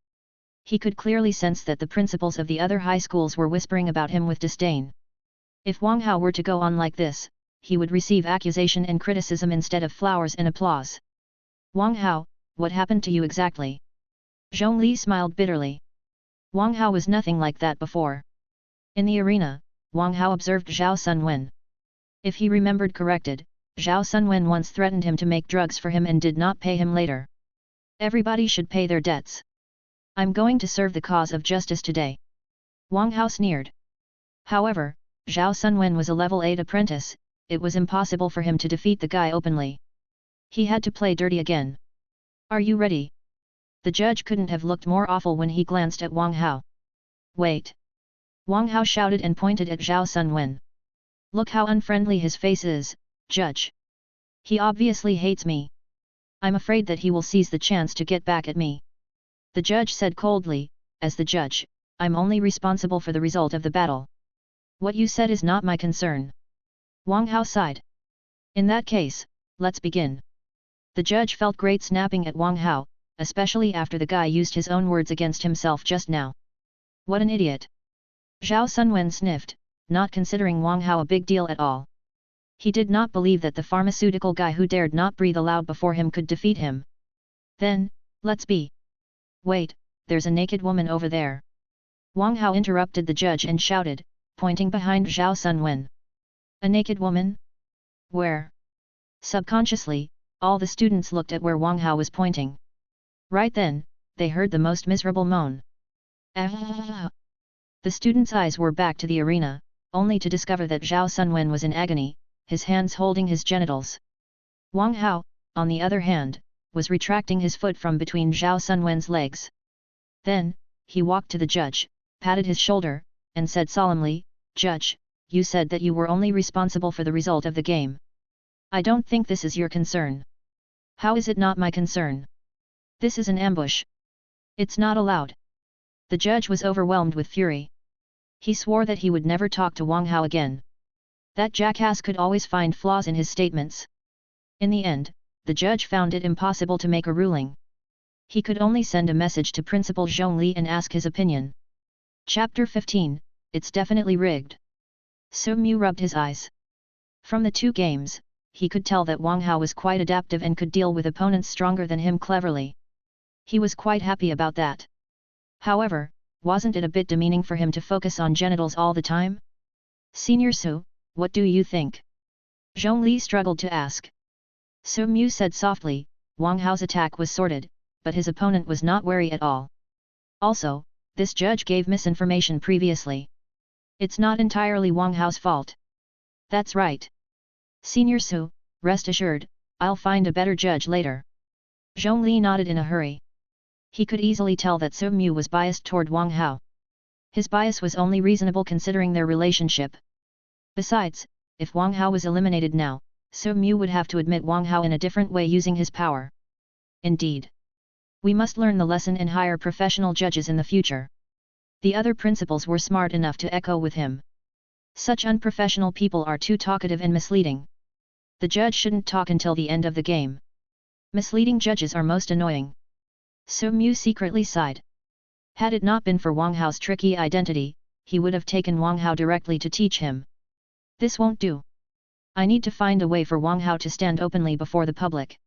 He could clearly sense that the principals of the other high schools were whispering about him with disdain. If Wang Hao were to go on like this, he would receive accusation and criticism instead of flowers and applause. "Wang Hao, what happened to you exactly?" Zhongli smiled bitterly. Wang Hao was nothing like that before. In the arena, Wang Hao observed Zhao Sunwen. If he remembered corrected, Zhao Sunwen once threatened him to make drugs for him and did not pay him later. Everybody should pay their debts. "I'm going to serve the cause of justice today." Wang Hao sneered. However, Zhao Sunwen was a level 8 apprentice, it was impossible for him to defeat the guy openly. He had to play dirty again. "Are you ready?" The judge couldn't have looked more awful when he glanced at Wang Hao. "Wait!" Wang Hao shouted and pointed at Zhao Sunwen. "Look how unfriendly his face is, Judge. He obviously hates me. I'm afraid that he will seize the chance to get back at me." The judge said coldly, "As the judge, I'm only responsible for the result of the battle. What you said is not my concern." Wang Hao sighed. "In that case, let's begin." The judge felt great snapping at Wang Hao, especially after the guy used his own words against himself just now. What an idiot! Zhao Sunwen sniffed, not considering Wang Hao a big deal at all. He did not believe that the pharmaceutical guy who dared not breathe aloud before him could defeat him. "Then, let's be." "Wait, there's a naked woman over there." Wang Hao interrupted the judge and shouted, pointing behind Zhao Sunwen. "A naked woman? Where?" Subconsciously, all the students looked at where Wang Hao was pointing. Right then, they heard the most miserable moan. "Ah!" The students' eyes were back to the arena, only to discover that Zhao Sunwen was in agony, his hands holding his genitals. Wang Hao, on the other hand, was retracting his foot from between Zhao Sunwen's legs. Then, he walked to the judge, patted his shoulder, and said solemnly, "Judge, you said that you were only responsible for the result of the game. I don't think this is your concern." "How is it not my concern? This is an ambush. It's not allowed." The judge was overwhelmed with fury. He swore that he would never talk to Wang Hao again. That jackass could always find flaws in his statements. In the end, the judge found it impossible to make a ruling. He could only send a message to Principal Zhongli and ask his opinion. Chapter 15, it's definitely rigged. So Mu rubbed his eyes. From the two games, he could tell that Wang Hao was quite adaptive and could deal with opponents stronger than him cleverly. He was quite happy about that. However, wasn't it a bit demeaning for him to focus on genitals all the time? Senior Su, what do you think? Zhongli struggled to ask. So Mu said softly, Wang Hao's attack was sorted, but his opponent was not wary at all. Also, this judge gave misinformation previously. It's not entirely Wang Hao's fault. That's right. Senior Su, rest assured, I'll find a better judge later. Zhongli nodded in a hurry. He could easily tell that So Mu was biased toward Wang Hao. His bias was only reasonable considering their relationship. Besides, if Wang Hao was eliminated now, So Mu would have to admit Wang Hao in a different way using his power. Indeed. We must learn the lesson and hire professional judges in the future. The other principals were smart enough to echo with him. Such unprofessional people are too talkative and misleading. The judge shouldn't talk until the end of the game. Misleading judges are most annoying. So Mu secretly sighed. Had it not been for Wang Hao's tricky identity, he would have taken Wang Hao directly to teach him. This won't do. I need to find a way for Wang Hao to stand openly before the public.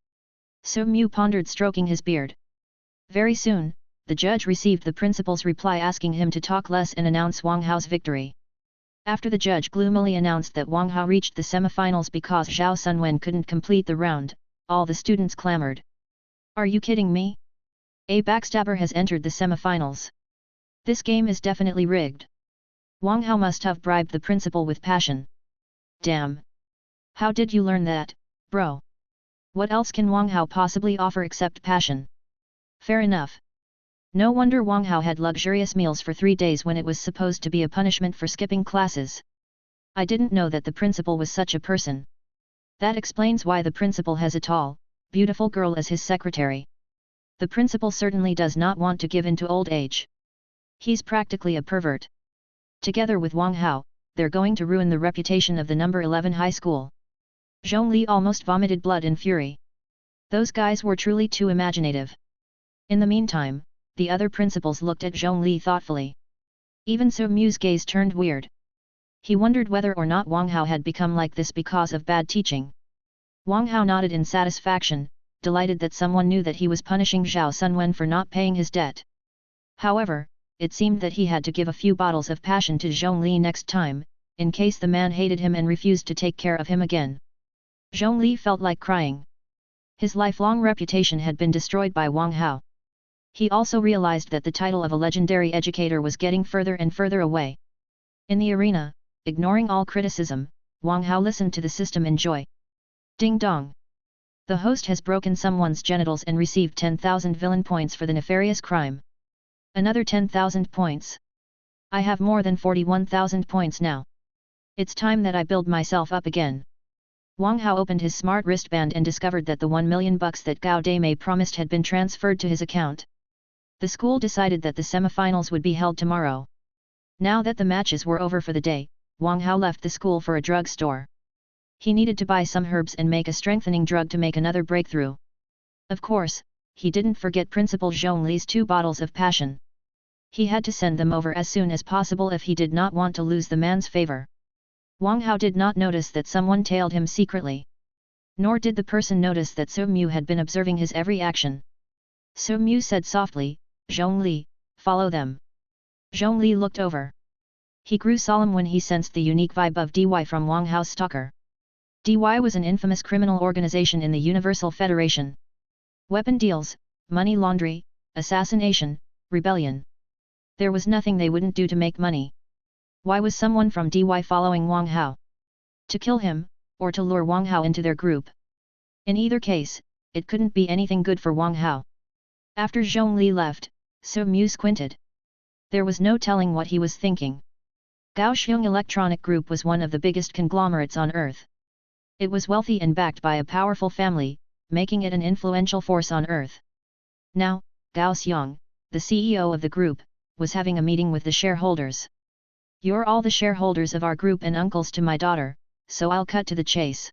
So Mu pondered, stroking his beard. Very soon, the judge received the principal's reply asking him to talk less and announce Wang Hao's victory. After the judge gloomily announced that Wang Hao reached the semifinals because Zhao Sunwen couldn't complete the round, all the students clamored. Are you kidding me? A backstabber has entered the semifinals. This game is definitely rigged. Wang Hao must have bribed the principal with passion. Damn! How did you learn that, bro? What else can Wang Hao possibly offer except passion? Fair enough. No wonder Wang Hao had luxurious meals for 3 days when it was supposed to be a punishment for skipping classes. I didn't know that the principal was such a person. That explains why the principal has a tall, beautiful girl as his secretary. The principal certainly does not want to give in to old age. He's practically a pervert. Together with Wang Hao, they're going to ruin the reputation of the number 11 high school. Zhongli almost vomited blood in fury. Those guys were truly too imaginative. In the meantime, the other principals looked at Zhongli thoughtfully. Even So Mu's gaze turned weird. He wondered whether or not Wang Hao had become like this because of bad teaching. Wang Hao nodded in satisfaction, delighted that someone knew that he was punishing Zhao Sunwen for not paying his debt. However, it seemed that he had to give a few bottles of passion to Zhongli next time, in case the man hated him and refused to take care of him again. Zhongli felt like crying. His lifelong reputation had been destroyed by Wang Hao. He also realized that the title of a legendary educator was getting further and further away. In the arena, ignoring all criticism, Wang Hao listened to the system in joy. Ding dong! The host has broken someone's genitals and received 10,000 villain points for the nefarious crime. Another 10,000 points. I have more than 41,000 points now. It's time that I build myself up again. Wang Hao opened his smart wristband and discovered that the 1 million bucks that Gao Deimei promised had been transferred to his account. The school decided that the semifinals would be held tomorrow. Now that the matches were over for the day, Wang Hao left the school for a drugstore. He needed to buy some herbs and make a strengthening drug to make another breakthrough. Of course, he didn't forget Principal Zhongli's 2 bottles of passion. He had to send them over as soon as possible if he did not want to lose the man's favor. Wang Hao did not notice that someone tailed him secretly. Nor did the person notice that So Mu had been observing his every action. So Mu said softly, Zhongli, follow them. Zhongli looked over. He grew solemn when he sensed the unique vibe of DY from Wang Hao's stalker. DY was an infamous criminal organization in the Universal Federation. Weapon deals, money laundry, assassination, rebellion. There was nothing they wouldn't do to make money. Why was someone from DY following Wang Hao? To kill him, or to lure Wang Hao into their group? In either case, it couldn't be anything good for Wang Hao. After Zhongli left, So Mu squinted. There was no telling what he was thinking. Kaohsiung Electronic Group was one of the biggest conglomerates on Earth. It was wealthy and backed by a powerful family, making it an influential force on Earth. Now, Kaohsiung, the CEO of the group, was having a meeting with the shareholders. You're all the shareholders of our group and uncles to my daughter, so I'll cut to the chase.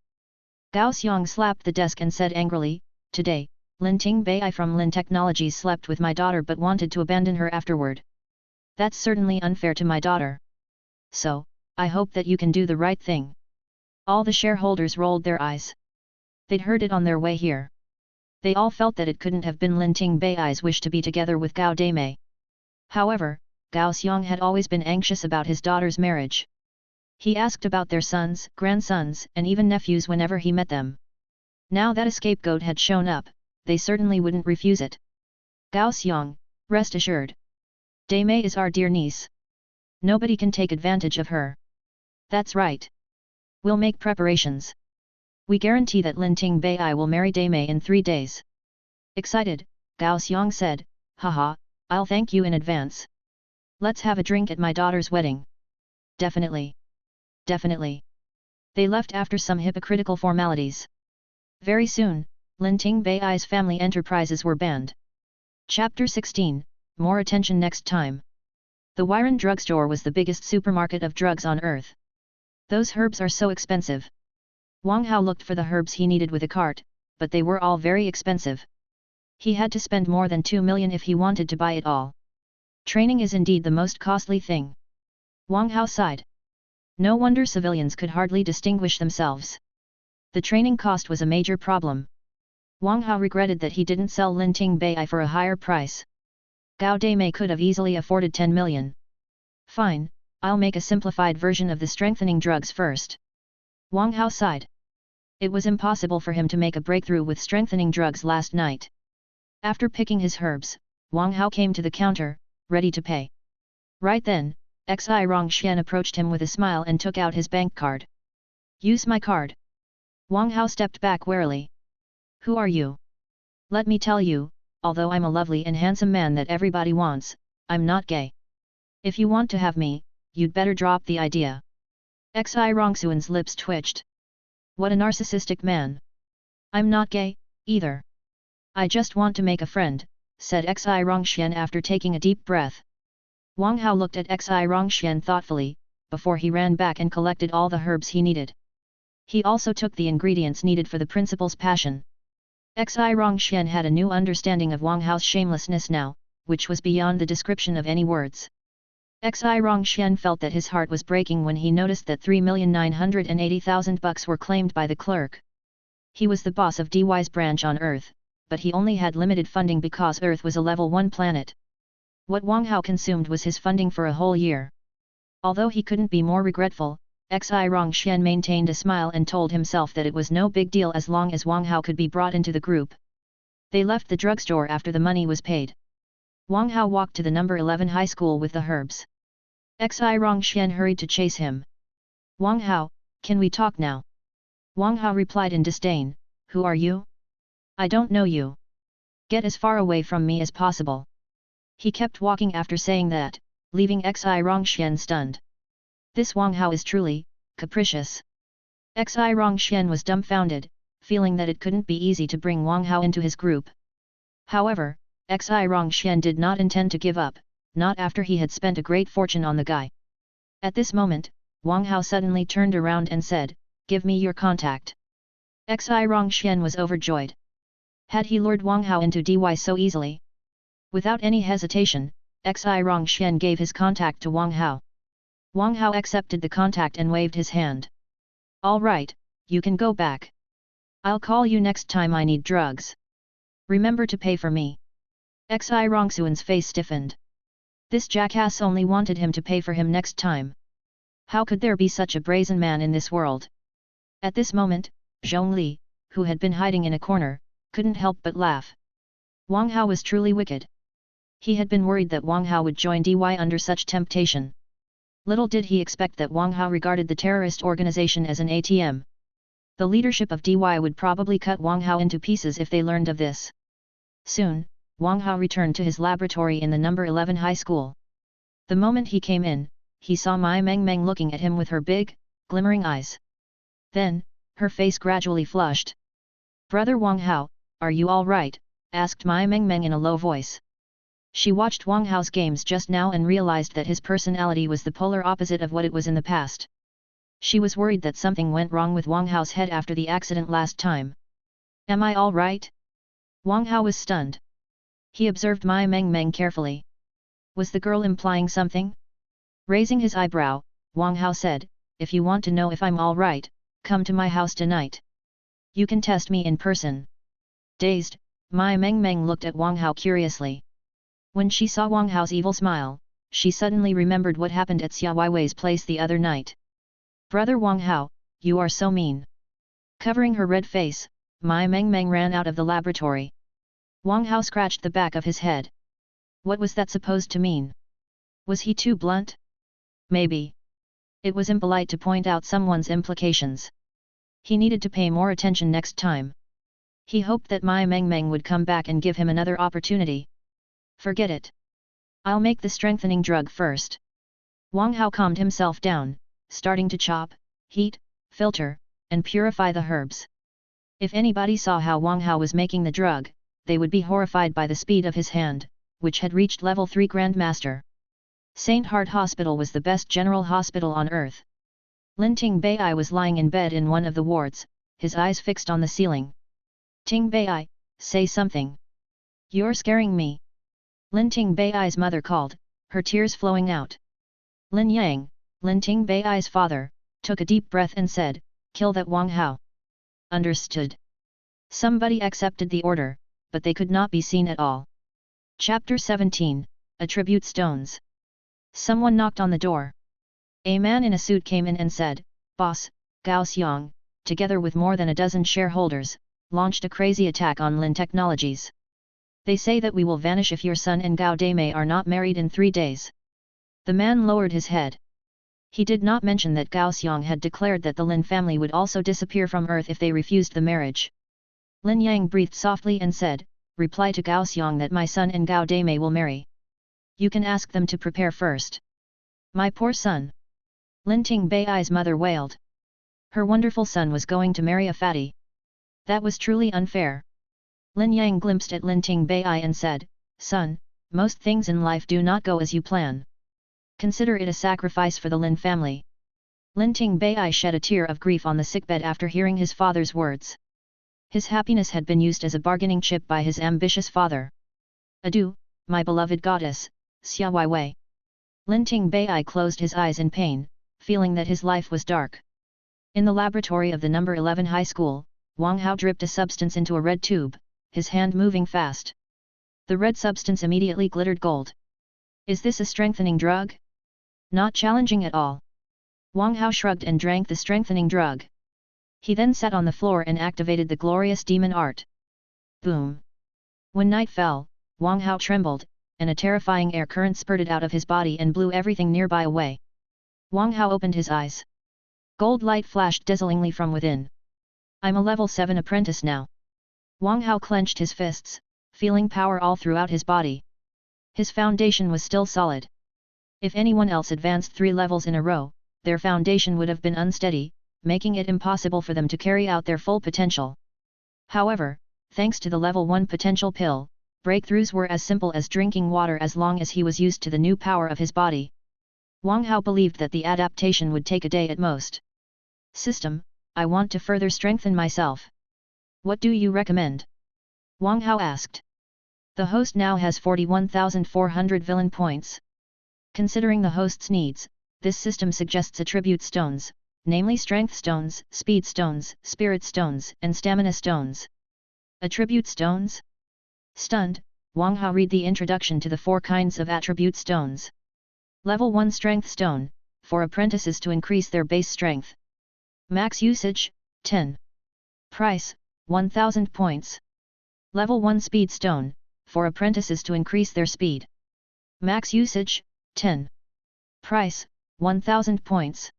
Kaohsiung slapped the desk and said angrily, Today, Lin Tingbei from Lin Technologies slept with my daughter but wanted to abandon her afterward. That's certainly unfair to my daughter. so, I hope that you can do the right thing. All the shareholders rolled their eyes. They'd heard it on their way here. They all felt that it couldn't have been Lin Tingbei's wish to be together with Gao Daimei. However, Gao Xiong had always been anxious about his daughter's marriage. He asked about their sons, grandsons, and even nephews whenever he met them. Now that a scapegoat had shown up, they certainly wouldn't refuse it. Gao Xiong, rest assured. Daimei is our dear niece. Nobody can take advantage of her. That's right. We'll make preparations. We guarantee that Lin Tingbei will marry Daimei in 3 days. Excited, Gao Xiong said, haha, I'll thank you in advance. Let's have a drink at my daughter's wedding. Definitely. Definitely. They left after some hypocritical formalities. Very soon, Lin Tingbei's family enterprises were banned. Chapter 16, More attention next time. The Wyran drugstore was the biggest supermarket of drugs on earth. Those herbs are so expensive. Wang Hao looked for the herbs he needed with a cart, but they were all very expensive. He had to spend more than 2 million if he wanted to buy it all. Training is indeed the most costly thing. Wang Hao sighed. No wonder civilians could hardly distinguish themselves. The training cost was a major problem. Wang Hao regretted that he didn't sell Lin Tingbei for a higher price. Gao Daimei could have easily afforded 10 million. Fine, I'll make a simplified version of the strengthening drugs first. Wang Hao sighed. It was impossible for him to make a breakthrough with strengthening drugs last night. After picking his herbs, Wang Hao came to the counter, ready to pay. Right then, Xi Rongxian approached him with a smile and took out his bank card. Use my card. Wang Hao stepped back warily. Who are you? Let me tell you, although I'm a lovely and handsome man that everybody wants, I'm not gay. If you want to have me, you'd better drop the idea. Xi Rongxian's lips twitched. What a narcissistic man. I'm not gay, either. I just want to make a friend, said Xi Rongxian after taking a deep breath. Wang Hao looked at Xi Rongxian thoughtfully, before he ran back and collected all the herbs he needed. He also took the ingredients needed for the principal's passion. Xi Rongxian had a new understanding of Wang Hao's shamelessness now, which was beyond the description of any words. Xi Rongxian felt that his heart was breaking when he noticed that 3,980,000 bucks were claimed by the clerk. He was the boss of DY's branch on Earth, but he only had limited funding because Earth was a level 1 planet. What Wang Hao consumed was his funding for a whole year. Although he couldn't be more regretful, Xi Rongxian maintained a smile and told himself that it was no big deal as long as Wang Hao could be brought into the group. They left the drugstore after the money was paid. Wang Hao walked to the number 11 high school with the herbs. Xi Rongxian hurried to chase him. Wang Hao, can we talk now? Wang Hao replied in disdain, who are you? I don't know you. Get as far away from me as possible. He kept walking after saying that, leaving Xi Rongxian stunned. This Wang Hao is truly capricious. Xi Rongxian was dumbfounded, feeling that it couldn't be easy to bring Wang Hao into his group. However, Xi Rongxian did not intend to give up, not after he had spent a great fortune on the guy. At this moment, Wang Hao suddenly turned around and said, give me your contact. Xi Rongxian was overjoyed. Had he lured Wang Hao into DY so easily? Without any hesitation, Xi Rongxian gave his contact to Wang Hao. Wang Hao accepted the contact and waved his hand. All right, you can go back. I'll call you next time I need drugs. Remember to pay for me. Xi Rongxian's face stiffened. This jackass only wanted him to pay for him next time. How could there be such a brazen man in this world? At this moment, Zhongli, who had been hiding in a corner, couldn't help but laugh. Wang Hao was truly wicked. He had been worried that Wang Hao would join DY under such temptation. Little did he expect that Wang Hao regarded the terrorist organization as an ATM. The leadership of DY would probably cut Wang Hao into pieces if they learned of this. Soon, Wang Hao returned to his laboratory in the number 11 high school. The moment he came in, he saw Mai Mengmeng looking at him with her big, glimmering eyes. Then, her face gradually flushed. Brother Wang Hao, are you all right? Asked Mai Mengmeng in a low voice. She watched Wang Hao's games just now and realized that his personality was the polar opposite of what it was in the past. She was worried that something went wrong with Wang Hao's head after the accident last time. Am I all right? Wang Hao was stunned. He observed Mai Mengmeng carefully. Was the girl implying something? Raising his eyebrow, Wang Hao said, if you want to know if I'm alright, come to my house tonight. You can test me in person. Dazed, Mai Mengmeng looked at Wang Hao curiously. When she saw Wang Hao's evil smile, she suddenly remembered what happened at Xia Weiwei's place the other night. Brother Wang Hao, you are so mean. Covering her red face, Mai Mengmeng ran out of the laboratory. Wang Hao scratched the back of his head. What was that supposed to mean? Was he too blunt? Maybe. It was impolite to point out someone's implications. He needed to pay more attention next time. He hoped that Mai Mengmeng would come back and give him another opportunity. Forget it. I'll make the strengthening drug first. Wang Hao calmed himself down, starting to chop, heat, filter, and purify the herbs. If anybody saw how Wang Hao was making the drug, they would be horrified by the speed of his hand, which had reached level 3 Grandmaster. St. Heart Hospital was the best general hospital on earth. Lin Ting Bei was lying in bed in one of the wards, his eyes fixed on the ceiling. Ting Bei, say something. You're scaring me. Lin Ting Bei's mother called, her tears flowing out. Lin Yang, Lin Ting Bei's father, took a deep breath and said, kill that Wang Hao. Understood. Somebody accepted the order, but they could not be seen at all. Chapter 17, Attribute Stones. Someone knocked on the door. A man in a suit came in and said, Boss, Gao Xiang, together with more than a dozen shareholders, launched a crazy attack on Lin Technologies. They say that we will vanish if your son and Gao Daimei are not married in 3 days. The man lowered his head. He did not mention that Gao Xiang had declared that the Lin family would also disappear from Earth if they refused the marriage. Lin Yang breathed softly and said, reply to Gao Xiang that my son and Gao Daimei will marry. You can ask them to prepare first. My poor son. Lin Ting Bei's mother wailed. Her wonderful son was going to marry a fatty. That was truly unfair. Lin Yang glimpsed at Lin Ting Bei and said, son, most things in life do not go as you plan. Consider it a sacrifice for the Lin family. Lin Ting Bei shed a tear of grief on the sickbed after hearing his father's words. His happiness had been used as a bargaining chip by his ambitious father. Adieu, my beloved goddess, Xia Weiwei. Lin Ting Bei closed his eyes in pain, feeling that his life was dark. In the laboratory of the number 11 high school, Wang Hao dripped a substance into a red tube, his hand moving fast. The red substance immediately glittered gold. Is this a strengthening drug? Not challenging at all. Wang Hao shrugged and drank the strengthening drug. He then sat on the floor and activated the glorious demon art. Boom! When night fell, Wang Hao trembled, and a terrifying air current spurted out of his body and blew everything nearby away. Wang Hao opened his eyes. Gold light flashed dazzlingly from within. I'm a level 7 apprentice now. Wang Hao clenched his fists, feeling power all throughout his body. His foundation was still solid. If anyone else advanced 3 levels in a row, their foundation would have been unsteady, making it impossible for them to carry out their full potential. However, thanks to the level 1 potential pill, breakthroughs were as simple as drinking water as long as he was used to the new power of his body. Wang Hao believed that the adaptation would take a day at most. System, I want to further strengthen myself. What do you recommend? Wang Hao asked. The host now has 41,400 villain points. Considering the host's needs, this system suggests attribute stones, namely strength stones, speed stones, spirit stones, and stamina stones. Attribute stones? Stunned, Wang Hao read the introduction to the 4 kinds of attribute stones. Level 1 Strength Stone, for apprentices to increase their base strength. Max usage, 10. Price, 1000 points. Level 1 Speed Stone, for apprentices to increase their speed. Max usage, 10. Price, 1000 points.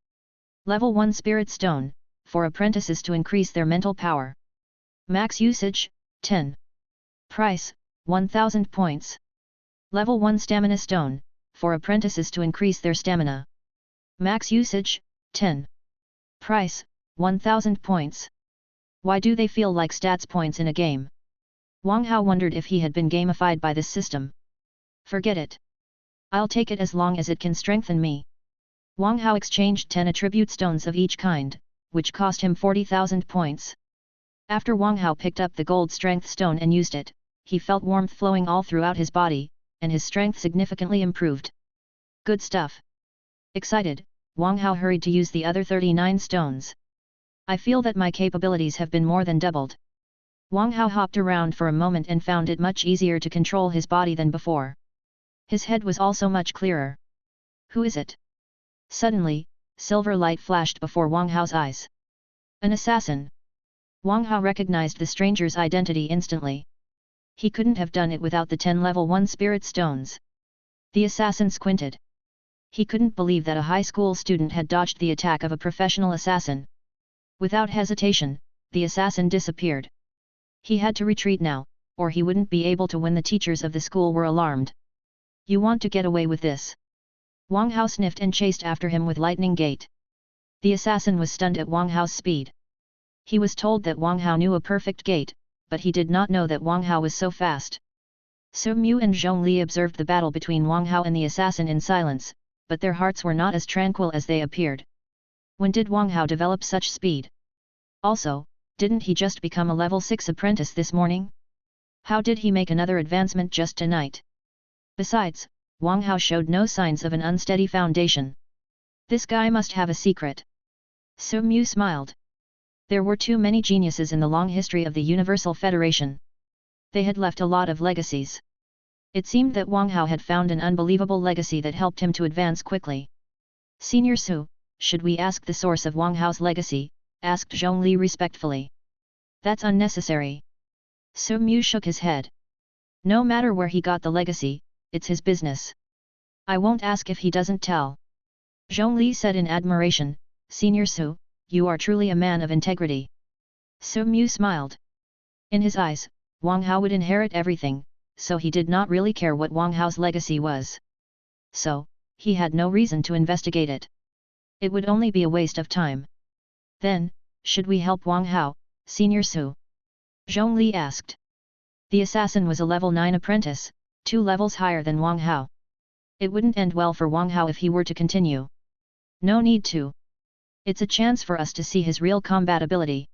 Level 1 Spirit Stone, for apprentices to increase their mental power. Max usage, 10. Price, 1000 points. Level 1 Stamina Stone, for apprentices to increase their stamina. Max usage, 10. Price, 1000 points. Why do they feel like stats points in a game? Wang Hao wondered if he had been gamified by this system. Forget it. I'll take it as long as it can strengthen me. Wang Hao exchanged 10 attribute stones of each kind, which cost him 40,000 points. After Wang Hao picked up the gold strength stone and used it, he felt warmth flowing all throughout his body, and his strength significantly improved. Good stuff. Excited, Wang Hao hurried to use the other 39 stones. I feel that my capabilities have been more than doubled. Wang Hao hopped around for a moment and found it much easier to control his body than before. His head was also much clearer. Who is it? Suddenly, silver light flashed before Wang Hao's eyes. An assassin. Wang Hao recognized the stranger's identity instantly. He couldn't have done it without the 10 level 1 spirit stones. The assassin squinted. He couldn't believe that a high school student had dodged the attack of a professional assassin. Without hesitation, the assassin disappeared. He had to retreat now, or he wouldn't be able to when the teachers of the school were alarmed. You want to get away with this? Wang Hao sniffed and chased after him with lightning gait. The assassin was stunned at Wang Hao's speed. He was told that Wang Hao knew a perfect gait, but he did not know that Wang Hao was so fast. Su Mu and Zhongli observed the battle between Wang Hao and the assassin in silence, but their hearts were not as tranquil as they appeared. When did Wang Hao develop such speed? Also, didn't he just become a level 6 apprentice this morning? How did he make another advancement just tonight? Besides, Wang Hao showed no signs of an unsteady foundation. This guy must have a secret. Su Mu smiled. There were too many geniuses in the long history of the Universal Federation. They had left a lot of legacies. It seemed that Wang Hao had found an unbelievable legacy that helped him to advance quickly. Senior Su, should we ask the source of Wang Hao's legacy? Asked Zhongli respectfully. That's unnecessary. Su Mu shook his head. No matter where he got the legacy, it's his business. I won't ask if he doesn't tell. Zhongli said in admiration, Senior Su, you are truly a man of integrity. Su Mu smiled. In his eyes, Wang Hao would inherit everything, so he did not really care what Wang Hao's legacy was. So, he had no reason to investigate it. It would only be a waste of time. Then, should we help Wang Hao, Senior Su? Zhongli asked. The assassin was a level 9 apprentice, 2 levels higher than Wang Hao. It wouldn't end well for Wang Hao if he were to continue. No need to. It's a chance for us to see his real combat ability.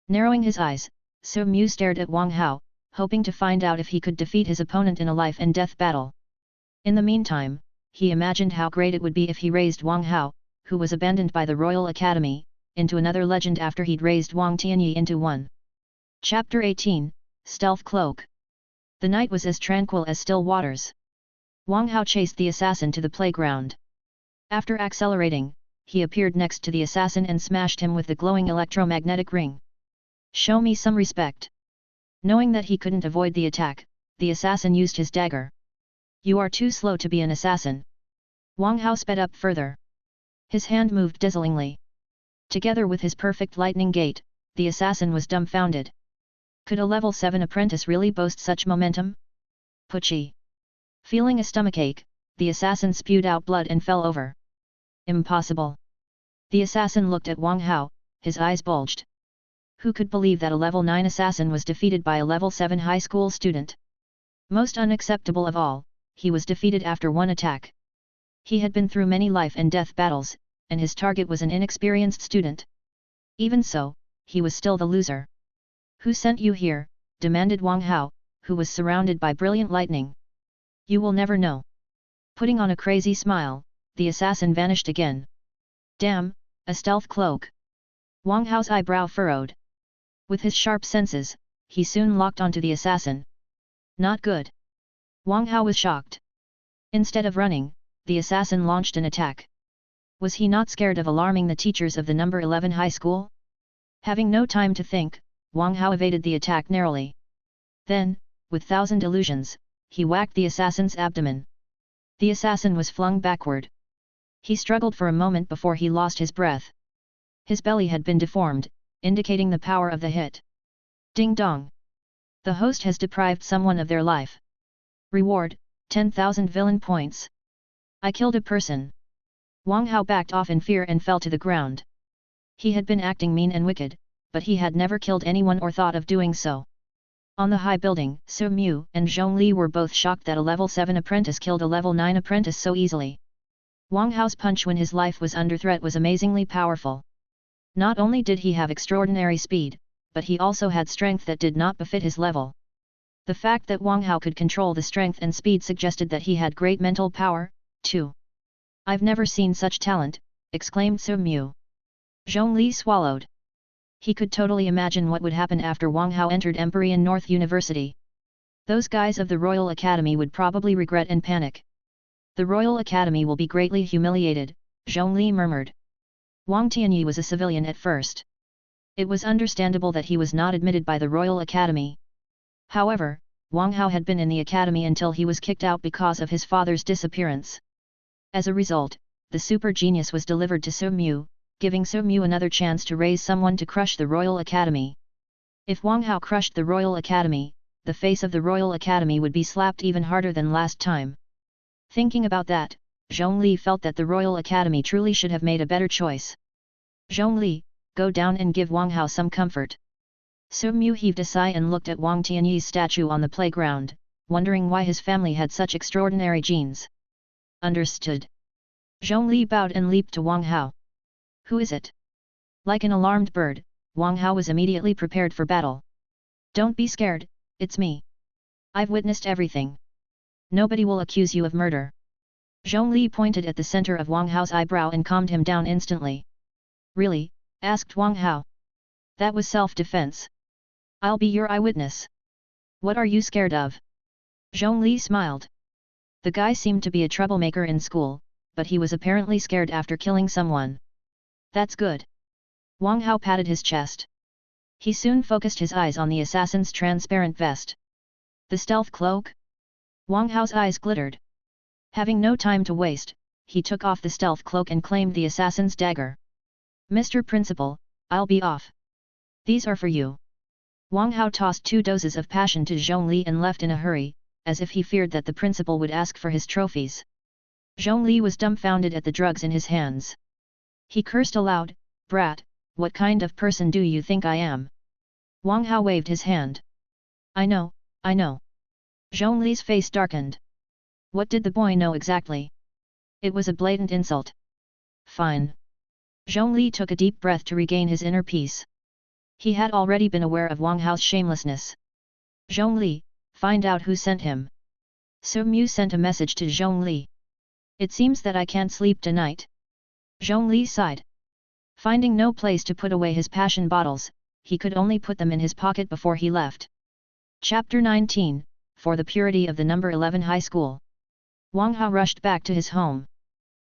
Narrowing his eyes, Su Mu stared at Wang Hao, hoping to find out if he could defeat his opponent in a life-and-death battle. In the meantime, he imagined how great it would be if he raised Wang Hao, who was abandoned by the Royal Academy, into another legend after he'd raised Wang Tianyi into one. Chapter 18, Stealth Cloak. The night was as tranquil as still waters. Wang Hao chased the assassin to the playground. After accelerating, he appeared next to the assassin and smashed him with the glowing electromagnetic ring. Show me some respect. Knowing that he couldn't avoid the attack, the assassin used his dagger. You are too slow to be an assassin. Wang Hao sped up further. His hand moved dazzlingly. Together with his perfect lightning gait, the assassin was dumbfounded. Could a level 7 apprentice really boast such momentum? Pucci. Feeling a stomachache, the assassin spewed out blood and fell over. Impossible. The assassin looked at Wang Hao, his eyes bulged. Who could believe that a level 9 assassin was defeated by a level 7 high school student? Most unacceptable of all, he was defeated after one attack. He had been through many life and death battles, and his target was an inexperienced student. Even so, he was still the loser. Who sent you here? Demanded Wang Hao, who was surrounded by brilliant lightning. You will never know. Putting on a crazy smile, the assassin vanished again. Damn, a stealth cloak. Wang Hao's eyebrow furrowed. With his sharp senses, he soon locked onto the assassin. Not good. Wang Hao was shocked. Instead of running, the assassin launched an attack. Was he not scared of alarming the teachers of the number 11 high school? Having no time to think, Wang Hao evaded the attack narrowly. Then, with 1,000 illusions, he whacked the assassin's abdomen. The assassin was flung backward. He struggled for a moment before he lost his breath. His belly had been deformed, indicating the power of the hit. Ding dong! The host has deprived someone of their life. Reward, 10,000 villain points. I killed a person. Wang Hao backed off in fear and fell to the ground. He had been acting mean and wicked, but he had never killed anyone or thought of doing so. On the high building, Su Mu and Zhongli were both shocked that a level 7 apprentice killed a level 9 apprentice so easily. Wang Hao's punch when his life was under threat was amazingly powerful. Not only did he have extraordinary speed, but he also had strength that did not befit his level. The fact that Wang Hao could control the strength and speed suggested that he had great mental power, too. I've never seen such talent, exclaimed Su Mu. Zhongli swallowed. He could totally imagine what would happen after Wang Hao entered Empyrean North University. Those guys of the Royal Academy would probably regret and panic. The Royal Academy will be greatly humiliated, Zhongli murmured. Wang Tianyi was a civilian at first. It was understandable that he was not admitted by the Royal Academy. However, Wang Hao had been in the academy until he was kicked out because of his father's disappearance. As a result, the super genius was delivered to Su Mu, giving Su Mu another chance to raise someone to crush the Royal Academy. If Wang Hao crushed the Royal Academy, the face of the Royal Academy would be slapped even harder than last time. Thinking about that, Zhongli felt that the Royal Academy truly should have made a better choice. Zhongli, go down and give Wang Hao some comfort. Su Mu heaved a sigh and looked at Wang Tianyi's statue on the playground, wondering why his family had such extraordinary genes. Understood. Zhongli bowed and leaped to Wang Hao. Who is it? Like an alarmed bird, Wang Hao was immediately prepared for battle. Don't be scared, it's me. I've witnessed everything. Nobody will accuse you of murder. Zhongli pointed at the center of Wang Hao's eyebrow and calmed him down instantly. Really? Asked Wang Hao. That was self-defense. I'll be your eyewitness. What are you scared of? Zhongli smiled. The guy seemed to be a troublemaker in school, but he was apparently scared after killing someone. That's good. Wang Hao patted his chest. He soon focused his eyes on the assassin's transparent vest. The stealth cloak? Wang Hao's eyes glittered. Having no time to waste, he took off the stealth cloak and claimed the assassin's dagger. Mr. Principal, I'll be off. These are for you. Wang Hao tossed 2 doses of passion to Zhongli and left in a hurry, as if he feared that the principal would ask for his trophies. Zhongli was dumbfounded at the drugs in his hands. He cursed aloud, "Brat, what kind of person do you think I am?" Wang Hao waved his hand. I know. Zhongli's face darkened. What did the boy know exactly? It was a blatant insult. Fine. Zhongli took a deep breath to regain his inner peace. He had already been aware of Wang Hao's shamelessness. Zhongli, find out who sent him. Su Mu sent a message to Zhongli. It seems that I can't sleep tonight. Zhongli sighed. Finding no place to put away his passion bottles, he could only put them in his pocket before he left. Chapter 19, For the Purity of the Number 11 High School. Wang Hao rushed back to his home.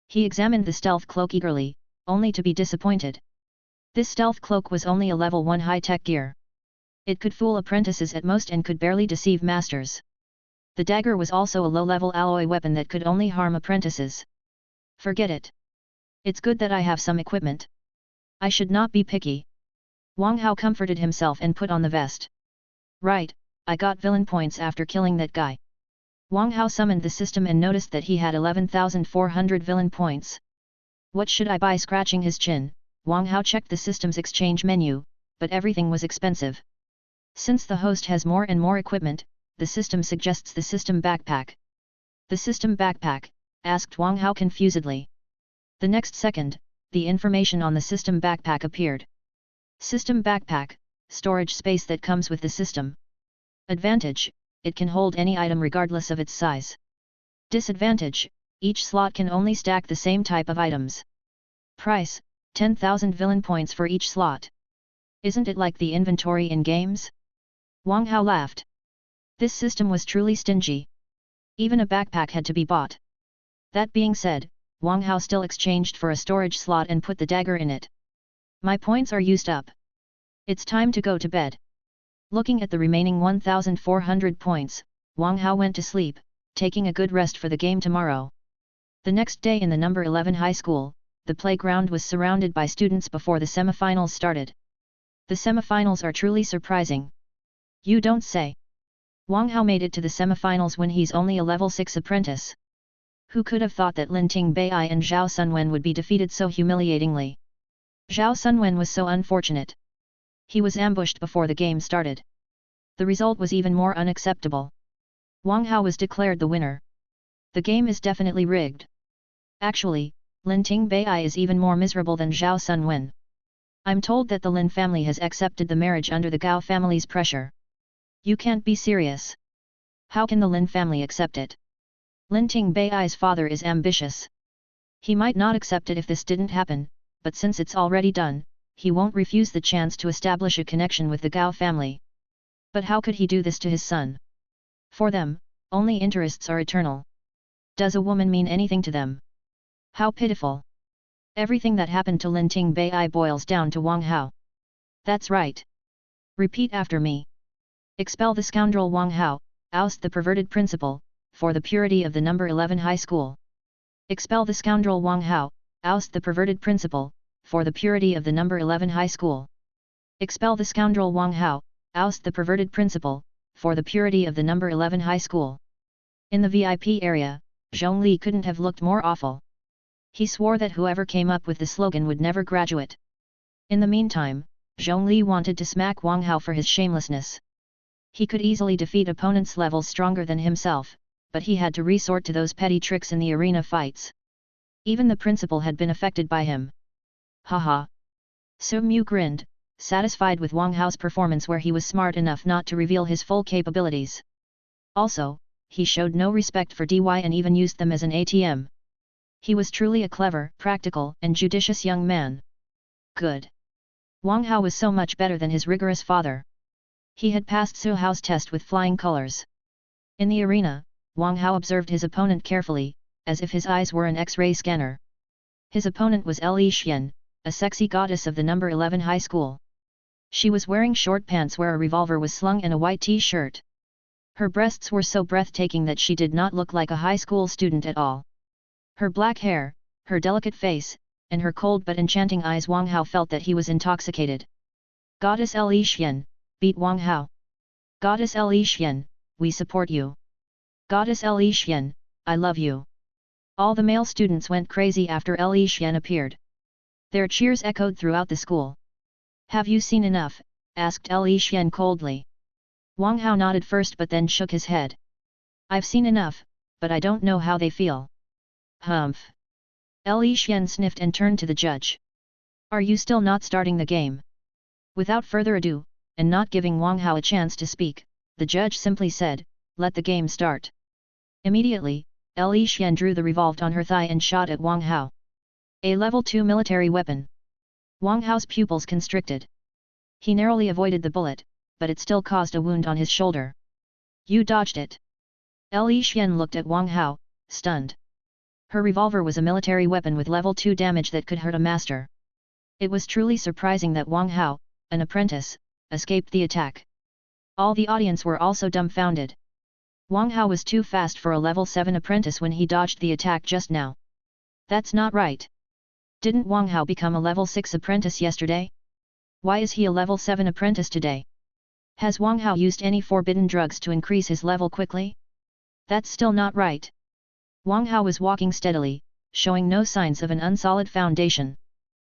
He examined the stealth cloak eagerly, only to be disappointed. This stealth cloak was only a level 1 high-tech gear. It could fool apprentices at most and could barely deceive masters. The dagger was also a low-level alloy weapon that could only harm apprentices. Forget it. It's good that I have some equipment. I should not be picky. Wang Hao comforted himself and put on the vest. Right, I got villain points after killing that guy. Wang Hao summoned the system and noticed that he had 11,400 villain points. What should I buy? Scratching his chin, Wang Hao checked the system's exchange menu, but everything was expensive. Since the host has more and more equipment, the system suggests the system backpack. The system backpack? Asked Wang Hao confusedly. The next second, the information on the system backpack appeared. System backpack, storage space that comes with the system. Advantage, it can hold any item regardless of its size. Disadvantage, each slot can only stack the same type of items. Price, 10,000 villain points for each slot. Isn't it like the inventory in games? Wang Hao laughed. This system was truly stingy. Even a backpack had to be bought. That being said, Wang Hao still exchanged for a storage slot and put the dagger in it. My points are used up. It's time to go to bed. Looking at the remaining 1,400 points, Wang Hao went to sleep, taking a good rest for the game tomorrow. The next day in the number 11 high school, the playground was surrounded by students before the semifinals started. The semifinals are truly surprising. You don't say. Wang Hao made it to the semifinals when he's only a level 6 apprentice. Who could have thought that Lin Tingbei and Zhao Sunwen would be defeated so humiliatingly? Zhao Sunwen was so unfortunate. He was ambushed before the game started. The result was even more unacceptable. Wang Hao was declared the winner. The game is definitely rigged. Actually, Lin Tingbei is even more miserable than Zhao Sunwen. I'm told that the Lin family has accepted the marriage under the Gao family's pressure. You can't be serious. How can the Lin family accept it? Lin Tingbei's father is ambitious. He might not accept it if this didn't happen, but since it's already done, he won't refuse the chance to establish a connection with the Gao family. But how could he do this to his son? For them, only interests are eternal. Does a woman mean anything to them? How pitiful! Everything that happened to Lin Ting Bai boils down to Wang Hao. That's right. Repeat after me. Expel the scoundrel Wang Hao, oust the perverted principal, for the purity of the number 11 high school. Expel the scoundrel Wang Hao, oust the perverted principal, for the purity of the number 11 high school. Expel the scoundrel Wang Hao, oust the perverted principal, for the purity of the number 11 high school. In the VIP area, Zhongli couldn't have looked more awful. He swore that whoever came up with the slogan would never graduate. In the meantime, Zhongli wanted to smack Wang Hao for his shamelessness. He could easily defeat opponents levels stronger than himself, but he had to resort to those petty tricks in the arena fights. Even the principal had been affected by him. Haha. Su Mu grinned, satisfied with Wang Hao's performance where he was smart enough not to reveal his full capabilities. Also, he showed no respect for DY and even used them as an ATM. He was truly a clever, practical, and judicious young man. Good. Wang Hao was so much better than his rigorous father. He had passed Su Hao's test with flying colors. In the arena, Wang Hao observed his opponent carefully, as if his eyes were an X-ray scanner. His opponent was Li Xian, a sexy goddess of the number 11 high school. She was wearing short pants where a revolver was slung and a white t-shirt. Her breasts were so breathtaking that she did not look like a high school student at all. Her black hair, her delicate face, and her cold but enchanting eyes. Wang Hao felt that he was intoxicated. Goddess Li Xian, beat Wang Hao. Goddess Li Xian, we support you. Goddess Li Xian, I love you. All the male students went crazy after Li Xian appeared. Their cheers echoed throughout the school. Have you seen enough? Asked Li Xian coldly. Wang Hao nodded first but then shook his head. I've seen enough, but I don't know how they feel. Humph. Li Xian sniffed and turned to the judge. Are you still not starting the game? Without further ado, and not giving Wang Hao a chance to speak, the judge simply said, let the game start. Immediately, Li Xian drew the revolver on her thigh and shot at Wang Hao. A level 2 military weapon. Wang Hao's pupils constricted. He narrowly avoided the bullet, but it still caused a wound on his shoulder. You dodged it. Li Xian looked at Wang Hao, stunned. Her revolver was a military weapon with level 2 damage that could hurt a master. It was truly surprising that Wang Hao, an apprentice, escaped the attack. All the audience were also dumbfounded. Wang Hao was too fast for a level 7 apprentice when he dodged the attack just now. That's not right. Didn't Wang Hao become a level 6 apprentice yesterday? Why is he a level 7 apprentice today? Has Wang Hao used any forbidden drugs to increase his level quickly? That's still not right. Wang Hao was walking steadily, showing no signs of an unsolid foundation.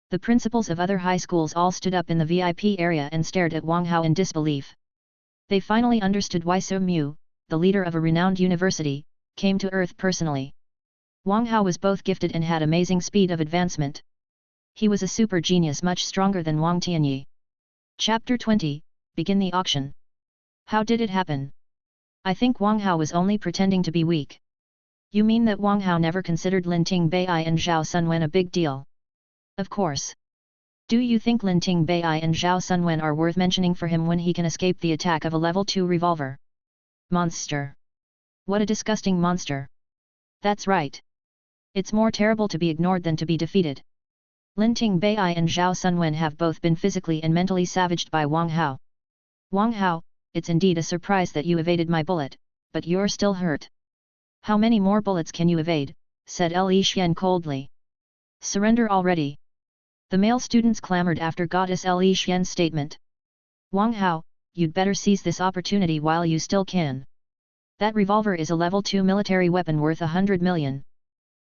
The principals of other high schools all stood up in the VIP area and stared at Wang Hao in disbelief. They finally understood why Su Mu, the leader of a renowned university, came to Earth personally. Wang Hao was both gifted and had amazing speed of advancement. He was a super genius much stronger than Wang Tianyi. Chapter 20, Begin the auction. How did it happen? I think Wang Hao was only pretending to be weak. You mean that Wang Hao never considered Lin Ting Bai and Zhao Sunwen a big deal? Of course. Do you think Lin Ting Bai and Zhao Sunwen are worth mentioning for him when he can escape the attack of a level 2 revolver? Monster. What a disgusting monster. That's right. It's more terrible to be ignored than to be defeated. Lin Ting Bai and Zhao Sunwen have both been physically and mentally savaged by Wang Hao. Wang Hao, it's indeed a surprise that you evaded my bullet, but you're still hurt. How many more bullets can you evade? Said Li Xian coldly. Surrender already. The male students clamored after Goddess Li Xian's statement. Wang Hao, you'd better seize this opportunity while you still can. That revolver is a level 2 military weapon worth 100 million.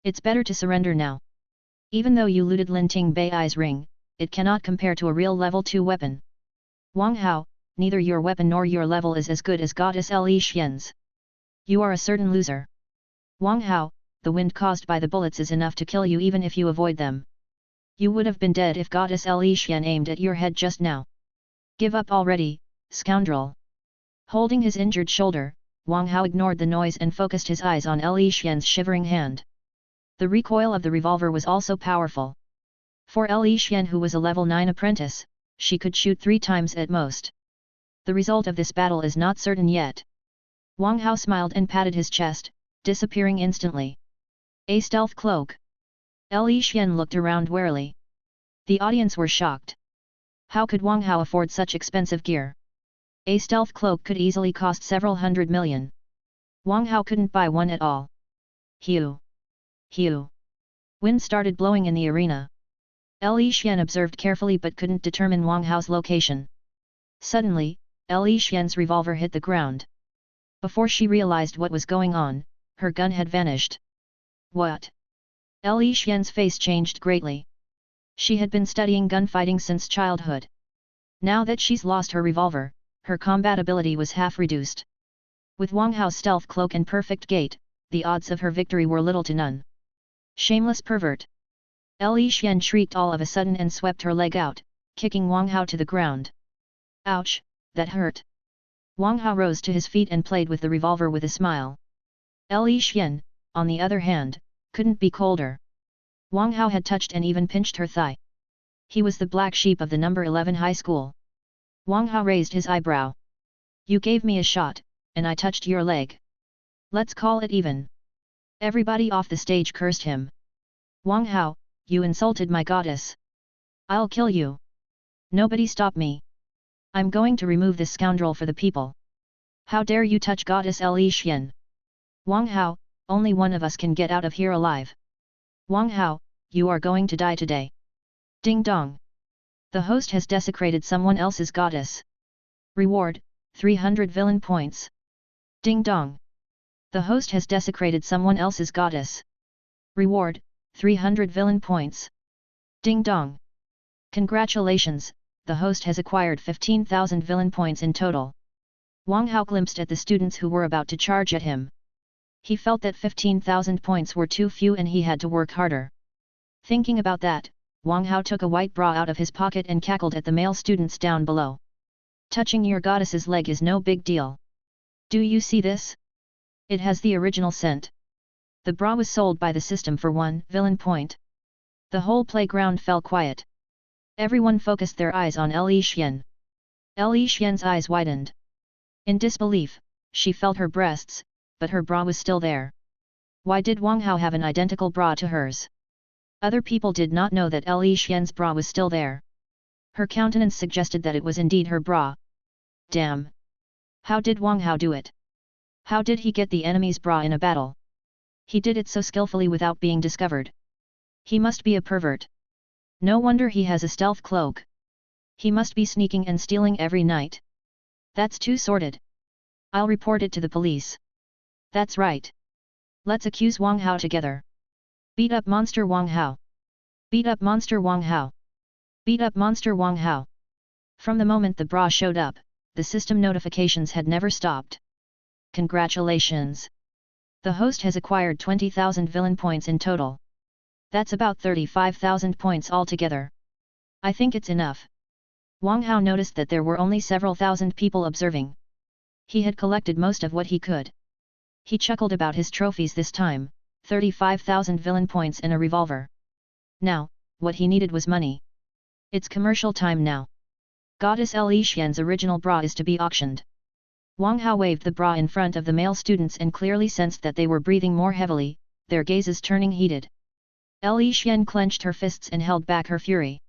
It's better to surrender now. Even though you looted Lin Ting Bai's ring, it cannot compare to a real level 2 weapon. Wang Hao, neither your weapon nor your level is as good as Goddess Li Xian's. You are a certain loser. Wang Hao, the wind caused by the bullets is enough to kill you even if you avoid them. You would have been dead if Goddess Li Xian aimed at your head just now. Give up already, scoundrel. Holding his injured shoulder, Wang Hao ignored the noise and focused his eyes on Li Xian's shivering hand. The recoil of the revolver was also powerful. For Li Xian, who was a level 9 apprentice, she could shoot 3 times at most. The result of this battle is not certain yet. Wang Hao smiled and patted his chest, disappearing instantly. A stealth cloak. Li Xian looked around warily. The audience were shocked. How could Wang Hao afford such expensive gear? A stealth cloak could easily cost several hundred million. Wang Hao couldn't buy one at all. Hue! Hue! Wind started blowing in the arena. Li Xian observed carefully but couldn't determine Wang Hao's location. Suddenly, Li Xian's revolver hit the ground. Before she realized what was going on, her gun had vanished. What? Li Xian's face changed greatly. She had been studying gunfighting since childhood. Now that she's lost her revolver, her combat ability was half reduced. With Wang Hao's stealth cloak and perfect gait, the odds of her victory were little to none. Shameless pervert! Li Xian shrieked all of a sudden and swept her leg out, kicking Wang Hao to the ground. Ouch, that hurt! Wang Hao rose to his feet and played with the revolver with a smile. Li Xian, on the other hand, couldn't be colder. Wang Hao had touched and even pinched her thigh. He was the black sheep of the number 11 high school. Wang Hao raised his eyebrow. You gave me a shot, and I touched your leg. Let's call it even. Everybody off the stage cursed him. Wang Hao, you insulted my goddess. I'll kill you. Nobody stop me. I'm going to remove this scoundrel for the people. How dare you touch goddess Li Xian? Wang Hao, only one of us can get out of here alive. Wang Hao, you are going to die today. Ding dong. The host has desecrated someone else's goddess. Reward, 300 villain points. Ding dong. The host has desecrated someone else's goddess. Reward, 300 villain points. Ding dong. Congratulations, the host has acquired 15,000 villain points in total. Wang Hao glimpsed at the students who were about to charge at him. He felt that 15,000 points were too few and he had to work harder. Thinking about that, Wang Hao took a white bra out of his pocket and cackled at the male students down below. Touching your goddess's leg is no big deal. Do you see this? It has the original scent. The bra was sold by the system for 1 villain point. The whole playground fell quiet. Everyone focused their eyes on Li Xian. Li Xian's eyes widened. In disbelief, she felt her breasts, but her bra was still there. Why did Wang Hao have an identical bra to hers? Other people did not know that Li Xian's bra was still there. Her countenance suggested that it was indeed her bra. Damn! How did Wang Hao do it? How did he get the enemy's bra in a battle? He did it so skillfully without being discovered. He must be a pervert. No wonder he has a stealth cloak. He must be sneaking and stealing every night. That's too sordid. I'll report it to the police. That's right. Let's accuse Wang Hao together. Beat up monster Wang Hao. Beat up monster Wang Hao. Beat up monster Wang Hao. From the moment the bra showed up, the system notifications had never stopped. Congratulations! The host has acquired 20,000 villain points in total. That's about 35,000 points altogether. I think it's enough. Wang Hao noticed that there were only several thousand people observing. He had collected most of what he could. He chuckled about his trophies this time, 35,000 villain points and a revolver. Now, what he needed was money. It's commercial time now. Goddess Li Xian's original bra is to be auctioned. Wang Hao waved the bra in front of the male students and clearly sensed that they were breathing more heavily, their gazes turning heated. Li Xian clenched her fists and held back her fury.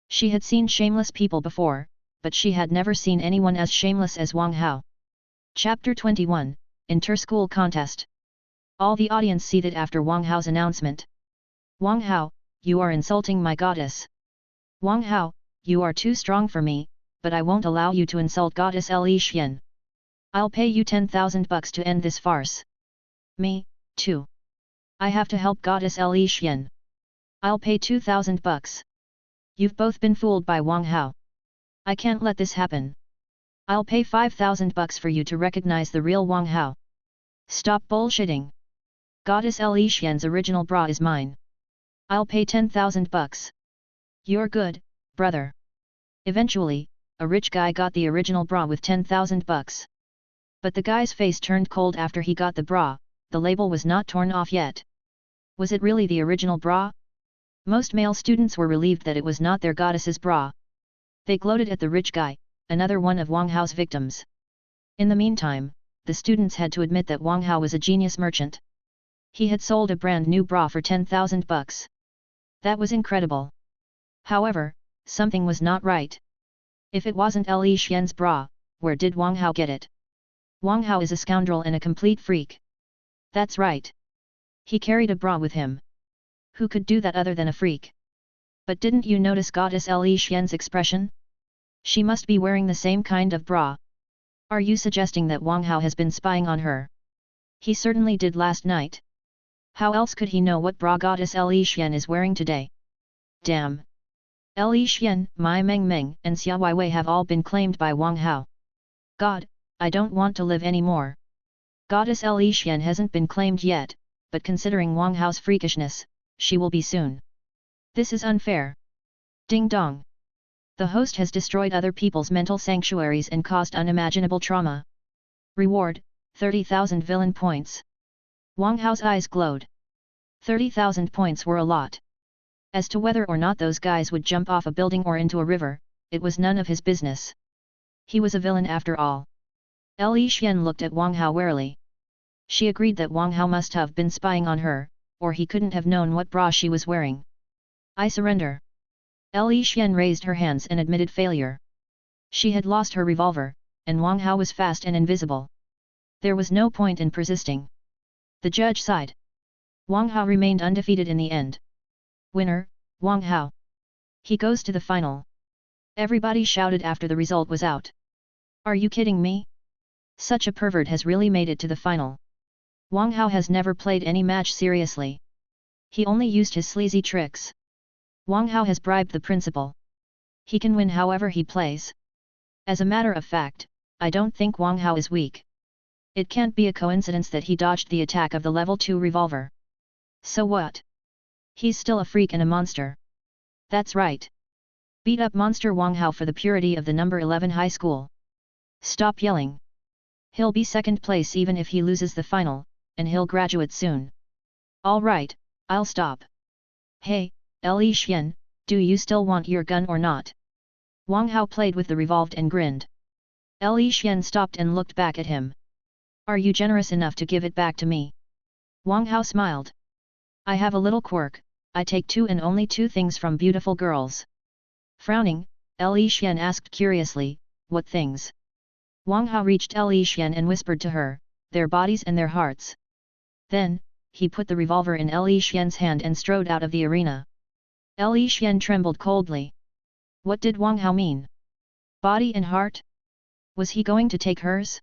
She had seen shameless people before, but she had never seen anyone as shameless as Wang Hao. Chapter 21, Inter-School Contest. All the audience seated after Wang Hao's announcement. Wang Hao, you are insulting my goddess. Wang Hao, you are too strong for me, but I won't allow you to insult goddess Li Xian. I'll pay you 10,000 bucks to end this farce. Me, too. I have to help goddess Li Xian. I'll pay 2,000 bucks. You've both been fooled by Wang Hao. I can't let this happen. I'll pay 5,000 bucks for you to recognize the real Wang Hao. Stop bullshitting. Goddess Li Xian's original bra is mine. I'll pay 10,000 bucks. You're good, brother. Eventually, a rich guy got the original bra with 10,000 bucks. But the guy's face turned cold after he got the bra, the label was not torn off yet. Was it really the original bra? Most male students were relieved that it was not their goddess's bra. They gloated at the rich guy, another one of Wang Hao's victims. In the meantime, the students had to admit that Wang Hao was a genius merchant. He had sold a brand new bra for 10,000 bucks. That was incredible. However, something was not right. If it wasn't Li Xian's bra, where did Wang Hao get it? Wang Hao is a scoundrel and a complete freak. That's right. He carried a bra with him. Who could do that other than a freak? But didn't you notice Goddess Li Xian's expression? She must be wearing the same kind of bra. Are you suggesting that Wang Hao has been spying on her? He certainly did last night. How else could he know what bra Goddess Li Xian is wearing today? Damn! Li Xian, Mai Meng Meng and Xia Weiwei have all been claimed by Wang Hao. God, I don't want to live anymore. Goddess Li Xian hasn't been claimed yet, but considering Wang Hao's freakishness, she will be soon. This is unfair. Ding dong. The host has destroyed other people's mental sanctuaries and caused unimaginable trauma. Reward, 30,000 villain points. Wang Hao's eyes glowed. 30,000 points were a lot. As to whether or not those guys would jump off a building or into a river, it was none of his business. He was a villain after all. Li Xian looked at Wang Hao warily. She agreed that Wang Hao must have been spying on her, or he couldn't have known what bra she was wearing. I surrender. Li Xian raised her hands and admitted failure. She had lost her revolver, and Wang Hao was fast and invisible. There was no point in persisting. The judge sighed. Wang Hao remained undefeated in the end. Winner, Wang Hao. He goes to the final. Everybody shouted after the result was out. Are you kidding me? Such a pervert has really made it to the final. Wang Hao has never played any match seriously. He only used his sleazy tricks. Wang Hao has bribed the principal. He can win however he plays. As a matter of fact, I don't think Wang Hao is weak. It can't be a coincidence that he dodged the attack of the level 2 revolver. So what? He's still a freak and a monster. That's right. Beat up monster Wang Hao for the purity of the number 11 high school. Stop yelling. He'll be second place even if he loses the final, and he'll graduate soon. All right, I'll stop. Hey, Li Xian, do you still want your gun or not? Wang Hao played with the revolver and grinned. Li Xian stopped and looked back at him. Are you generous enough to give it back to me? Wang Hao smiled. I have a little quirk, I take two and only two things from beautiful girls. Frowning, Li Xian asked curiously, what things? Wang Hao reached Li Xian and whispered to her, their bodies and their hearts. Then, he put the revolver in Li Xian's hand and strode out of the arena. Li Xian trembled coldly. What did Wang Hao mean? Body and heart? Was he going to take hers?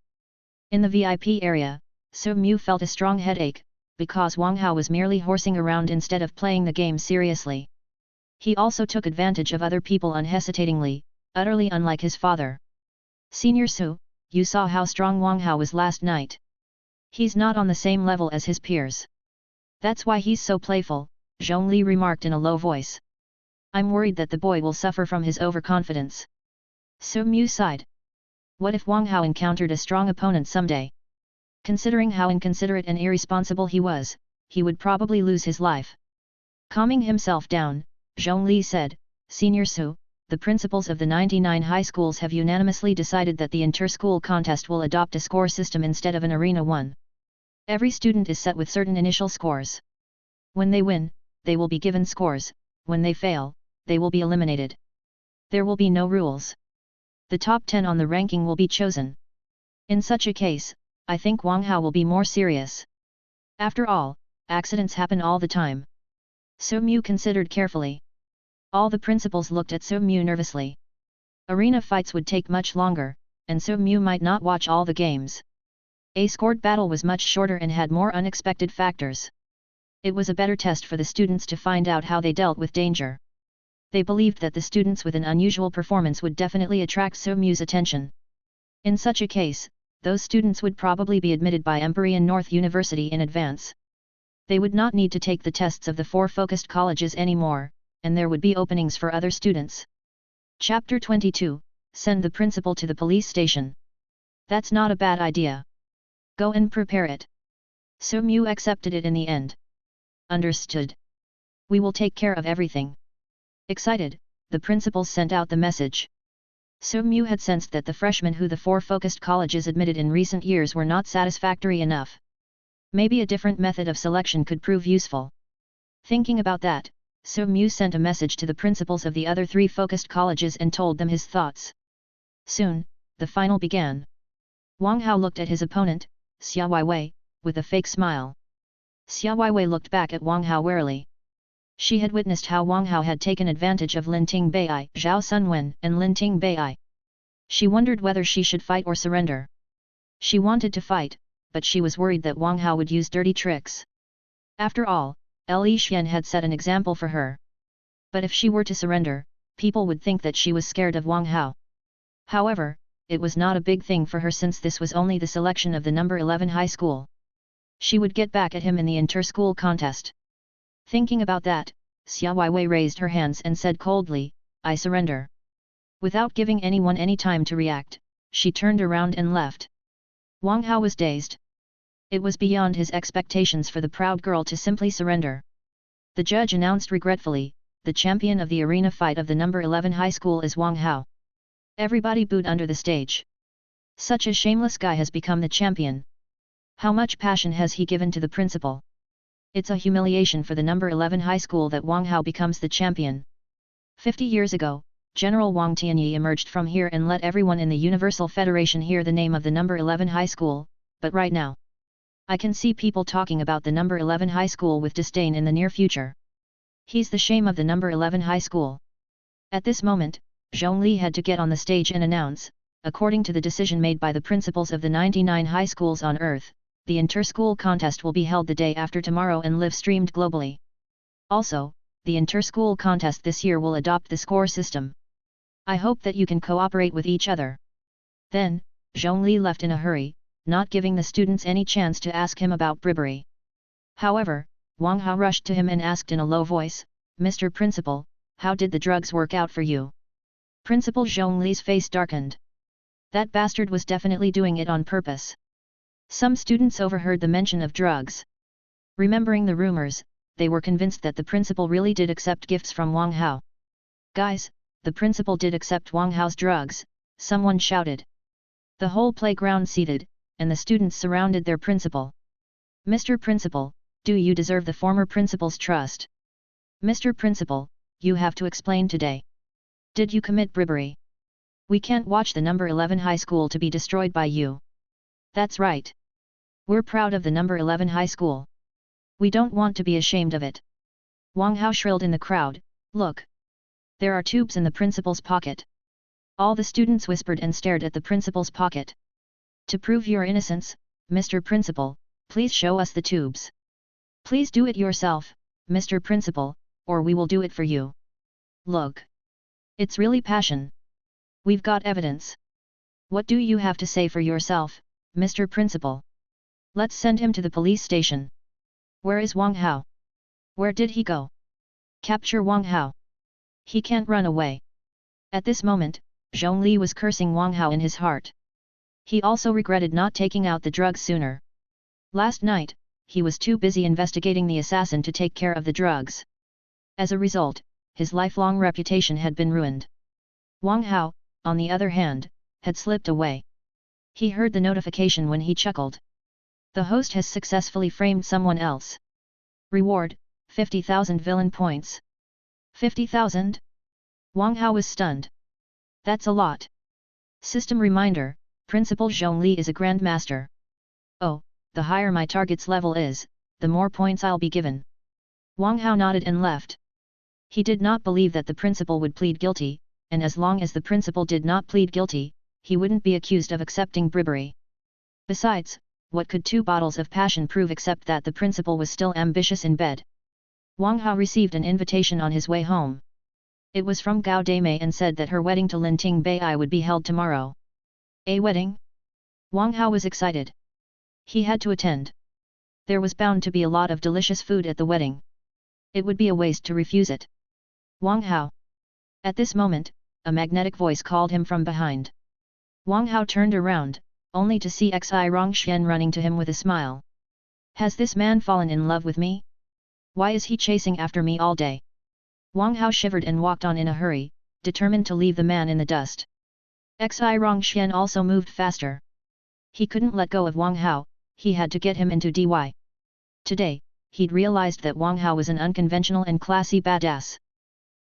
In the VIP area, Su Mu felt a strong headache, because Wang Hao was merely horsing around instead of playing the game seriously. He also took advantage of other people unhesitatingly, utterly unlike his father. Senior Su, you saw how strong Wang Hao was last night. He's not on the same level as his peers. That's why he's so playful, Zhongli remarked in a low voice. I'm worried that the boy will suffer from his overconfidence. Su Mu sighed. What if Wang Hao encountered a strong opponent someday? Considering how inconsiderate and irresponsible he was, he would probably lose his life. Calming himself down, Zhongli said, Senior Su, the principals of the 99 high schools have unanimously decided that the inter-school contest will adopt a score system instead of an arena one. Every student is set with certain initial scores. When they win, they will be given scores, when they fail, they will be eliminated. There will be no rules. The top 10 on the ranking will be chosen. In such a case, I think Wang Hao will be more serious. After all, accidents happen all the time. Su Mu considered carefully. All the principals looked at Su Mu nervously. Arena fights would take much longer, and Su Mu might not watch all the games. A scored battle was much shorter and had more unexpected factors. It was a better test for the students to find out how they dealt with danger. They believed that the students with an unusual performance would definitely attract Su Mu's attention. In such a case, those students would probably be admitted by Empyrean North University in advance. They would not need to take the tests of the 4 focused colleges anymore, and there would be openings for other students. Chapter 22, Send the principal to the police station. That's not a bad idea. Go and prepare it. Su Mu accepted it in the end. understood. We will take care of everything. Excited, the principal sent out the message. Mu had sensed that the freshmen who the 4 focused colleges admitted in recent years were not satisfactory enough. Maybe a different method of selection could prove useful. Thinking about that, Mu sent a message to the principals of the other 3 focused colleges and told them his thoughts. Soon, the final began. Wang Hao looked at his opponent, Xia Weiwei, with a fake smile. Xia Weiwei looked back at Wang Hao warily. She had witnessed how Wang Hao had taken advantage of Lin Tingbei, Zhao Sunwen, and Lin Tingbei. She wondered whether she should fight or surrender. She wanted to fight, but she was worried that Wang Hao would use dirty tricks. After all, Li Xian had set an example for her. But if she were to surrender, people would think that she was scared of Wang Hao. However, it was not a big thing for her since this was only the selection of the number 11 high school. She would get back at him in the inter-school contest. Thinking about that, Xia Weiwei raised her hands and said coldly, "I surrender." Without giving anyone any time to react, she turned around and left. Wang Hao was dazed. It was beyond his expectations for the proud girl to simply surrender. The judge announced regretfully, "The champion of the arena fight of the number 11 high school is Wang Hao." Everybody booed under the stage. Such a shameless guy has become the champion. How much passion has he given to the principal? It's a humiliation for the number 11 high school that Wang Hao becomes the champion. 50 years ago, General Wang Tianyi emerged from here and let everyone in the Universal Federation hear the name of the number 11 high school, but right now, I can see people talking about the number 11 high school with disdain in the near future. He's the shame of the number 11 high school. At this moment, Zhongli had to get on the stage and announce, according to the decision made by the principals of the 99 high schools on Earth, the inter-school contest will be held the day after tomorrow and live-streamed globally. Also, the inter-school contest this year will adopt the score system. I hope that you can cooperate with each other. Then, Zhongli left in a hurry, not giving the students any chance to ask him about bribery. However, Wang Hao rushed to him and asked in a low voice, "Mr. Principal, how did the drugs work out for you?" Principal Zhongli's face darkened. That bastard was definitely doing it on purpose. Some students overheard the mention of drugs. Remembering the rumors, they were convinced that the principal really did accept gifts from Wang Hao. "Guys, the principal did accept Wang Hao's drugs," someone shouted. The whole playground seated, and the students surrounded their principal. "Mr. Principal, do you deserve the former principal's trust? Mr. Principal, you have to explain today. Did you commit bribery? We can't watch the number 11 high school to be destroyed by you." "That's right. We're proud of the number 11 high school. We don't want to be ashamed of it." Wang Hao shrilled in the crowd, "Look! There are tubes in the principal's pocket." All the students whispered and stared at the principal's pocket. "To prove your innocence, Mr. Principal, please show us the tubes. Please do it yourself, Mr. Principal, or we will do it for you. Look! It's really passion. We've got evidence. What do you have to say for yourself, Mr. Principal? Let's send him to the police station." "Where is Wang Hao? Where did he go? Capture Wang Hao. He can't run away." At this moment, Zhongli was cursing Wang Hao in his heart. He also regretted not taking out the drugs sooner. Last night, he was too busy investigating the assassin to take care of the drugs. As a result, his lifelong reputation had been ruined. Wang Hao, on the other hand, had slipped away. He heard the notification when he chuckled. The host has successfully framed someone else. Reward, 50,000 villain points. 50,000? Wang Hao was stunned. That's a lot. System reminder, Principal Zhongli is a grandmaster. Oh, the higher my target's level is, the more points I'll be given. Wang Hao nodded and left. He did not believe that the principal would plead guilty, and as long as the principal did not plead guilty, he wouldn't be accused of accepting bribery. Besides, what could 2 bottles of passion prove except that the principal was still ambitious in bed? Wang Hao received an invitation on his way home. It was from Gao Daimei and said that her wedding to Lin Tingbei would be held tomorrow. A wedding? Wang Hao was excited. He had to attend. There was bound to be a lot of delicious food at the wedding. It would be a waste to refuse it. Wang Hao. At this moment, a magnetic voice called him from behind. Wang Hao turned around, only to see Xi Rongxian running to him with a smile. Has this man fallen in love with me? Why is he chasing after me all day? Wang Hao shivered and walked on in a hurry, determined to leave the man in the dust. Xi Rongxian also moved faster. He couldn't let go of Wang Hao, he had to get him into DY. Today, he'd realized that Wang Hao was an unconventional and classy badass.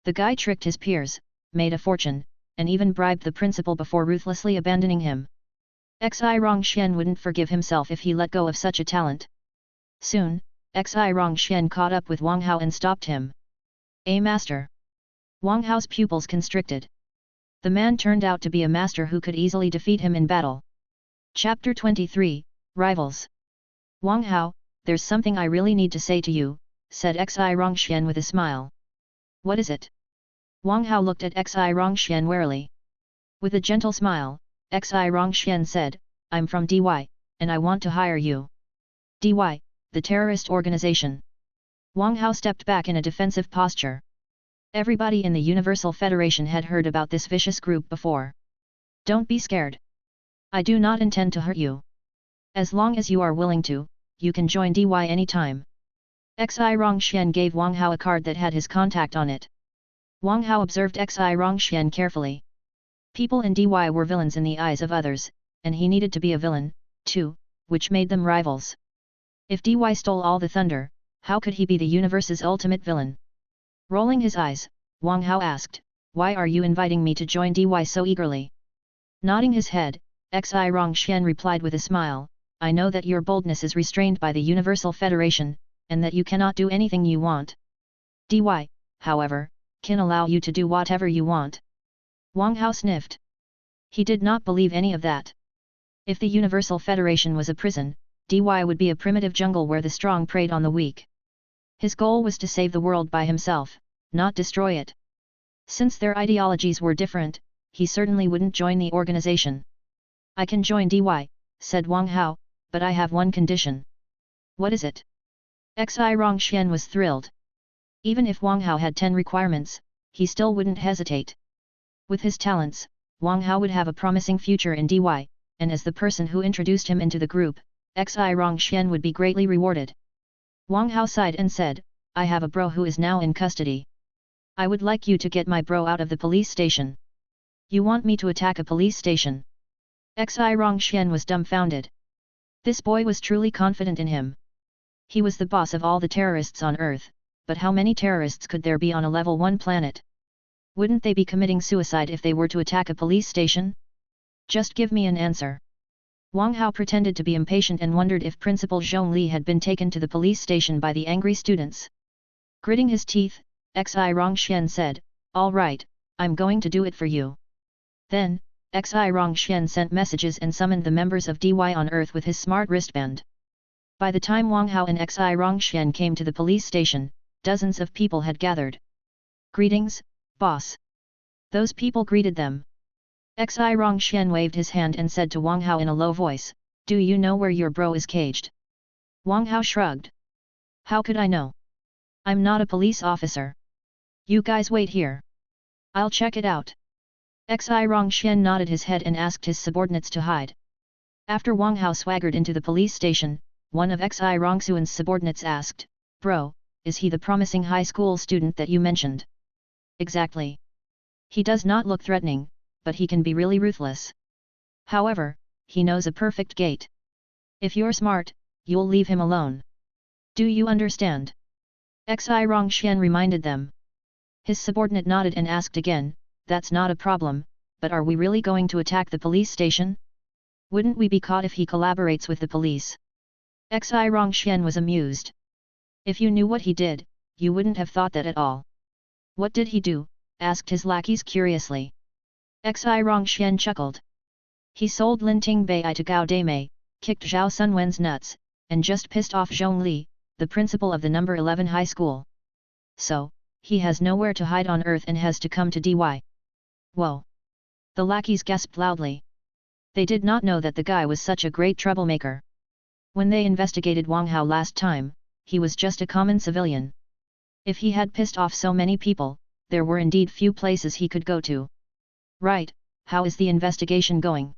The guy tricked his peers, made a fortune, and even bribed the principal before ruthlessly abandoning him. Xi Rongxian wouldn't forgive himself if he let go of such a talent. Soon, Xi Rongxian caught up with Wang Hao and stopped him. "A master." Wang Hao's pupils constricted. The man turned out to be a master who could easily defeat him in battle. Chapter 23, Rivals. "Wang Hao, there's something I really need to say to you," said Xi Rongxian with a smile. "What is it?" Wang Hao looked at Xi Rongxian warily. With a gentle smile, Xi Rongxian said, "I'm from DY, and I want to hire you." DY, the terrorist organization. Wang Hao stepped back in a defensive posture. Everybody in the Universal Federation had heard about this vicious group before. "Don't be scared. I do not intend to hurt you. As long as you are willing to, you can join DY anytime." Xi Rongxian gave Wang Hao a card that had his contact on it. Wang Hao observed Xi Rongxian carefully. People in DY were villains in the eyes of others, and he needed to be a villain, too, which made them rivals. If DY stole all the thunder, how could he be the universe's ultimate villain? Rolling his eyes, Wang Hao asked, "Why are you inviting me to join DY so eagerly?" Nodding his head, Xi Rongxian replied with a smile, "I know that your boldness is restrained by the Universal Federation, and that you cannot do anything you want. DY, however, can allow you to do whatever you want." Wang Hao sniffed. He did not believe any of that. If the Universal Federation was a prison, DY would be a primitive jungle where the strong preyed on the weak. His goal was to save the world by himself, not destroy it. Since their ideologies were different, he certainly wouldn't join the organization. "I can join DY, said Wang Hao, "but I have one condition." "What is it?" Xi Rongxian was thrilled. Even if Wang Hao had 10 requirements, he still wouldn't hesitate. With his talents, Wang Hao would have a promising future in DY, and as the person who introduced him into the group, Xi Rongxian would be greatly rewarded. Wang Hao sighed and said, "I have a bro who is now in custody. I would like you to get my bro out of the police station." "You want me to attack a police station?" Xi Rongxian was dumbfounded. This boy was truly confident in him. He was the boss of all the terrorists on Earth, but how many terrorists could there be on a level 1 planet? Wouldn't they be committing suicide if they were to attack a police station? Just give me an answer. Wang Hao pretended to be impatient and wondered if Principal Zhongli had been taken to the police station by the angry students. Gritting his teeth, Xi Rongxian said, "All right, I'm going to do it for you." Then, Xi Rongxian sent messages and summoned the members of DY on Earth with his smart wristband. By the time Wang Hao and Xi Rongxian came to the police station, dozens of people had gathered. "Greetings, boss." Those people greeted them. Xi Rongxian waved his hand and said to Wang Hao in a low voice, "Do you know where your bro is caged?" Wang Hao shrugged. "How could I know? I'm not a police officer. You guys wait here. I'll check it out." Xi Rongxian nodded his head and asked his subordinates to hide. After Wang Hao swaggered into the police station, one of Xi Rongxian's subordinates asked, "Bro, is he the promising high school student that you mentioned?" "Exactly. He does not look threatening, but he can be really ruthless. However, he knows a perfect gate. If you're smart, you'll leave him alone. Do you understand?" Xi Rongxian reminded them. His subordinate nodded and asked again, "That's not a problem, but are we really going to attack the police station? Wouldn't we be caught if he collaborates with the police?" Xi Rongxian was amused. "If you knew what he did, you wouldn't have thought that at all." "What did he do?" asked his lackeys curiously. Xi Rongxian chuckled. "He sold Linting Bai to Gao Daimei, kicked Zhao Sunwen's nuts, and just pissed off Zhongli, the principal of the number 11 high school. So, he has nowhere to hide on Earth and has to come to DY. Whoa!" The lackeys gasped loudly. They did not know that the guy was such a great troublemaker. When they investigated Wang Hao last time, he was just a common civilian. If he had pissed off so many people, there were indeed few places he could go to. "Right, how is the investigation going?"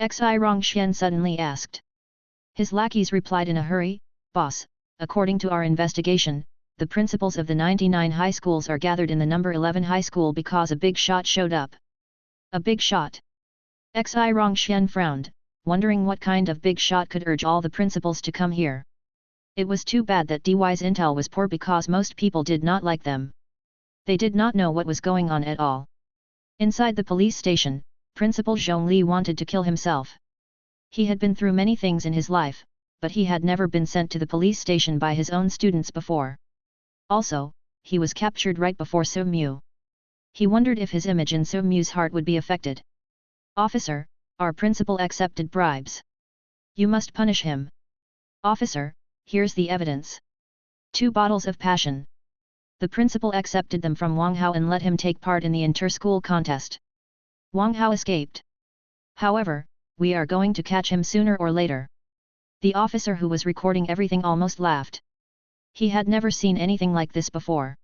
Xi Rongxian suddenly asked. His lackeys replied in a hurry, "Boss, according to our investigation, the principals of the 99 high schools are gathered in the number 11 high school because a big shot showed up. A big shot? Xi Rongxian frowned, wondering what kind of big shot could urge all the principals to come here. It was too bad that DY's intel was poor because most people did not like them. They did not know what was going on at all. Inside the police station, Principal Zhongli wanted to kill himself. He had been through many things in his life, but he had never been sent to the police station by his own students before. Also, he was captured right before Su Mu. He wondered if his image in Su Mu's heart would be affected. "Officer, our principal accepted bribes. You must punish him." "Officer, here's the evidence. 2 bottles of passion." The principal accepted them from Wang Hao and let him take part in the inter-school contest. Wang Hao escaped. "However, we are going to catch him sooner or later." The officer who was recording everything almost laughed. He had never seen anything like this before.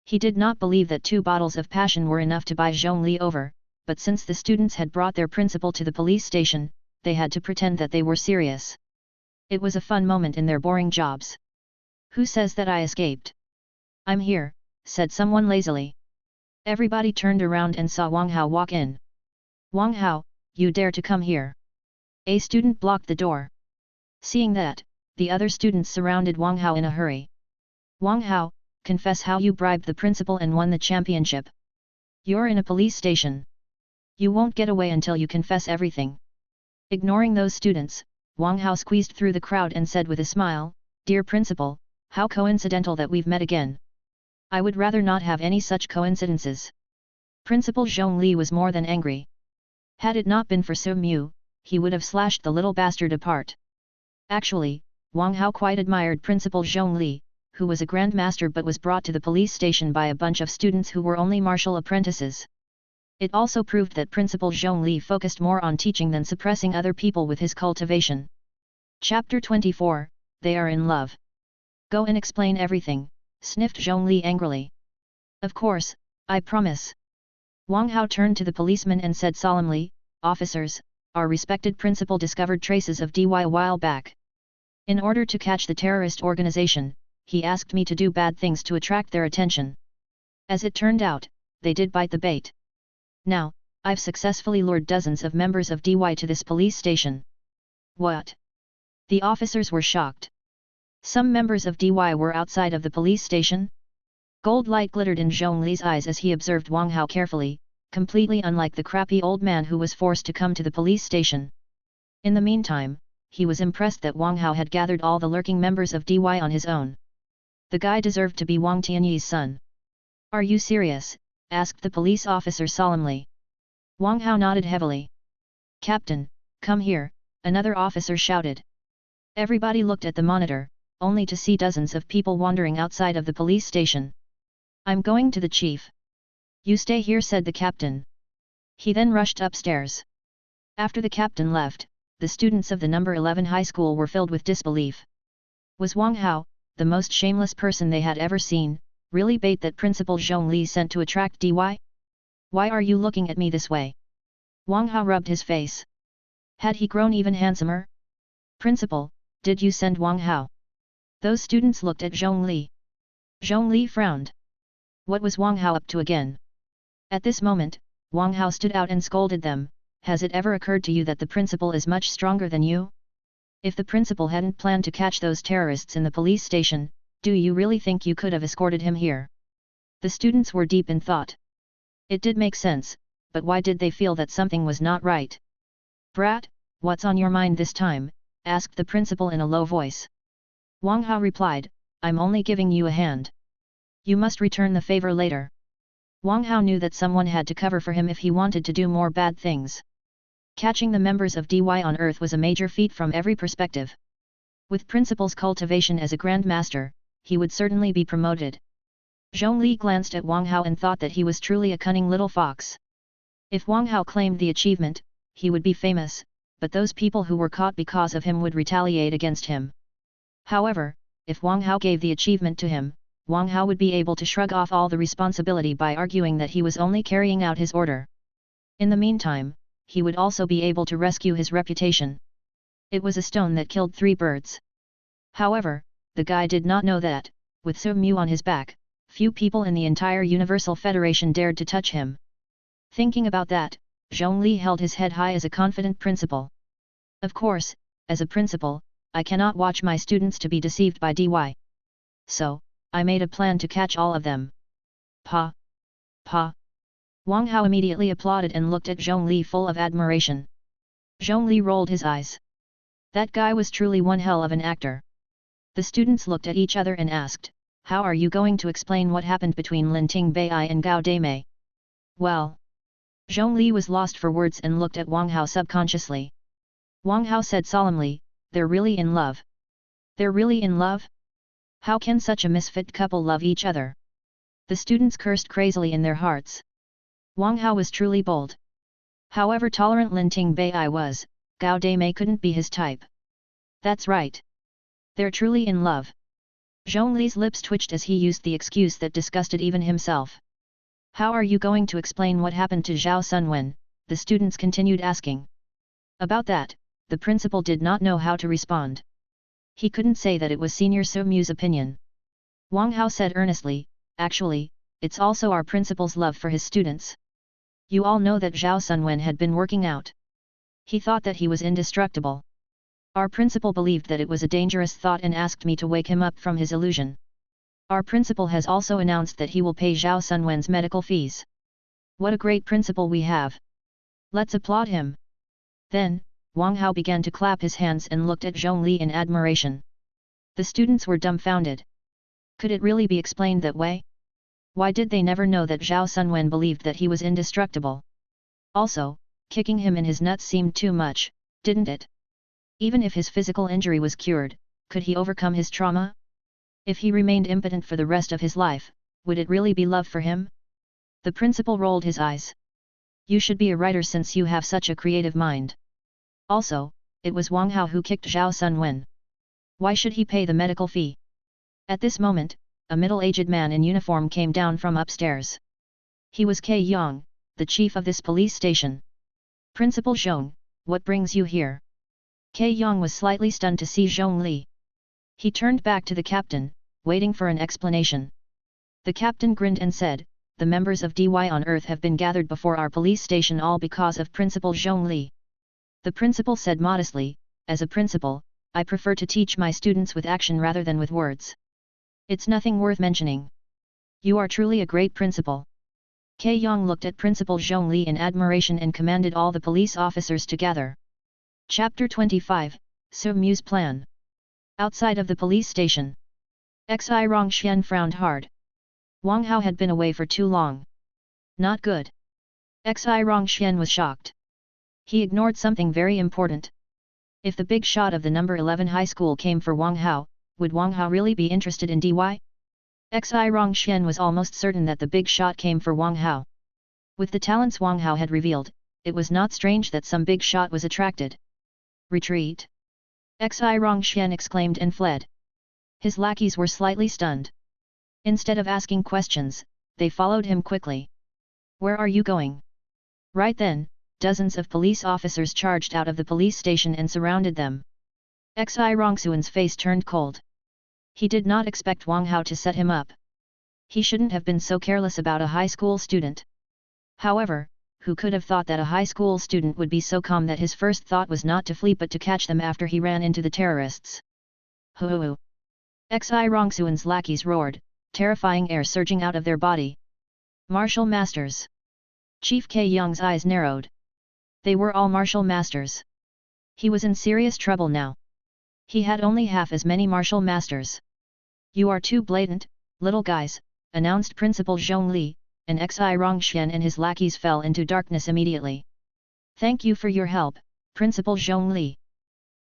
He did not believe that 2 bottles of passion were enough to buy Zhongli over, but since the students had brought their principal to the police station, they had to pretend that they were serious. It was a fun moment in their boring jobs. "Who says that I escaped?" "I'm here," said someone lazily. Everybody turned around and saw Wang Hao walk in. "Wang Hao, you dare to come here?" A student blocked the door. Seeing that, the other students surrounded Wang Hao in a hurry. "Wang Hao, confess how you bribed the principal and won the championship." "You're in a police station. You won't get away until you confess everything." Ignoring those students, Wang Hao squeezed through the crowd and said with a smile, "Dear principal, how coincidental that we've met again. I would rather not have any such coincidences." Principal Zhongli was more than angry. Had it not been for Su Mu, he would have slashed the little bastard apart. Actually, Wang Hao quite admired Principal Zhongli, who was a grandmaster but was brought to the police station by a bunch of students who were only martial apprentices. It also proved that Principal Zhongli focused more on teaching than suppressing other people with his cultivation. Chapter 24, They Are in Love. "Go and explain everything," sniffed Zhongli angrily. "Of course, I promise." Wang Hao turned to the policeman and said solemnly, "Officers, our respected principal discovered traces of DY a while back. In order to catch the terrorist organization, he asked me to do bad things to attract their attention. As it turned out, they did bite the bait. Now, I've successfully lured dozens of members of DY to this police station." "What?" The officers were shocked. Some members of DY were outside of the police station? Gold light glittered in Zhongli's eyes as he observed Wang Hao carefully, completely unlike the crappy old man who was forced to come to the police station. In the meantime, he was impressed that Wang Hao had gathered all the lurking members of DY on his own. The guy deserved to be Wang Tianyi's son. "Are you serious?" asked the police officer solemnly. Wang Hao nodded heavily. "Captain, come here," another officer shouted. Everybody looked at the monitor, only to see dozens of people wandering outside of the police station. "I'm going to the chief." "You stay here," said the captain. He then rushed upstairs. After the captain left, the students of the number 11 high school were filled with disbelief. Was Wang Hao, the most shameless person they had ever seen, really bait that Principal Zhongli sent to attract DY? "Why are you looking at me this way?" Wang Hao rubbed his face. Had he grown even handsomer? "Principal, did you send Wang Hao?" Those students looked at Zhongli. Zhongli frowned. What was Wang Hao up to again? At this moment, Wang Hao stood out and scolded them. "Has it ever occurred to you that the principal is much stronger than you? If the principal hadn't planned to catch those terrorists in the police station, do you really think you could have escorted him here?" The students were deep in thought. It did make sense, but why did they feel that something was not right? "Brat, what's on your mind this time?" asked the principal in a low voice. Wang Hao replied, "I'm only giving you a hand. You must return the favor later." Wang Hao knew that someone had to cover for him if he wanted to do more bad things. Catching the members of DY on Earth was a major feat from every perspective. With Principal's cultivation as a Grandmaster, he would certainly be promoted. Zhongli glanced at Wang Hao and thought that he was truly a cunning little fox. If Wang Hao claimed the achievement, he would be famous, but those people who were caught because of him would retaliate against him. However, if Wang Hao gave the achievement to him, Wang Hao would be able to shrug off all the responsibility by arguing that he was only carrying out his order. In the meantime, he would also be able to rescue his reputation. It was a stone that killed 3 birds. However, the guy did not know that, with Su Mu on his back, few people in the entire Universal Federation dared to touch him. Thinking about that, Zhongli held his head high as a confident principal. Of course, as a principal, I cannot watch my students to be deceived by DY. So, I made a plan to catch all of them. Pa! Pa! Wang Hao immediately applauded and looked at Zhongli full of admiration. Zhongli rolled his eyes. That guy was truly one hell of an actor. The students looked at each other and asked, how are you going to explain what happened between Linting Bei'ai and Gao Daimei? Well. Zhongli was lost for words and looked at Wang Hao subconsciously. Wang Hao said solemnly, they're really in love. They're really in love? How can such a misfit couple love each other? The students cursed crazily in their hearts. Wang Hao was truly bold. However tolerant Linting Bei'ai was, Gao Daimei couldn't be his type. That's right. They're truly in love. Zhongli's lips twitched as he used the excuse that disgusted even himself. How are you going to explain what happened to Zhao Sunwen? The students continued asking. About that, the principal did not know how to respond. He couldn't say that it was Senior Su Mu's opinion. Wang Hao said earnestly, actually, it's also our principal's love for his students. You all know that Zhao Sunwen had been working out. He thought that he was indestructible. Our principal believed that it was a dangerous thought and asked me to wake him up from his illusion. Our principal has also announced that he will pay Zhao Sunwen's medical fees. What a great principal we have! Let's applaud him! Then, Wang Hao began to clap his hands and looked at Zhongli in admiration. The students were dumbfounded. Could it really be explained that way? Why did they never know that Zhao Sunwen believed that he was indestructible? Also, kicking him in his nuts seemed too much, didn't it? Even if his physical injury was cured, could he overcome his trauma? If he remained impotent for the rest of his life, would it really be love for him? The principal rolled his eyes. You should be a writer since you have such a creative mind. Also, it was Wang Hao who kicked Zhao Sunwen. Why should he pay the medical fee? At this moment, a middle-aged man in uniform came down from upstairs. He was Ke Yang, the chief of this police station. Principal Zhong, what brings you here? Ke Yang was slightly stunned to see Zhongli. He turned back to the captain, waiting for an explanation. The captain grinned and said, the members of DY on Earth have been gathered before our police station all because of Principal Zhongli. The principal said modestly, as a principal, I prefer to teach my students with action rather than with words. It's nothing worth mentioning. You are truly a great principal. Ke Yang looked at Principal Zhongli in admiration and commanded all the police officers to gather. Chapter 25, Su Mu's Plan. Outside of the police station. Xi Rongxian frowned hard. Wang Hao had been away for too long. Not good. Xi Rongxian was shocked. He ignored something very important. If the big shot of the number 11 high school came for Wang Hao, would Wang Hao really be interested in DY? Xi Rongxian was almost certain that the big shot came for Wang Hao. With the talents Wang Hao had revealed, it was not strange that some big shot was attracted. Retreat! Xi Rongxian exclaimed and fled. His lackeys were slightly stunned. Instead of asking questions, they followed him quickly. Where are you going? Right then, dozens of police officers charged out of the police station and surrounded them. Xi Rongxuan's face turned cold. He did not expect Wang Hao to set him up. He shouldn't have been so careless about a high school student. However, who could have thought that a high school student would be so calm that his first thought was not to flee but to catch them after he ran into the terrorists? Hoo! Xi Rongxuan's lackeys roared, terrifying air surging out of their body. Martial masters. Chief Ke Yang's eyes narrowed. They were all martial masters. He was in serious trouble now. He had only half as many martial masters. You are too blatant, little guys, announced Principal Zhongli, and Xi Rongxian and his lackeys fell into darkness immediately. Thank you for your help, Principal Zhongli.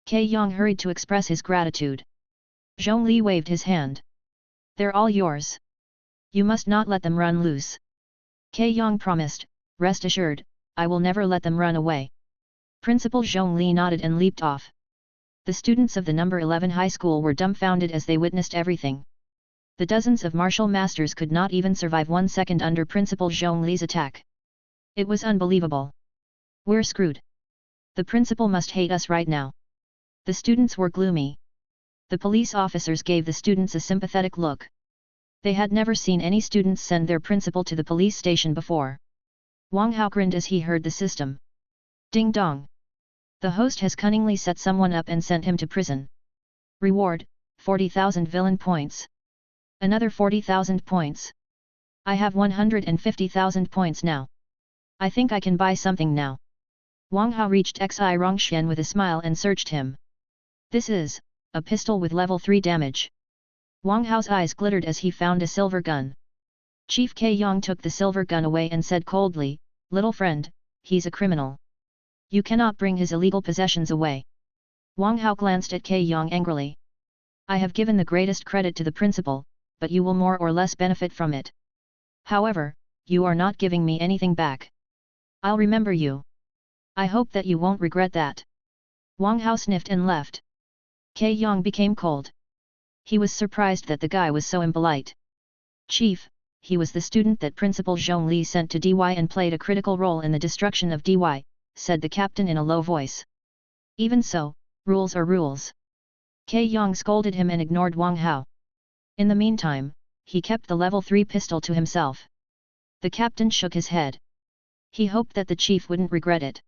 Ke Yang hurried to express his gratitude. Zhongli waved his hand. They're all yours. You must not let them run loose. Ke Yang promised, rest assured, I will never let them run away. Principal Zhongli nodded and leaped off. The students of the number 11 high school were dumbfounded as they witnessed everything. The dozens of martial masters could not even survive 1 second under Principal Zhongli's attack. It was unbelievable. We're screwed. The principal must hate us right now. The students were gloomy. The police officers gave the students a sympathetic look. They had never seen any students send their principal to the police station before. Wang Hao grinned as he heard the system. Ding dong! The host has cunningly set someone up and sent him to prison. Reward, 40,000 villain points. Another 40,000 points. I have 150,000 points now. I think I can buy something now. Wang Hao reached Xi Rongxian with a smile and searched him. This is a pistol with level 3 damage. Wang Hao's eyes glittered as he found a silver gun. Chief Ke Yang took the silver gun away and said coldly, "Little friend, he's a criminal. You cannot bring his illegal possessions away." Wang Hao glanced at Ke Yang angrily. "I have given the greatest credit to the principal, but you will more or less benefit from it. However, you are not giving me anything back. I'll remember you. I hope that you won't regret that." Wang Hao sniffed and left. Ke Yang became cold. He was surprised that the guy was so impolite. "Chief, he was the student that Principal Zhongli sent to DY and played a critical role in the destruction of DY, said the captain in a low voice. "Even so, rules are rules." Ke Yang scolded him and ignored Wang Hao. In the meantime, he kept the level 3 pistol to himself. The captain shook his head. He hoped that the chief wouldn't regret it.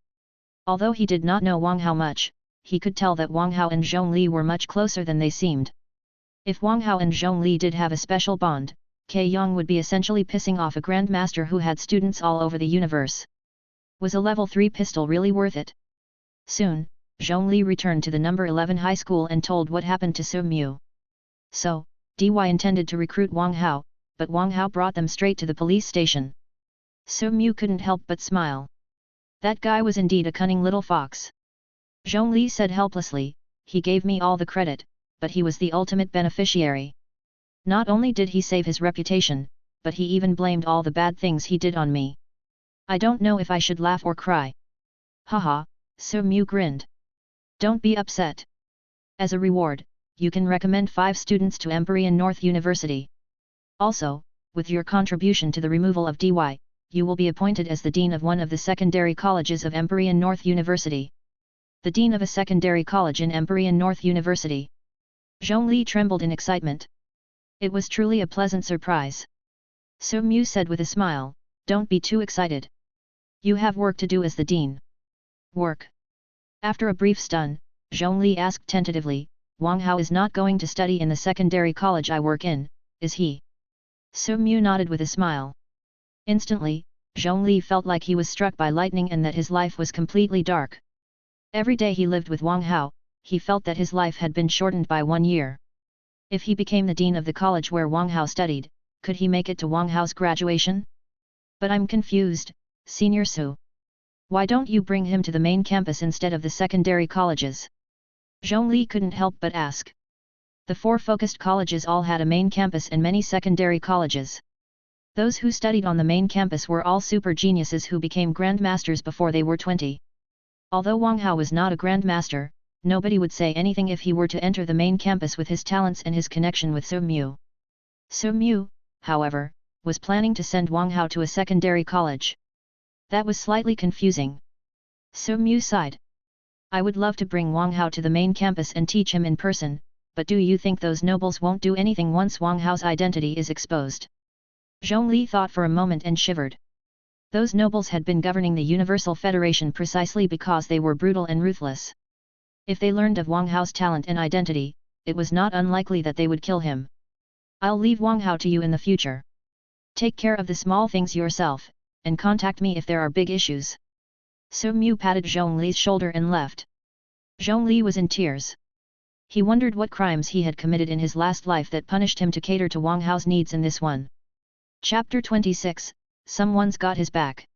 Although he did not know Wang Hao much, he could tell that Wang Hao and Zhongli were much closer than they seemed. If Wang Hao and Zhongli did have a special bond, Ke Yang would be essentially pissing off a grandmaster who had students all over the universe. Was a level 3 pistol really worth it? Soon, Zhongli returned to the number 11 high school and told what happened to Su Mu. So, DY intended to recruit Wang Hao, but Wang Hao brought them straight to the police station. Su Mu couldn't help but smile. That guy was indeed a cunning little fox. Zhongli said helplessly, "He gave me all the credit, but he was the ultimate beneficiary. Not only did he save his reputation, but he even blamed all the bad things he did on me. I don't know if I should laugh or cry." "Haha," Su Mu grinned. "Don't be upset. As a reward, you can recommend 5 students to Empyrean North University. Also, with your contribution to the removal of DY, you will be appointed as the dean of one of the secondary colleges of Empyrean North University." The dean of a secondary college in Empyrean North University. Zhongli trembled in excitement. It was truly a pleasant surprise. Su Mu said with a smile, "Don't be too excited. You have work to do as the dean." "Work?" After a brief stun, Zhongli asked tentatively, "Wang Hao is not going to study in the secondary college I work in, is he?" Su Mu nodded with a smile. Instantly, Zhongli felt like he was struck by lightning and that his life was completely dark. Every day he lived with Wang Hao, he felt that his life had been shortened by 1 year. If he became the dean of the college where Wang Hao studied, could he make it to Wang Hao's graduation? "But I'm confused, Senior Su. Why don't you bring him to the main campus instead of the secondary colleges?" Zhongli couldn't help but ask. The 4 focused colleges all had a main campus and many secondary colleges. Those who studied on the main campus were all super geniuses who became grandmasters before they were 20. Although Wang Hao was not a grandmaster, nobody would say anything if he were to enter the main campus with his talents and his connection with Su Mu. Su Mu, however, was planning to send Wang Hao to a secondary college. That was slightly confusing. Su Mu sighed. "I would love to bring Wang Hao to the main campus and teach him in person, but do you think those nobles won't do anything once Wang Hao's identity is exposed?" Zhongli thought for a moment and shivered. Those nobles had been governing the Universal Federation precisely because they were brutal and ruthless. If they learned of Wang Hao's talent and identity, it was not unlikely that they would kill him. "I'll leave Wang Hao to you in the future. Take care of the small things yourself, and contact me if there are big issues." Su Mu patted Zhongli's shoulder and left. Zhongli was in tears. He wondered what crimes he had committed in his last life that punished him to cater to Wang Hao's needs in this one. Chapter 26, Someone's Got His Back.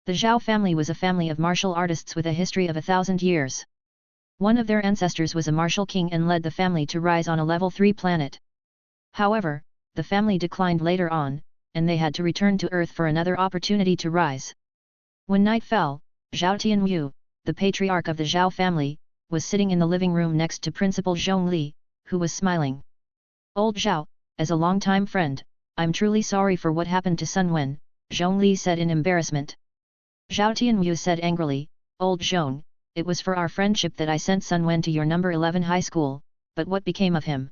The Zhao family was a family of martial artists with a history of 1,000 years. One of their ancestors was a martial king and led the family to rise on a level 3 planet. However, the family declined later on, and they had to return to Earth for another opportunity to rise. When night fell, Zhao Tianyu, the patriarch of the Zhao family, was sitting in the living room next to Principal Zhongli, who was smiling. "Old Zhao, as a long-time friend, I'm truly sorry for what happened to Sun Wen," Zhongli said in embarrassment. Zhao Tianyu said angrily, "Old Zhong, it was for our friendship that I sent Sun Wen to your number 11 high school, but what became of him?"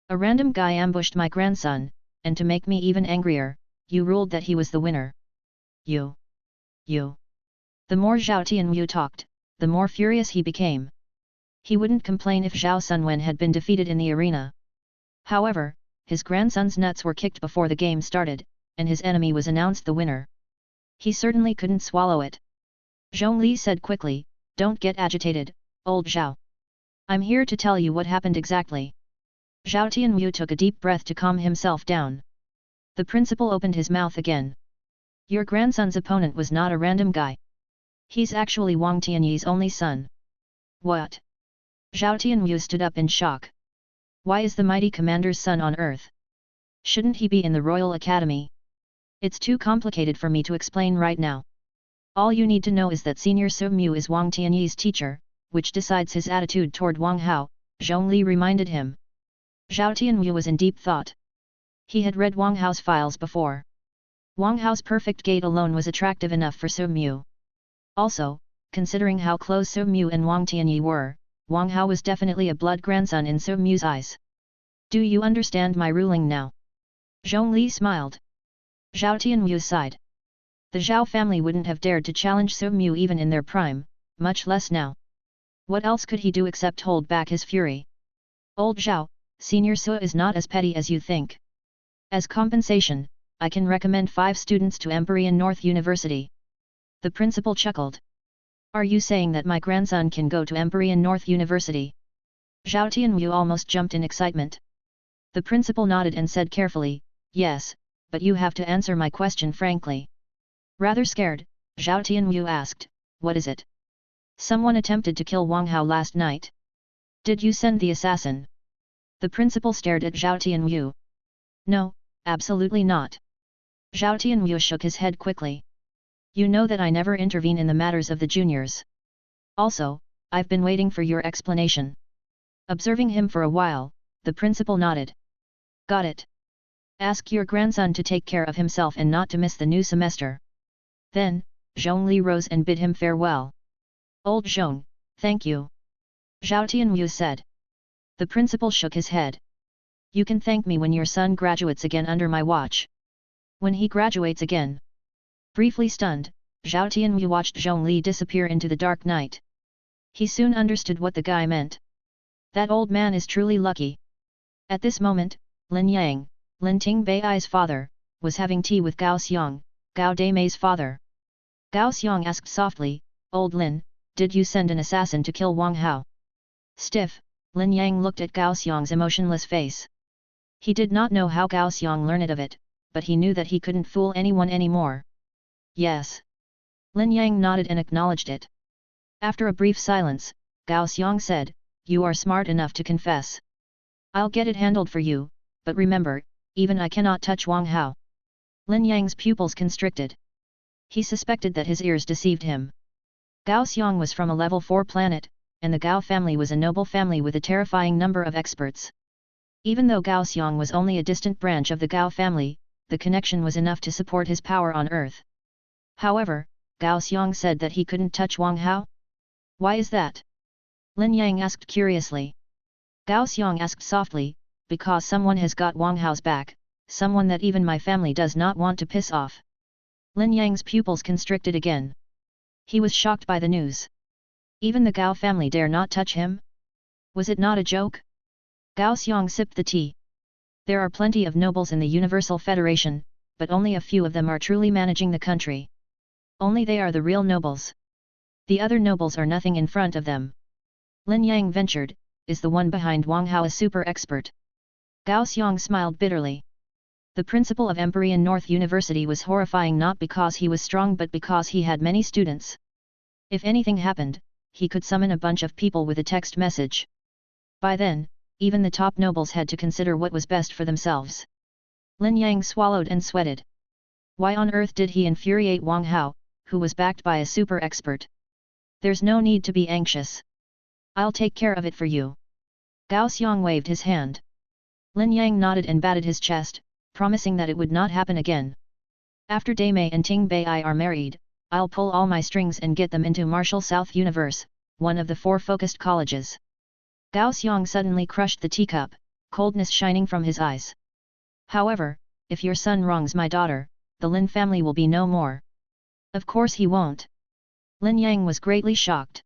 "A random guy ambushed my grandson," and to make me even angrier, you ruled that he was the winner. You. The more Zhao Tianyu talked, the more furious he became. He wouldn't complain if Zhao Sunwen had been defeated in the arena. However, his grandson's nuts were kicked before the game started, and his enemy was announced the winner. He certainly couldn't swallow it. Zhongli said quickly, "Don't get agitated, old Zhao. I'm here to tell you what happened exactly." Zhao Tianyu took a deep breath to calm himself down. The principal opened his mouth again. "Your grandson's opponent was not a random guy. He's actually Wang Tianyi's only son." "What?" Zhao Tianyu stood up in shock. "Why is the mighty commander's son on Earth? Shouldn't he be in the Royal Academy? It's too complicated for me to explain right now. All you need to know is that Senior Su Mu is Wang Tianyi's teacher, which decides his attitude toward Wang Hao," Zhongli reminded him. Zhao Tianyu was in deep thought. He had read Wang Hao's files before. Wang Hao's perfect gait alone was attractive enough for Su Mu. Also, considering how close Su Mu and Wang Tianyi were, Wang Hao was definitely a blood grandson in Su Mu's eyes. "Do you understand my ruling now?" Zhongli smiled. Zhao Tianyu sighed. The Zhao family wouldn't have dared to challenge Su Mu even in their prime, much less now. What else could he do except hold back his fury? "Old Zhao, Senior Su is not as petty as you think. As compensation, I can recommend 5 students to Empyrean North University." The principal chuckled. "Are you saying that my grandson can go to Empyrean North University?" Zhao Tianyu almost jumped in excitement. The principal nodded and said carefully, "Yes, but you have to answer my question frankly." Rather scared, Zhao Tianyu asked, "What is it?" "Someone attempted to kill Wang Hao last night. Did you send the assassin?" The principal stared at Zhao Tianyu. "No, absolutely not." Zhao Tianyu shook his head quickly. "You know that I never intervene in the matters of the juniors. Also, I've been waiting for your explanation." Observing him for a while, the principal nodded. "Got it. Ask your grandson to take care of himself and not to miss the new semester." Then, Zhongli rose and bid him farewell. "Old Zhong, thank you," Zhao Tianyu said. The principal shook his head. "You can thank me when your son graduates again under my watch." "When he graduates again?" Briefly stunned, Zhao Tianyu watched Zhongli disappear into the dark night. He soon understood what the guy meant. That old man is truly lucky. At this moment, Lin Yang, Lin Tingbei's father, was having tea with Gao Xiang, Gao Damei's father. Gao Xiang asked softly, "Old Lin, did you send an assassin to kill Wang Hao?" Stiff, Lin Yang looked at Gao Xiang's emotionless face. He did not know how Gao Xiang learned of it, but he knew that he couldn't fool anyone anymore. "Yes." Lin Yang nodded and acknowledged it. After a brief silence, Gao Xiang said, "You are smart enough to confess. I'll get it handled for you, but remember, even I cannot touch Wang Hao." Lin Yang's pupils constricted. He suspected that his ears deceived him. Gao Xiang was from a level 4 planet, and the Gao family was a noble family with a terrifying number of experts. Even though Gao Xiang was only a distant branch of the Gao family, the connection was enough to support his power on Earth. However, Gao Xiang said that he couldn't touch Wang Hao? Why is that? Lin Yang asked curiously. Gao Xiang asked softly, "Because someone has got Wang Hao's back, someone that even my family does not want to piss off." Lin Yang's pupils constricted again. He was shocked by the news. Even the Gao family dare not touch him? Was it not a joke? Gao Xiang sipped the tea. There are plenty of nobles in the Universal Federation, but only a few of them are truly managing the country. Only they are the real nobles. The other nobles are nothing in front of them. Lin Yang ventured, "Is the one behind Wang Hao a super expert?" Gao Xiang smiled bitterly. The principal of Empyrean North University was horrifying not because he was strong but because he had many students. If anything happened, he could summon a bunch of people with a text message. By then, even the top nobles had to consider what was best for themselves. Lin Yang swallowed and sweated. Why on earth did he infuriate Wang Hao, who was backed by a super expert? There's no need to be anxious. I'll take care of it for you. Gao Xiang waved his hand. Lin Yang nodded and batted his chest, promising that it would not happen again. After Daimei and Ting Bei are married, I'll pull all my strings and get them into Martial South Universe, one of the 4 focused colleges. Gao Xiang suddenly crushed the teacup, coldness shining from his eyes. However, if your son wrongs my daughter, the Lin family will be no more. Of course he won't. Lin Yang was greatly shocked.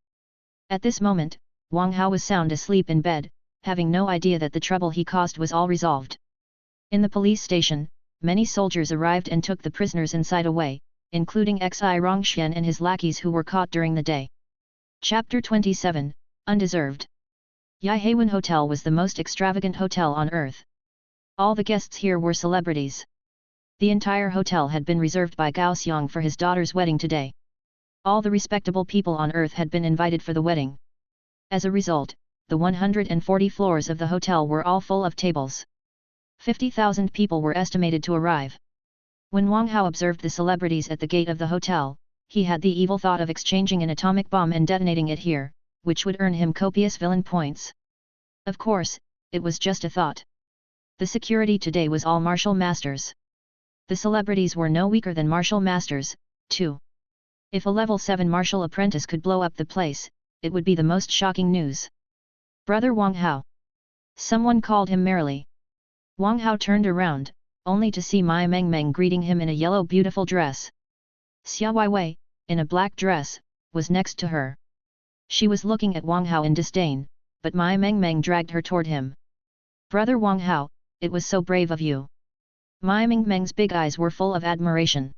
At this moment, Wang Hao was sound asleep in bed, having no idea that the trouble he caused was all resolved. In the police station, many soldiers arrived and took the prisoners inside away, including Xi Rongxian and his lackeys who were caught during the day. Chapter 27, Undeserved. Yihaiwan Hotel was the most extravagant hotel on earth. All the guests here were celebrities. The entire hotel had been reserved by Gao Xiang for his daughter's wedding today. All the respectable people on earth had been invited for the wedding. As a result, the 140 floors of the hotel were all full of tables. 50,000 people were estimated to arrive. When Wang Hao observed the celebrities at the gate of the hotel, he had the evil thought of exchanging an atomic bomb and detonating it here, which would earn him copious villain points. Of course, it was just a thought. The security today was all martial masters. The celebrities were no weaker than martial masters, too. If a level 7 martial apprentice could blow up the place, it would be the most shocking news. Brother Wang Hao. Someone called him merrily. Wang Hao turned around, only to see Mai Mengmeng greeting him in a yellow beautiful dress. Xia Weiwei, in a black dress, was next to her. She was looking at Wang Hao in disdain, but Mai Mengmeng dragged her toward him. Brother Wang Hao, it was so brave of you. Mai Mengmeng's big eyes were full of admiration.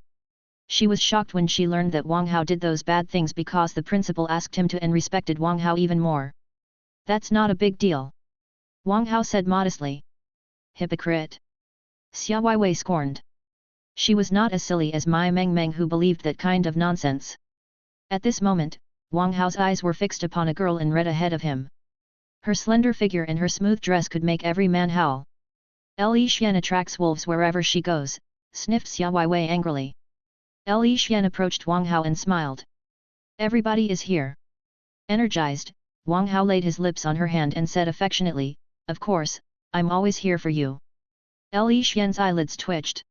She was shocked when she learned that Wang Hao did those bad things because the principal asked him to and respected Wang Hao even more. That's not a big deal. Wang Hao said modestly. Hypocrite. Xia Weiwei scorned. She was not as silly as Mai Mengmeng who believed that kind of nonsense. At this moment, Wang Hao's eyes were fixed upon a girl in red ahead of him. Her slender figure and her smooth dress could make every man howl. Li Xian attracts wolves wherever she goes, sniffed Xia Weiwei angrily. Li Xian approached Wang Hao and smiled. Everybody is here. Energized, Wang Hao laid his lips on her hand and said affectionately, of course, I'm always here for you. Li Xian's eyelids twitched.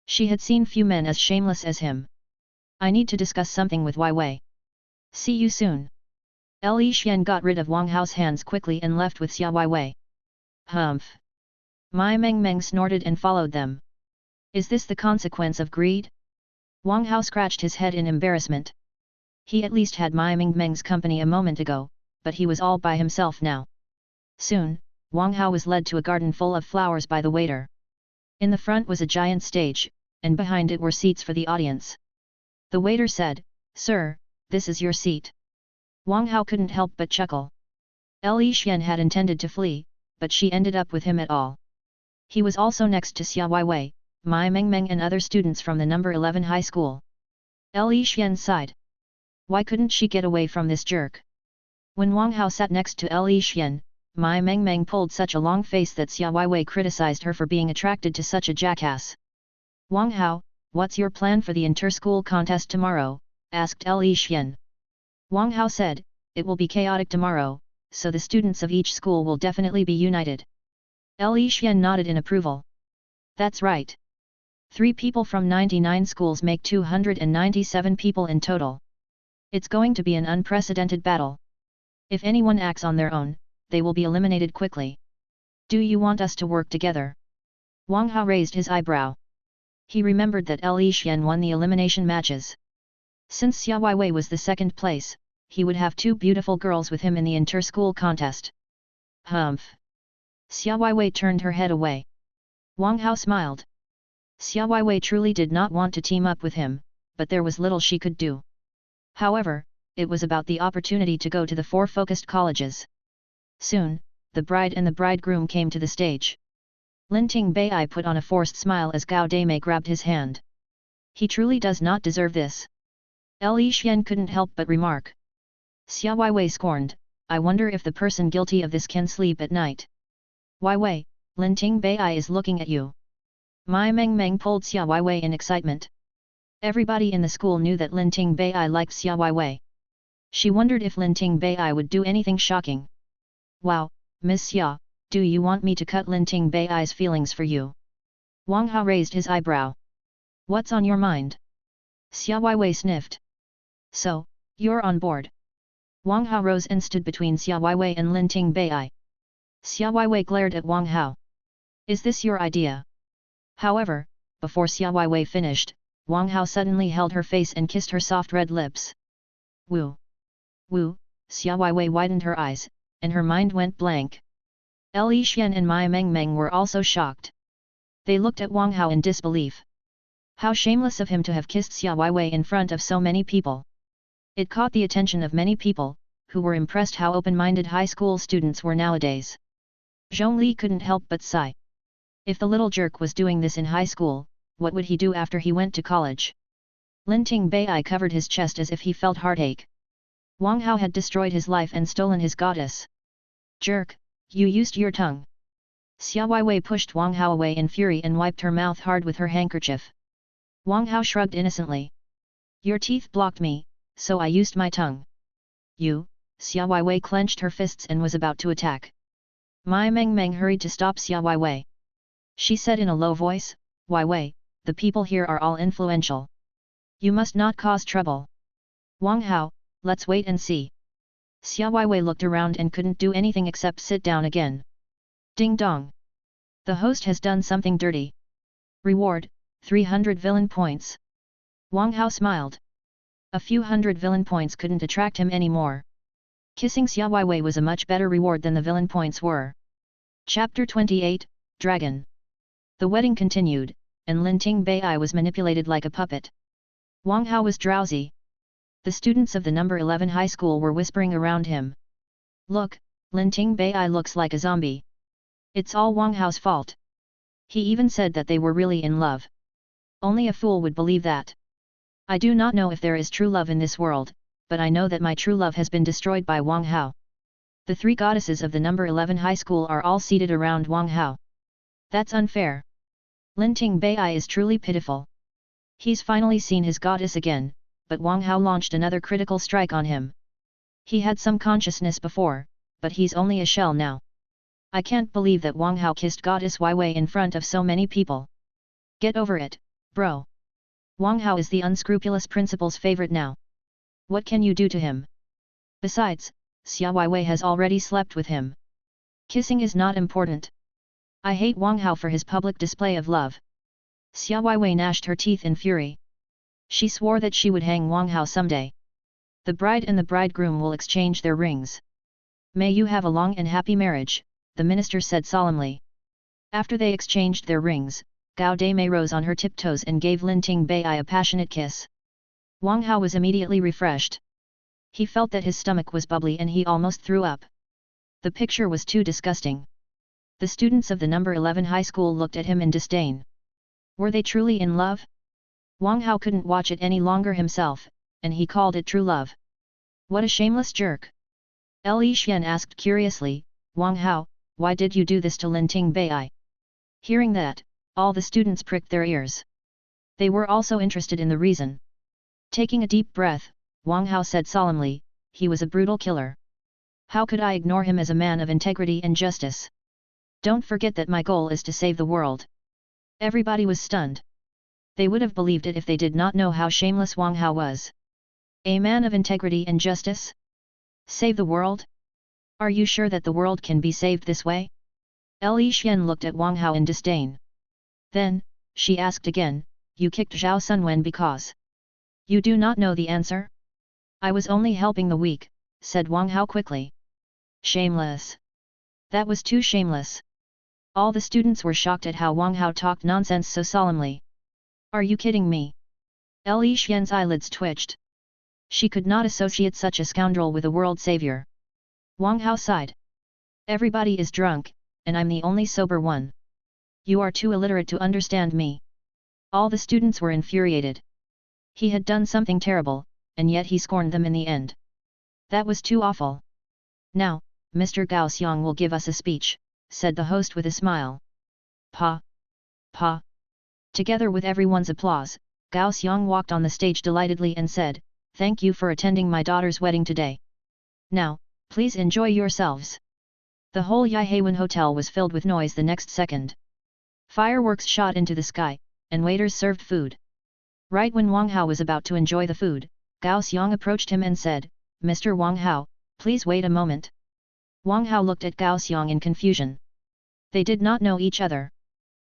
She had seen few men as shameless as him. I need to discuss something with Weiwei. See you soon. Li Xian got rid of Wang Hao's hands quickly and left with Xia Weiwei. Humph. Mai Mengmeng snorted and followed them. Is this the consequence of greed? Wang Hao scratched his head in embarrassment. He at least had Mai Mengmeng's company a moment ago, but he was all by himself now. Soon, Wang Hao was led to a garden full of flowers by the waiter. In the front was a giant stage, and behind it were seats for the audience. The waiter said, Sir, this is your seat. Wang Hao couldn't help but chuckle. Li Xian had intended to flee, but she ended up with him at all. He was also next to Xia Weiwei, Mai Mengmeng and other students from the number 11 high school. Li Xian sighed. Why couldn't she get away from this jerk? When Wang Hao sat next to Li Xian, Mai Mengmeng pulled such a long face that Xia Weiwei criticized her for being attracted to such a jackass. Wang Hao, what's your plan for the inter-school contest tomorrow? Asked Li Xian. Wang Hao said, it will be chaotic tomorrow, so the students of each school will definitely be united. Li Xian nodded in approval. That's right. 3 people from 99 schools make 297 people in total. It's going to be an unprecedented battle. If anyone acts on their own, they will be eliminated quickly. Do you want us to work together? Wang Hao raised his eyebrow. He remembered that Li Xian won the elimination matches. Since Xia Weiwei was the second place, he would have 2 beautiful girls with him in the inter-school contest. Humph. Xia Weiwei turned her head away. Wang Hao smiled. Xia Weiwei truly did not want to team up with him, but there was little she could do. However, it was about the opportunity to go to the 4 focused colleges. Soon, the bride and the bridegroom came to the stage. Linting Bei put on a forced smile as Gao Deimei grabbed his hand. He truly does not deserve this. Li Xian couldn't help but remark. Xia Weiwei scorned, I wonder if the person guilty of this can sleep at night. Weiwei, Linting Bei is looking at you. Mai Mengmeng pulled Xia Weiwei in excitement. Everybody in the school knew that Linting Bei liked Xia Weiwei. She wondered if Linting Bei would do anything shocking. Wow, Miss Xia, do you want me to cut Linting Bei's feelings for you? Wang Hao raised his eyebrow. What's on your mind? Xia Weiwei sniffed. So, you're on board. Wang Hao rose and stood between Xia Weiwei and Linting Bei. Xia Weiwei glared at Wang Hao. Is this your idea? However, before Xia Weiwei finished, Wang Hao suddenly held her face and kissed her soft red lips. Woo! Woo! Xia Weiwei widened her eyes, and her mind went blank. Li Xian and Mai Mengmeng were also shocked. They looked at Wang Hao in disbelief. How shameless of him to have kissed Xia Weiwei in front of so many people. It caught the attention of many people, who were impressed how open-minded high school students were nowadays. Zhongli couldn't help but sigh. If the little jerk was doing this in high school, what would he do after he went to college? Linting Bei covered his chest as if he felt heartache. Wang Hao had destroyed his life and stolen his goddess. Jerk, you used your tongue. Xia Weiwei pushed Wang Hao away in fury and wiped her mouth hard with her handkerchief. Wang Hao shrugged innocently. Your teeth blocked me, so I used my tongue. You, Xia Weiwei clenched her fists and was about to attack. Mai Mengmeng hurried to stop Xia Weiwei. She said in a low voice, Weiwei, the people here are all influential. You must not cause trouble. Wang Hao, let's wait and see. Xia Weiwei looked around and couldn't do anything except sit down again. Ding dong. The host has done something dirty. Reward, 300 villain points. Wang Hao smiled. A few hundred villain points couldn't attract him anymore. Kissing Xia Weiwei was a much better reward than the villain points were. Chapter 28, Dragon. The wedding continued, and Linting Bei was manipulated like a puppet. Wang Hao was drowsy. The students of the number 11 high school were whispering around him. Look, Linting Bei looks like a zombie. It's all Wang Hao's fault. He even said that they were really in love. Only a fool would believe that. I do not know if there is true love in this world, but I know that my true love has been destroyed by Wang Hao. The three goddesses of the number 11 high school are all seated around Wang Hao. That's unfair. Linting Bei is truly pitiful. He's finally seen his goddess again, but Wang Hao launched another critical strike on him. He had some consciousness before, but he's only a shell now. I can't believe that Wang Hao kissed Goddess Weiwei in front of so many people. Get over it, bro. Wang Hao is the unscrupulous principal's favorite now. What can you do to him? Besides, Xia Weiwei has already slept with him. Kissing is not important. I hate Wang Hao for his public display of love. Xia Weiwei gnashed her teeth in fury. She swore that she would hang Wang Hao someday. The bride and the bridegroom will exchange their rings. May you have a long and happy marriage, the minister said solemnly. After they exchanged their rings, Gao Deimei rose on her tiptoes and gave Linting Bei a passionate kiss. Wang Hao was immediately refreshed. He felt that his stomach was bubbly and he almost threw up. The picture was too disgusting. The students of the number 11 high school looked at him in disdain. Were they truly in love? Wang Hao couldn't watch it any longer himself, and he called it true love. What a shameless jerk! Li Xian asked curiously, Wang Hao, why did you do this to Linting Bei? Hearing that, all the students pricked their ears. They were also interested in the reason. Taking a deep breath, Wang Hao said solemnly, he was a brutal killer. How could I ignore him as a man of integrity and justice? Don't forget that my goal is to save the world. Everybody was stunned. They would have believed it if they did not know how shameless Wang Hao was. A man of integrity and justice? Save the world? Are you sure that the world can be saved this way? Li Xian looked at Wang Hao in disdain. Then, she asked again, you kicked Zhao Sunwen because you do not know the answer? I was only helping the weak, said Wang Hao quickly. Shameless. That was too shameless. All the students were shocked at how Wang Hao talked nonsense so solemnly. Are you kidding me? Li Xian's eyelids twitched. She could not associate such a scoundrel with a world savior. Wang Hao sighed. Everybody is drunk, and I'm the only sober one. You are too illiterate to understand me. All the students were infuriated. He had done something terrible, and yet he scorned them in the end. That was too awful. Now, Mr. Gao Xiang will give us a speech, said the host with a smile. Pa! Pa! Together with everyone's applause, Gao Xiang walked on the stage delightedly and said, thank you for attending my daughter's wedding today. Now, please enjoy yourselves. The whole Yihaiwan hotel was filled with noise the next second. Fireworks shot into the sky, and waiters served food. Right when Wang Hao was about to enjoy the food, Gao Xiang approached him and said, Mr. Wang Hao, please wait a moment. Wang Hao looked at Gao Xiang in confusion. They did not know each other.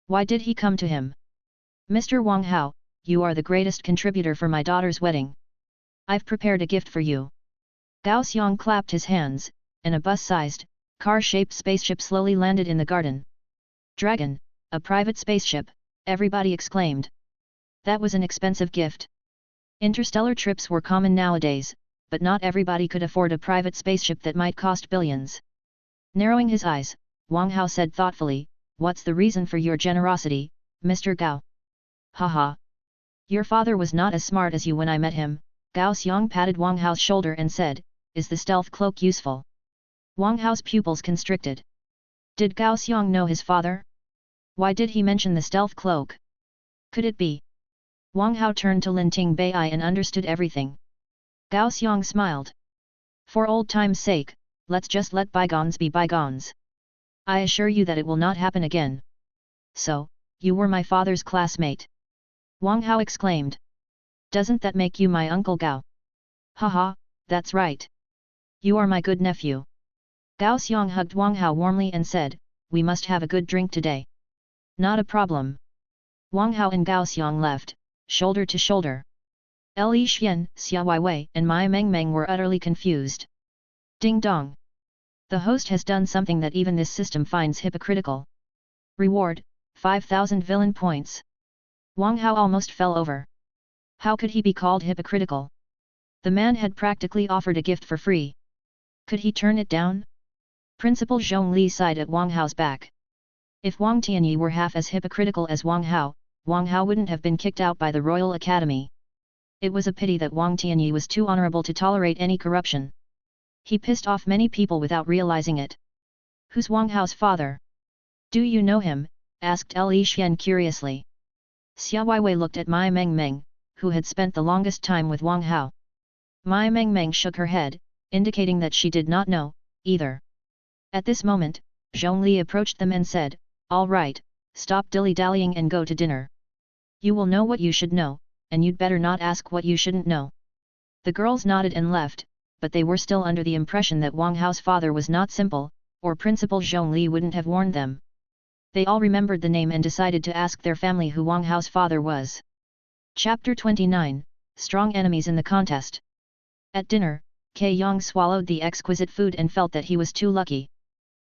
Why did he come to him? Mr. Wang Hao, you are the greatest contributor for my daughter's wedding. I've prepared a gift for you. Gao Xiang clapped his hands, and a bus-sized, car-shaped spaceship slowly landed in the garden. Dragon, a private spaceship, everybody exclaimed. That was an expensive gift. Interstellar trips were common nowadays, but not everybody could afford a private spaceship that might cost billions. Narrowing his eyes, Wang Hao said thoughtfully, "What's the reason for your generosity, Mr. Gao?" "Haha. Your father was not as smart as you when I met him." Gao Xiang patted Wang Hao's shoulder and said, "Is the stealth cloak useful?" Wang Hao's pupils constricted. Did Gao Xiang know his father? Why did he mention the stealth cloak? Could it be? Wang Hao turned to Lin Ting Bai and understood everything. Gao Xiang smiled. "For old time's sake, let's just let bygones be bygones. I assure you that it will not happen again." "So, you were my father's classmate?" Wang Hao exclaimed. "Doesn't that make you my Uncle Gao?" "Haha, that's right. You are my good nephew." Gao Xiang hugged Wang Hao warmly and said, "We must have a good drink today." "Not a problem." Wang Hao and Gao Xiang left, shoulder to shoulder. Li Xian, Xia Weiwei and Mai Mengmeng were utterly confused. Ding dong! The host has done something that even this system finds hypocritical. Reward, 5,000 villain points. Wang Hao almost fell over. How could he be called hypocritical? The man had practically offered a gift for free. Could he turn it down? Principal Zhongli sighed at Wang Hao's back. If Wang Tianyi were half as hypocritical as Wang Hao wouldn't have been kicked out by the Royal Academy. It was a pity that Wang Tianyi was too honorable to tolerate any corruption. He pissed off many people without realizing it. "Who's Wang Hao's father? Do you know him?" asked Li Xian curiously. Xia Weiwei looked at Mai Mengmeng, who had spent the longest time with Wang Hao. Mai Mengmeng shook her head, indicating that she did not know, either. At this moment, Zhongli approached them and said, "All right, stop dilly-dallying and go to dinner. You will know what you should know, and you'd better not ask what you shouldn't know." The girls nodded and left, but they were still under the impression that Wang Hao's father was not simple, or Principal Zhongli wouldn't have warned them. They all remembered the name and decided to ask their family who Wang Hao's father was. Chapter 29, Strong Enemies in the Contest. At dinner, Ke Yang swallowed the exquisite food and felt that he was too lucky.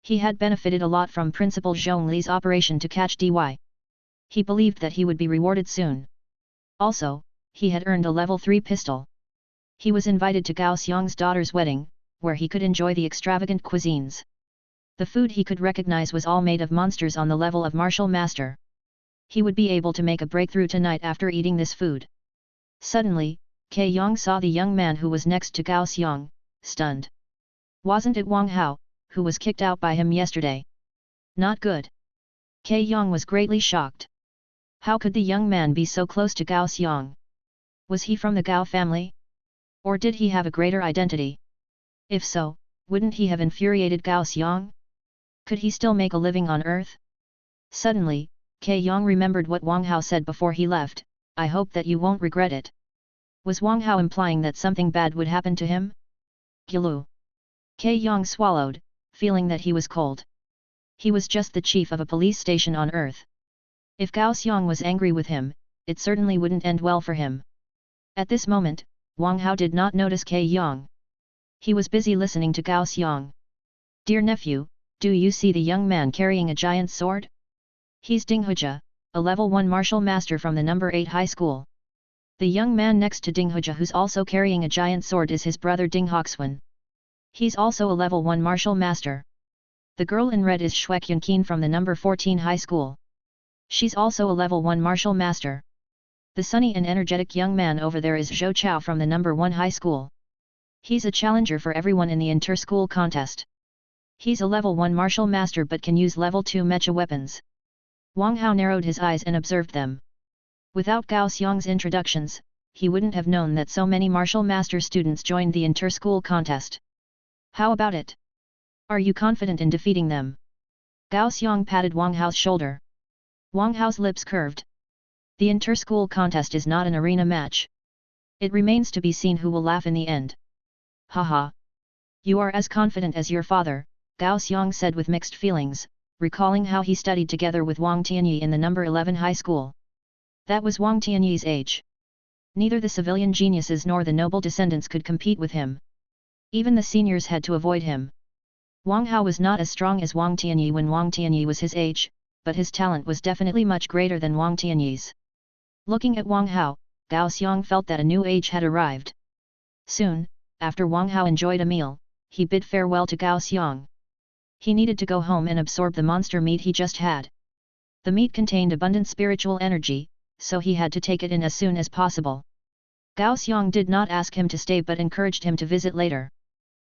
He had benefited a lot from Principal Zhongli's operation to catch DY. He believed that he would be rewarded soon. Also, he had earned a level 3 pistol. He was invited to Gao Xiang's daughter's wedding, where he could enjoy the extravagant cuisines. The food he could recognize was all made of monsters on the level of martial master. He would be able to make a breakthrough tonight after eating this food. Suddenly, Ke Yang saw the young man who was next to Gao Xiang, stunned. Wasn't it Wang Hao, who was kicked out by him yesterday? Not good. Ke Yang was greatly shocked. How could the young man be so close to Gao Xiang? Was he from the Gao family? Or did he have a greater identity? If so, wouldn't he have infuriated Gao Xiang? Could he still make a living on earth? Suddenly, Ke Yang remembered what Wang Hao said before he left, "I hope that you won't regret it." Was Wang Hao implying that something bad would happen to him? Gilu. Ke Yang swallowed, feeling that he was cold. He was just the chief of a police station on earth. If Gao Xiang was angry with him, it certainly wouldn't end well for him. At this moment, Wang Hao did not notice Ke Yang. He was busy listening to Gao Xiang. "Dear nephew, do you see the young man carrying a giant sword? He's Ding Hujia, a level 1 martial master from the number 8 high school. The young man next to Ding Hujia who's also carrying a giant sword is his brother Ding Hoxuan. He's also a level 1 martial master. The girl in red is Shuek Yunqin from the number 14 high school. She's also a level 1 martial master. The sunny and energetic young man over there is Zhou Chao from the number 1 high school. He's a challenger for everyone in the inter-school contest. He's a level 1 martial master but can use level 2 mecha weapons." Wang Hao narrowed his eyes and observed them. Without Gao Xiang's introductions, he wouldn't have known that so many martial master students joined the inter-school contest. "How about it? Are you confident in defeating them?" Gao Xiang patted Wang Hao's shoulder. Wang Hao's lips curved. The inter-school contest is not an arena match. It remains to be seen who will laugh in the end. "Haha. You are as confident as your father," Gao Xiang said with mixed feelings, recalling how he studied together with Wang Tianyi in the number 11 high school. That was Wang Tianyi's age. Neither the civilian geniuses nor the noble descendants could compete with him. Even the seniors had to avoid him. Wang Hao was not as strong as Wang Tianyi when Wang Tianyi was his age, but his talent was definitely much greater than Wang Tianyi's. Looking at Wang Hao, Gao Xiang felt that a new age had arrived. Soon, after Wang Hao enjoyed a meal, he bid farewell to Gao Xiang. He needed to go home and absorb the monster meat he just had. The meat contained abundant spiritual energy, so he had to take it in as soon as possible. Gao Xiang did not ask him to stay but encouraged him to visit later.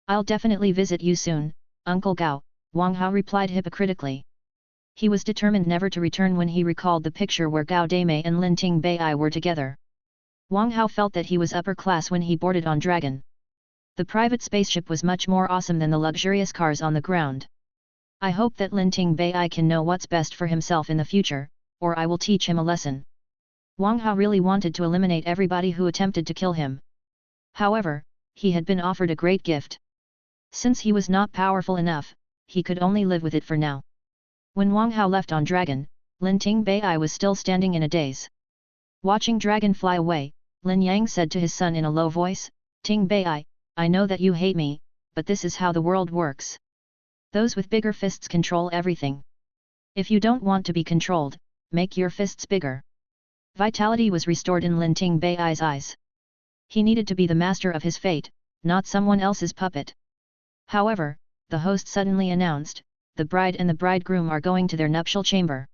"I'll definitely visit you soon, Uncle Gao," Wang Hao replied hypocritically. He was determined never to return when he recalled the picture where Gao Damei and Lin Ting Bei were together. Wang Hao felt that he was upper class when he boarded on Dragon. The private spaceship was much more awesome than the luxurious cars on the ground. "I hope that Lin Ting Bei can know what's best for himself in the future, or I will teach him a lesson." Wang Hao really wanted to eliminate everybody who attempted to kill him. However, he had been offered a great gift. Since he was not powerful enough, he could only live with it for now. When Wang Hao left on Dragon, Lin Ting Bei was still standing in a daze. Watching Dragon fly away, Lin Yang said to his son in a low voice, "Ting Bei, I know that you hate me, but this is how the world works. Those with bigger fists control everything. If you don't want to be controlled, make your fists bigger." Vitality was restored in Lin Ting Bei's eyes. He needed to be the master of his fate, not someone else's puppet. However, the host suddenly announced, "The bride and the bridegroom are going to their nuptial chamber."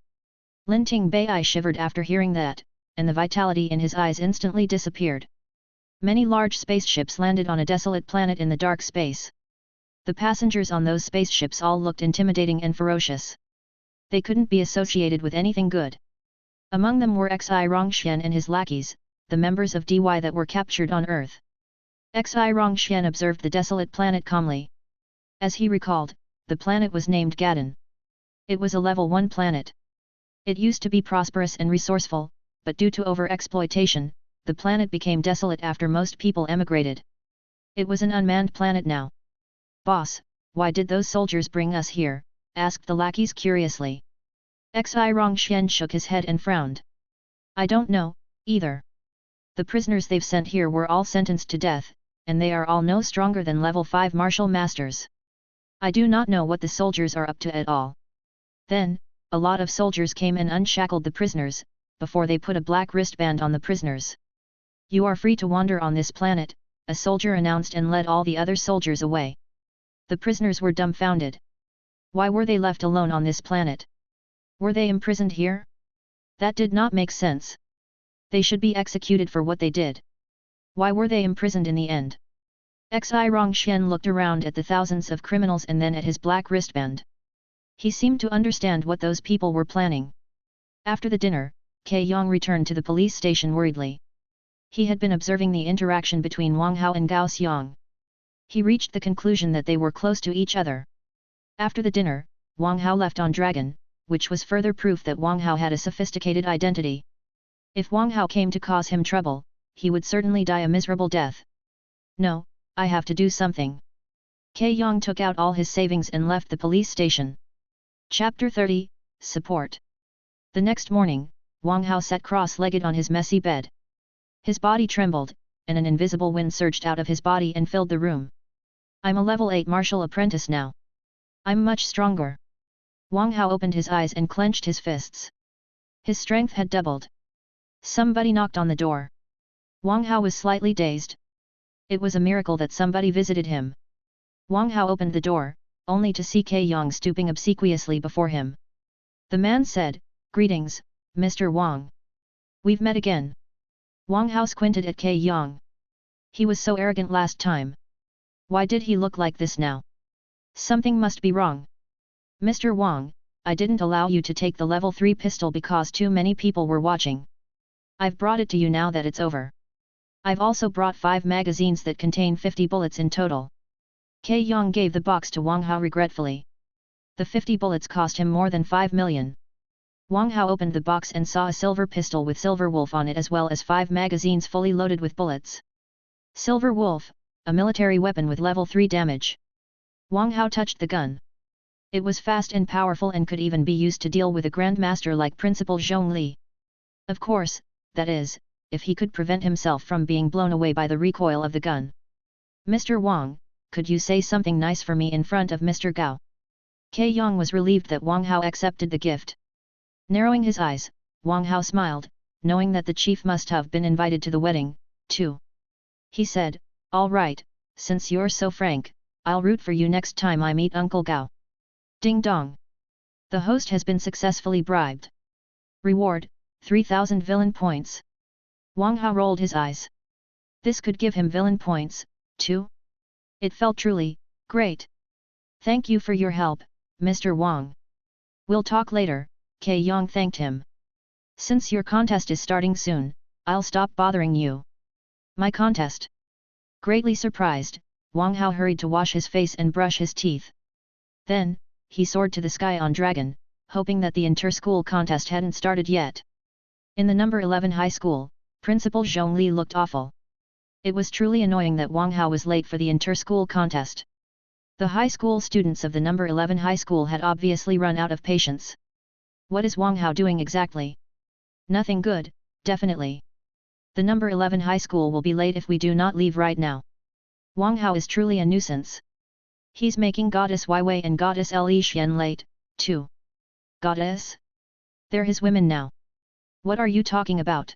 Lin Ting Bei shivered after hearing that, and the vitality in his eyes instantly disappeared. Many large spaceships landed on a desolate planet in the dark space. The passengers on those spaceships all looked intimidating and ferocious. They couldn't be associated with anything good. Among them were Xi Rongxian and his lackeys, the members of DY that were captured on Earth. Xi Rongxian observed the desolate planet calmly. As he recalled, the planet was named Gaddon. It was a level 1 planet. It used to be prosperous and resourceful, but due to over-exploitation, the planet became desolate after most people emigrated. It was an unmanned planet now. "Boss, why did those soldiers bring us here?" asked the lackeys curiously. Xi Rongxian shook his head and frowned. "I don't know, either. The prisoners they've sent here were all sentenced to death, and they are all no stronger than level 5 martial masters. I do not know what the soldiers are up to at all." Then, a lot of soldiers came and unshackled the prisoners, before they put a black wristband on the prisoners. "You are free to wander on this planet," a soldier announced and led all the other soldiers away. The prisoners were dumbfounded. Why were they left alone on this planet? Were they imprisoned here? That did not make sense. They should be executed for what they did. Why were they imprisoned in the end? Xi Rongxian looked around at the thousands of criminals and then at his black wristband. He seemed to understand what those people were planning. After the dinner, Ke Yang returned to the police station worriedly. He had been observing the interaction between Wang Hao and Gao Xiang. He reached the conclusion that they were close to each other. After the dinner, Wang Hao left on Dragon, which was further proof that Wang Hao had a sophisticated identity. If Wang Hao came to cause him trouble, he would certainly die a miserable death. "No, I have to do something." Ke Yang took out all his savings and left the police station. Chapter 30, Support. The next morning, Wang Hao sat cross-legged on his messy bed. His body trembled, and an invisible wind surged out of his body and filled the room. "I'm a level 8 martial apprentice now. I'm much stronger." Wang Hao opened his eyes and clenched his fists. His strength had doubled. Somebody knocked on the door. Wang Hao was slightly dazed. It was a miracle that somebody visited him. Wang Hao opened the door, only to see Ke Yang stooping obsequiously before him. The man said, "Greetings, Mr. Wang. We've met again." Wang Hao squinted at Ke Yang. He was so arrogant last time. Why did he look like this now? Something must be wrong. "Mr. Wang, I didn't allow you to take the level 3 pistol because too many people were watching. I've brought it to you now that it's over. I've also brought 5 magazines that contain 50 bullets in total." Ke Yang gave the box to Wang Hao regretfully. The 50 bullets cost him more than 5 million. Wang Hao opened the box and saw a silver pistol with Silver Wolf on it as well as 5 magazines fully loaded with bullets. Silver Wolf, a military weapon with level 3 damage. Wang Hao touched the gun. It was fast and powerful and could even be used to deal with a grandmaster like Principal Zhongli. Of course, that is, if he could prevent himself from being blown away by the recoil of the gun. Mr. Wang, could you say something nice for me in front of Mr. Gao? Ke Yang was relieved that Wang Hao accepted the gift. Narrowing his eyes, Wang Hao smiled, knowing that the chief must have been invited to the wedding, too. He said, "All right, since you're so frank, I'll root for you next time I meet Uncle Gao." Ding dong! The host has been successfully bribed. Reward, 3,000 villain points. Wang Hao rolled his eyes. This could give him villain points, too? It felt truly great. "Thank you for your help, Mr. Wang. We'll talk later," Ke Yang thanked him. "Since your contest is starting soon, I'll stop bothering you." "My contest?" Greatly surprised, Wang Hao hurried to wash his face and brush his teeth. Then, he soared to the sky on dragon, hoping that the inter-school contest hadn't started yet. In the number 11 high school, Principal Zhongli looked awful. It was truly annoying that Wang Hao was late for the inter-school contest. The high school students of the number 11 high school had obviously run out of patience. What is Wang Hao doing exactly? Nothing good, definitely. The number 11 high school will be late if we do not leave right now. Wang Hao is truly a nuisance. He's making Goddess Wei and Goddess Li Xian late, too. Goddess? They're his women now. What are you talking about?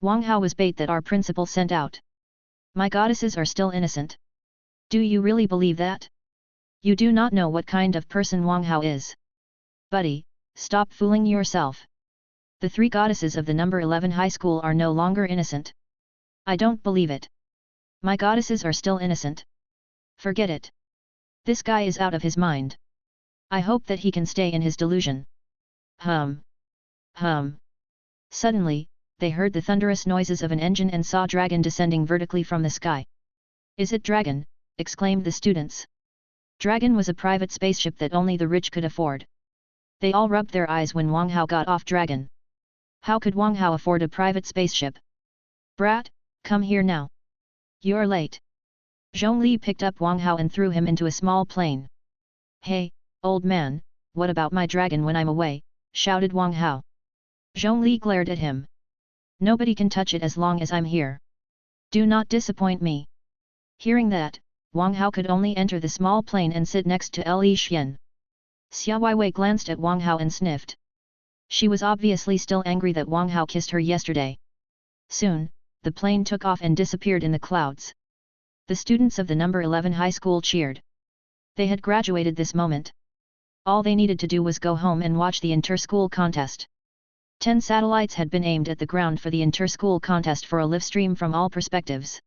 Wang Hao was bait that our principal sent out. My goddesses are still innocent. Do you really believe that? You do not know what kind of person Wang Hao is. Buddy, stop fooling yourself. The 3 goddesses of the number 11 high school are no longer innocent. I don't believe it. My goddesses are still innocent. Forget it. This guy is out of his mind. I hope that he can stay in his delusion. Hum. Suddenly, they heard the thunderous noises of an engine and saw dragon descending vertically from the sky. "Is it dragon?" exclaimed the students. Dragon was a private spaceship that only the rich could afford. They all rubbed their eyes when Wang Hao got off dragon. How could Wang Hao afford a private spaceship? "Brat, come here now. You're late." Zhongli picked up Wang Hao and threw him into a small plane. "Hey, old man, what about my dragon when I'm away?" shouted Wang Hao. Zhongli glared at him. "Nobody can touch it as long as I'm here. Do not disappoint me." Hearing that, Wang Hao could only enter the small plane and sit next to Li Xian. Xia Weiwei glanced at Wang Hao and sniffed. She was obviously still angry that Wang Hao kissed her yesterday. Soon, the plane took off and disappeared in the clouds. The students of the number 11 high school cheered. They had graduated this moment. All they needed to do was go home and watch the inter-school contest. 10 satellites had been aimed at the ground for the inter-school contest for a live stream from all perspectives.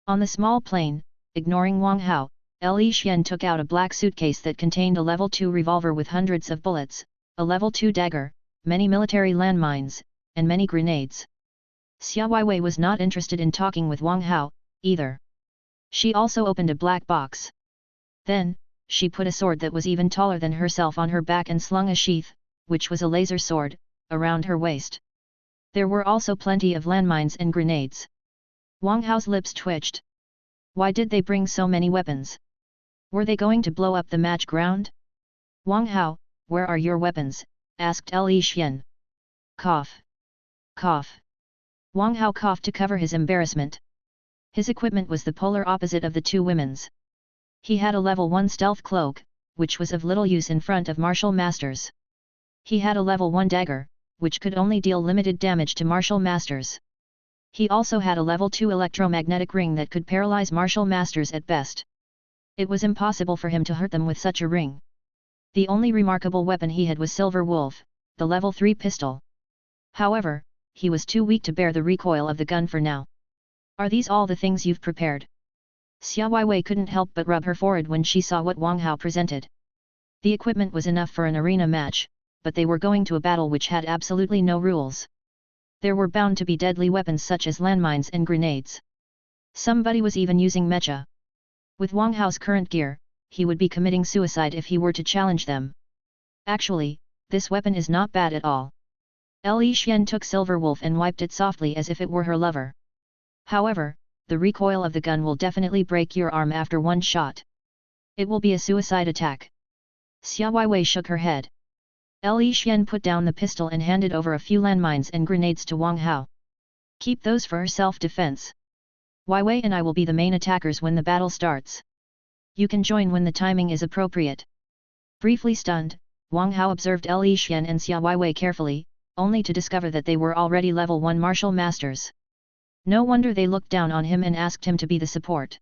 On the small plane, ignoring Wang Hao, Li Xian took out a black suitcase that contained a level 2 revolver with hundreds of bullets, a level 2 dagger, many military landmines, and many grenades. Xia Weiwei was not interested in talking with Wang Hao, either. She also opened a black box. Then, she put a sword that was even taller than herself on her back and slung a sheath, which was a laser sword, around her waist. There were also plenty of landmines and grenades. Wang Hao's lips twitched. Why did they bring so many weapons? Were they going to blow up the match ground? "Wang Hao, where are your weapons?" asked Li Xian. Cough. Cough. Wang Hao coughed to cover his embarrassment. His equipment was the polar opposite of the 2 women's. He had a level 1 stealth cloak, which was of little use in front of martial masters. He had a level 1 dagger, which could only deal limited damage to martial masters. He also had a level 2 electromagnetic ring that could paralyze martial masters at best. It was impossible for him to hurt them with such a ring. The only remarkable weapon he had was Silver Wolf, the level 3 pistol. However, he was too weak to bear the recoil of the gun for now. "Are these all the things you've prepared?" Xia Weiwei couldn't help but rub her forehead when she saw what Wang Hao presented. The equipment was enough for an arena match, but they were going to a battle which had absolutely no rules. There were bound to be deadly weapons such as landmines and grenades. Somebody was even using mecha. With Wang Hao's current gear, he would be committing suicide if he were to challenge them. Actually, this weapon is not bad at all. Li Xian took Silver Wolf and wiped it softly as if it were her lover. However, the recoil of the gun will definitely break your arm after one shot. It will be a suicide attack. Xia Weiwei shook her head. Li Xian put down the pistol and handed over a few landmines and grenades to Wang Hao. Keep those for self-defense. Weiwei and I will be the main attackers when the battle starts. You can join when the timing is appropriate. Briefly stunned, Wang Hao observed Li Xian and Xia Weiwei carefully, only to discover that they were already level 1 martial masters. No wonder they looked down on him and asked him to be the support.